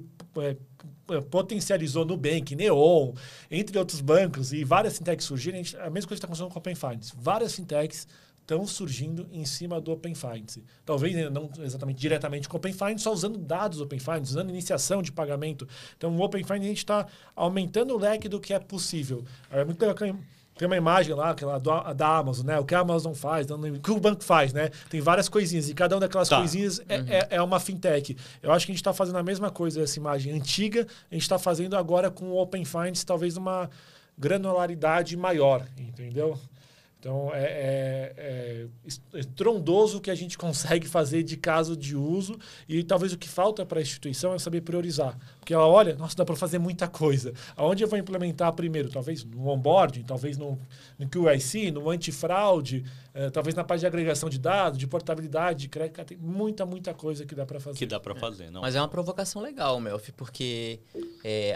[SPEAKER 2] potencializou Nubank, Neon, entre outros bancos, e várias fintechs surgiram. A mesma coisa que está acontecendo com o Open Finance. Várias fintechs estão surgindo em cima do Open Finance. Talvez não exatamente diretamente com o Open Finance, só usando dados do Open Finance, usando iniciação de pagamento. Então, o Open Finance, a gente está aumentando o leque do que é possível. É muito legal. Tem uma imagem lá, aquela da Amazon, né? O que a Amazon faz, o que o banco faz, né? Tem várias coisinhas, e cada uma daquelas coisinhas é uma fintech. Eu acho que a gente está fazendo a mesma coisa, essa imagem antiga, a gente está fazendo agora com o Open Finance, talvez uma granularidade maior, entendeu? Então, é trondoso o que a gente consegue fazer de caso de uso e talvez o que falta para a instituição é saber priorizar. Porque ela olha, nossa, dá para fazer muita coisa. Aonde eu vou implementar primeiro? Talvez no onboarding, talvez no QIC, no antifraude, talvez na parte de agregação de dados, de portabilidade, de crédito. Tem muita coisa que dá para fazer.
[SPEAKER 3] Que dá para fazer, não.
[SPEAKER 1] Mas é uma provocação legal, Melfi, porque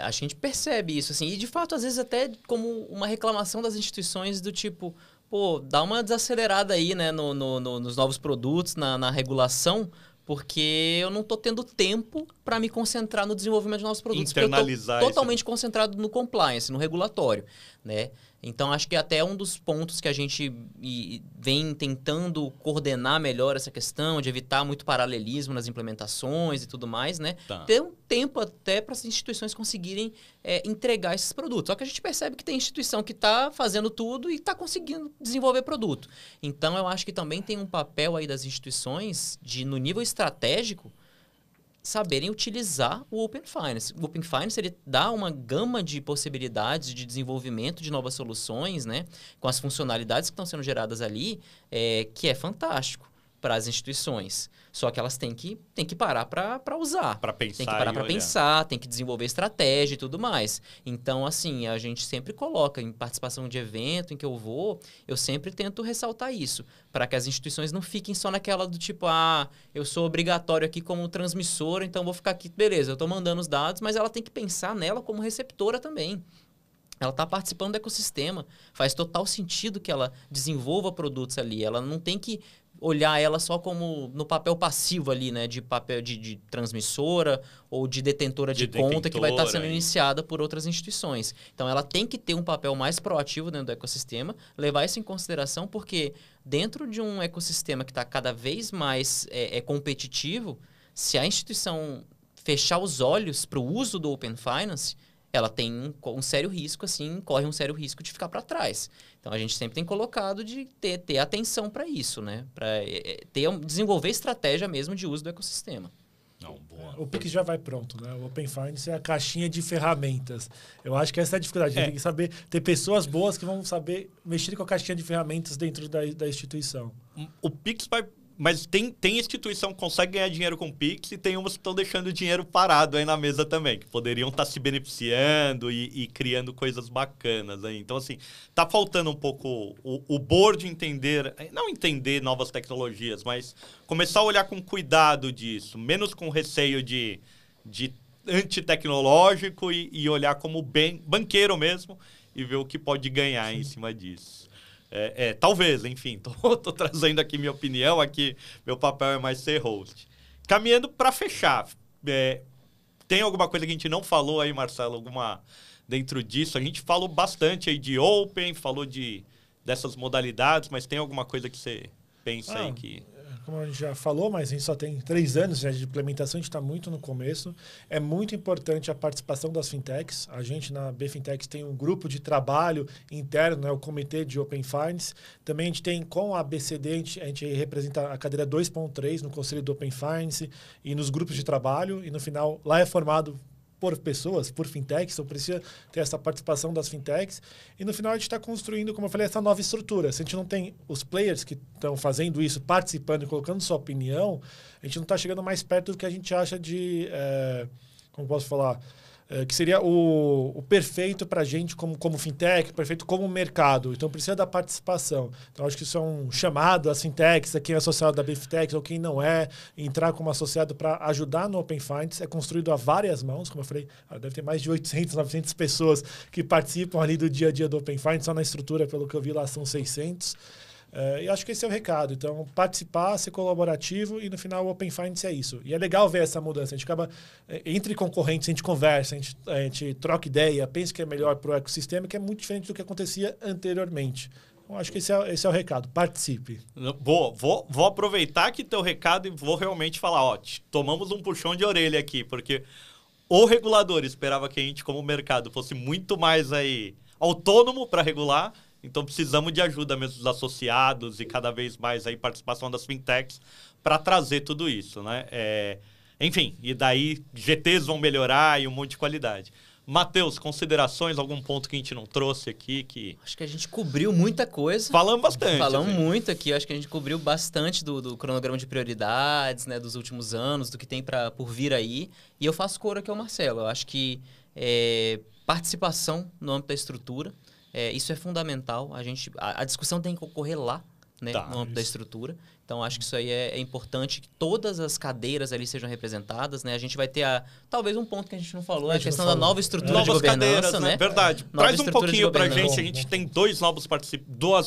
[SPEAKER 1] a gente percebe isso, assim, e de fato, às vezes até como uma reclamação das instituições do tipo... Pô, dá uma desacelerada aí, né, nos novos produtos, na regulação, porque eu não estou tendo tempo para me concentrar no desenvolvimento de novos produtos.
[SPEAKER 3] Internalizar
[SPEAKER 1] porque eu estou totalmente concentrado no compliance, no regulatório, né? Então, acho que até um dos pontos que a gente vem tentando coordenar melhor essa questão, de evitar muito paralelismo nas implementações e tudo mais, né?
[SPEAKER 3] Tá.
[SPEAKER 1] Ter um tempo até para as instituições conseguirem entregar esses produtos. Só que a gente percebe que tem instituição que está fazendo tudo e está conseguindo desenvolver produto. Então, eu acho que também tem um papel aí das instituições de, no nível estratégico, saberem utilizar o Open Finance. O Open Finance ele dá uma gama de possibilidades de desenvolvimento de novas soluções, né, com as funcionalidades que estão sendo geradas ali, que é fantástico para as instituições. Só que elas têm que parar para usar.
[SPEAKER 3] Para pensar.
[SPEAKER 1] Tem que parar para pensar, tem que desenvolver estratégia e tudo mais. Então, assim, a gente sempre coloca em participação de evento em que eu sempre tento ressaltar isso, para que as instituições não fiquem só naquela do tipo, eu sou obrigatório aqui como transmissora, então vou ficar aqui, beleza, eu estou mandando os dados, mas ela tem que pensar nela como receptora também. Ela está participando do ecossistema, faz total sentido que ela desenvolva produtos ali, ela não tem que olhar ela só como no papel passivo ali, né? De papel de transmissora ou de detentora de conta que vai estar sendo iniciada por outras instituições. Então, ela tem que ter um papel mais proativo dentro do ecossistema, levar isso em consideração, porque dentro de um ecossistema que está cada vez mais competitivo, se a instituição fechar os olhos para o uso do Open Finance, ela tem um sério risco, assim, corre um sério risco de ficar para trás. Então, a gente sempre tem colocado de ter atenção para isso, né? Para desenvolver estratégia mesmo de uso do ecossistema.
[SPEAKER 3] Não, boa.
[SPEAKER 2] O Pix já vai pronto, né? O Open Finance é a caixinha de ferramentas. Eu acho que essa é a dificuldade. A gente tem que saber ter pessoas boas que vão saber mexer com a caixinha de ferramentas dentro da instituição.
[SPEAKER 3] O Pix vai... Mas tem instituição que consegue ganhar dinheiro com o Pix e tem umas que estão deixando o dinheiro parado aí na mesa também, que poderiam estar se beneficiando e criando coisas bacanas aí. Então, assim, tá faltando um pouco o board entender, não entender novas tecnologias, mas começar a olhar com cuidado disso, menos com receio de antitecnológico e olhar como banqueiro mesmo e ver o que pode ganhar em cima disso. Talvez, enfim, tô trazendo aqui minha opinião, aqui meu papel é mais ser host. Caminhando para fechar, tem alguma coisa que a gente não falou aí, Marcelo, alguma dentro disso? A gente falou bastante aí de Open, falou dessas modalidades, mas tem alguma coisa que você pensa aí que...
[SPEAKER 2] Como a gente já falou, mas a gente só tem 3 anos já de implementação, a gente está muito no começo. É muito importante a participação das fintechs. A gente, na BFintechs, tem um grupo de trabalho interno, né, o Comitê de Open Finance. Também a gente tem, com a ABCD, a gente representa a cadeira 2.3 no Conselho do Open Finance e nos grupos de trabalho. E, no final, lá é formado por pessoas, por fintechs, então precisa ter essa participação das fintechs. E no final a gente está construindo, como eu falei, essa nova estrutura. Se a gente não tem os players que estão fazendo isso, participando e colocando sua opinião, a gente não está chegando mais perto do que a gente acha de, como posso falar, que seria o perfeito para a gente como fintech, perfeito como mercado. Então, precisa da participação. Então, acho que isso é um chamado às fintechs, a quem é associado da BFintechs ou quem não é, entrar como associado para ajudar no Open Finance. É construído a várias mãos, como eu falei, deve ter mais de 800, 900 pessoas que participam ali do dia a dia do Open Finance, só na estrutura, pelo que eu vi lá, são 600. E acho que esse é o recado. Então, participar, ser colaborativo e, no final, o Open Finance é isso. E é legal ver essa mudança. A gente acaba, entre concorrentes, a gente conversa, a gente troca ideia, pensa que é melhor para o ecossistema, que é muito diferente do que acontecia anteriormente. Então, acho que esse é o recado. Participe.
[SPEAKER 3] Vou aproveitar aqui teu recado e vou realmente falar, tomamos um puxão de orelha aqui, porque o regulador esperava que a gente, como mercado, fosse muito mais aí autônomo para regular. Então, precisamos de ajuda mesmo dos associados e cada vez mais aí participação das fintechs para trazer tudo isso, né? Enfim, e daí GTs vão melhorar e um monte de qualidade. Matheus, considerações, algum ponto que a gente não trouxe aqui?
[SPEAKER 1] Acho que a gente cobriu muita coisa.
[SPEAKER 3] Falamos bastante.
[SPEAKER 1] Falamos muito aqui. Acho que a gente cobriu bastante do cronograma de prioridades, né, dos últimos anos, do que tem por vir aí. E eu faço coro aqui ao Marcelo. Eu acho que participação no âmbito da estrutura, isso é fundamental. A discussão tem que ocorrer lá, né, no âmbito da estrutura. Então, acho que isso aí é importante, que todas as cadeiras ali sejam representadas, né? A gente vai ter talvez um ponto que a gente não falou, a questão da nova estrutura de governança, né?
[SPEAKER 3] Verdade. Traz um pouquinho pra gente, a gente tem duas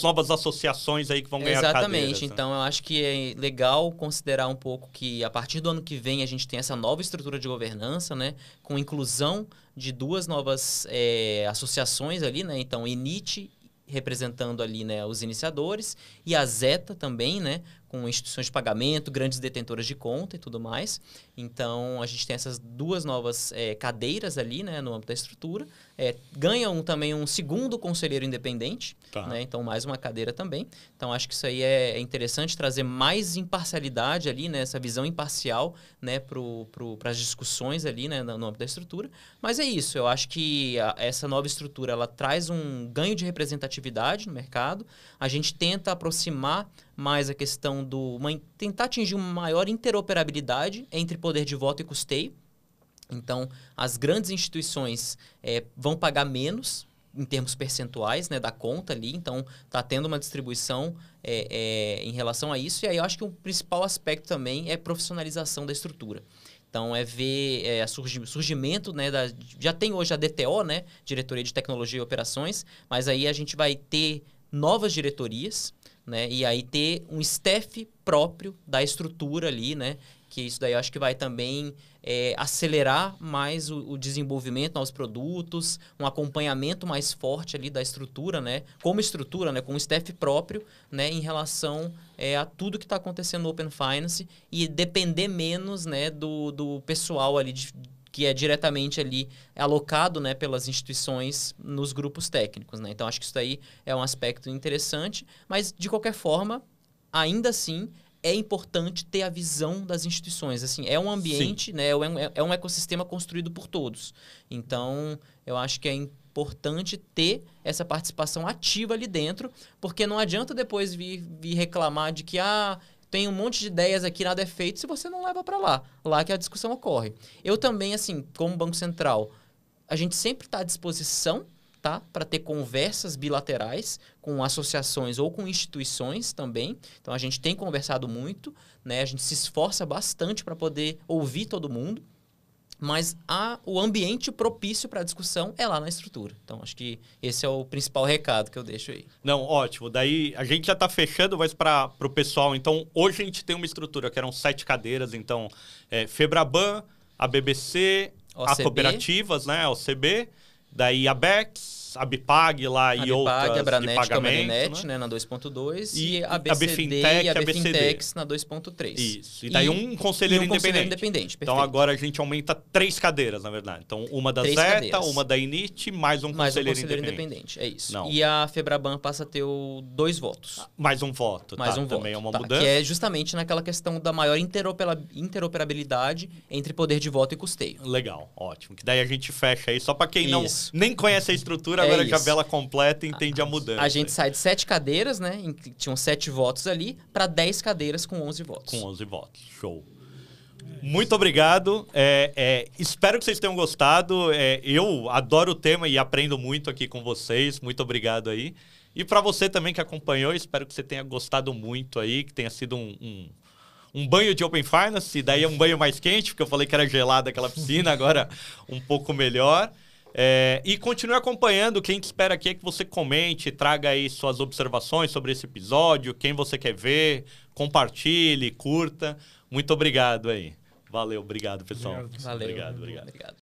[SPEAKER 3] novas associações aí que vão ganhar cadeiras.
[SPEAKER 1] Exatamente. Então, eu acho que é legal considerar um pouco que a partir do ano que vem a gente tem essa nova estrutura de governança, né? Com inclusão de duas novas associações ali, né? Então, INIT representando ali, né, os iniciadores, e a Zeta também, né, com instituições de pagamento, grandes detentoras de conta e tudo mais. Então, a gente tem essas duas novas cadeiras ali, né, no âmbito da estrutura. Ganha também um segundo conselheiro independente, né, então mais uma cadeira também. Então, acho que isso aí é interessante, trazer mais imparcialidade ali, né, essa visão imparcial, né, para as discussões ali, né, no âmbito da estrutura. Mas é isso, eu acho que essa nova estrutura ela traz um ganho de representatividade no mercado. A gente tenta aproximar mais a questão tentar atingir uma maior interoperabilidade entre poder de voto e custeio. Então, as grandes instituições vão pagar menos em termos percentuais, né, da conta ali. Então, está tendo uma distribuição em relação a isso. E aí, eu acho que o principal aspecto também é profissionalização da estrutura. Então, ver o surgimento, né, já tem hoje a DTO, né, Diretoria de Tecnologia e Operações, mas aí a gente vai ter novas diretorias, né, e aí ter um staff próprio da estrutura ali, né, que isso daí eu acho que vai também acelerar mais o desenvolvimento aos produtos, um acompanhamento mais forte ali da estrutura, né, como estrutura, né, com um staff próprio, né, em relação a tudo que está acontecendo no Open Finance e depender menos, né, do pessoal ali que é diretamente ali alocado, né, pelas instituições nos grupos técnicos, né? Então, acho que isso daí é um aspecto interessante, mas, de qualquer forma, ainda assim, é importante ter a visão das instituições. Assim, é um ambiente, né, é um ecossistema construído por todos. Então, eu acho que é importante ter essa participação ativa ali dentro, porque não adianta depois vir reclamar de que tem um monte de ideias aqui, nada é feito, se você não leva para lá que a discussão ocorre. Eu também, assim, como Banco Central, a gente sempre está à disposição, tá, para ter conversas bilaterais com associações ou com instituições também. Então, a gente tem conversado muito, né? A gente se esforça bastante para poder ouvir todo mundo, mas o ambiente propício para a discussão é lá na estrutura. Então, acho que esse é o principal recado que eu deixo aí.
[SPEAKER 3] Não, ótimo. Daí, a gente já está fechando, mas para o pessoal. Então, hoje a gente tem uma estrutura que eram 7 cadeiras. Então, Febraban, a BBC,
[SPEAKER 1] OCB,
[SPEAKER 3] a Cooperativas, né? A OCB, daí a BEX, a Bipag lá e outras
[SPEAKER 1] a Branet,
[SPEAKER 3] de pagamento,
[SPEAKER 1] Net, né, na 2.2
[SPEAKER 3] e
[SPEAKER 1] a BCD e a BFintex na 2.3.
[SPEAKER 3] Isso. E daí um conselheiro
[SPEAKER 1] independente.
[SPEAKER 3] Então agora a gente aumenta 3 cadeiras, na verdade. Então uma da Zeta, uma da INIT, mais um conselheiro independente.
[SPEAKER 1] É isso.
[SPEAKER 3] Não.
[SPEAKER 1] E a Febraban passa a ter 2 votos.
[SPEAKER 3] Mais um voto.
[SPEAKER 1] Mais um
[SPEAKER 3] também
[SPEAKER 1] voto.
[SPEAKER 3] É uma mudança.
[SPEAKER 1] Que é justamente naquela questão da maior interoperabilidade entre poder de voto e custeio.
[SPEAKER 3] Legal, ótimo. Que daí a gente fecha aí. Só para quem nem conhece a estrutura, agora já vê ela completa e entende a mudança.
[SPEAKER 1] A gente sai de 7 cadeiras, né? Tinham 7 votos ali, para 10 cadeiras com 11 votos.
[SPEAKER 3] Com 11 votos. Show. Muito obrigado. Espero que vocês tenham gostado. Eu adoro o tema e aprendo muito aqui com vocês. Muito obrigado aí. E para você também que acompanhou, espero que você tenha gostado muito aí, que tenha sido um banho de Open Finance. E daí é um banho mais quente, porque eu falei que era gelada aquela piscina, agora um pouco melhor. E continue acompanhando. Quem te espera aqui é que você comente, traga aí suas observações sobre esse episódio, quem você quer ver, compartilhe, curta. Muito obrigado aí. Valeu, obrigado, pessoal.
[SPEAKER 2] Obrigado.
[SPEAKER 1] Valeu.
[SPEAKER 3] Obrigado.
[SPEAKER 1] Obrigado.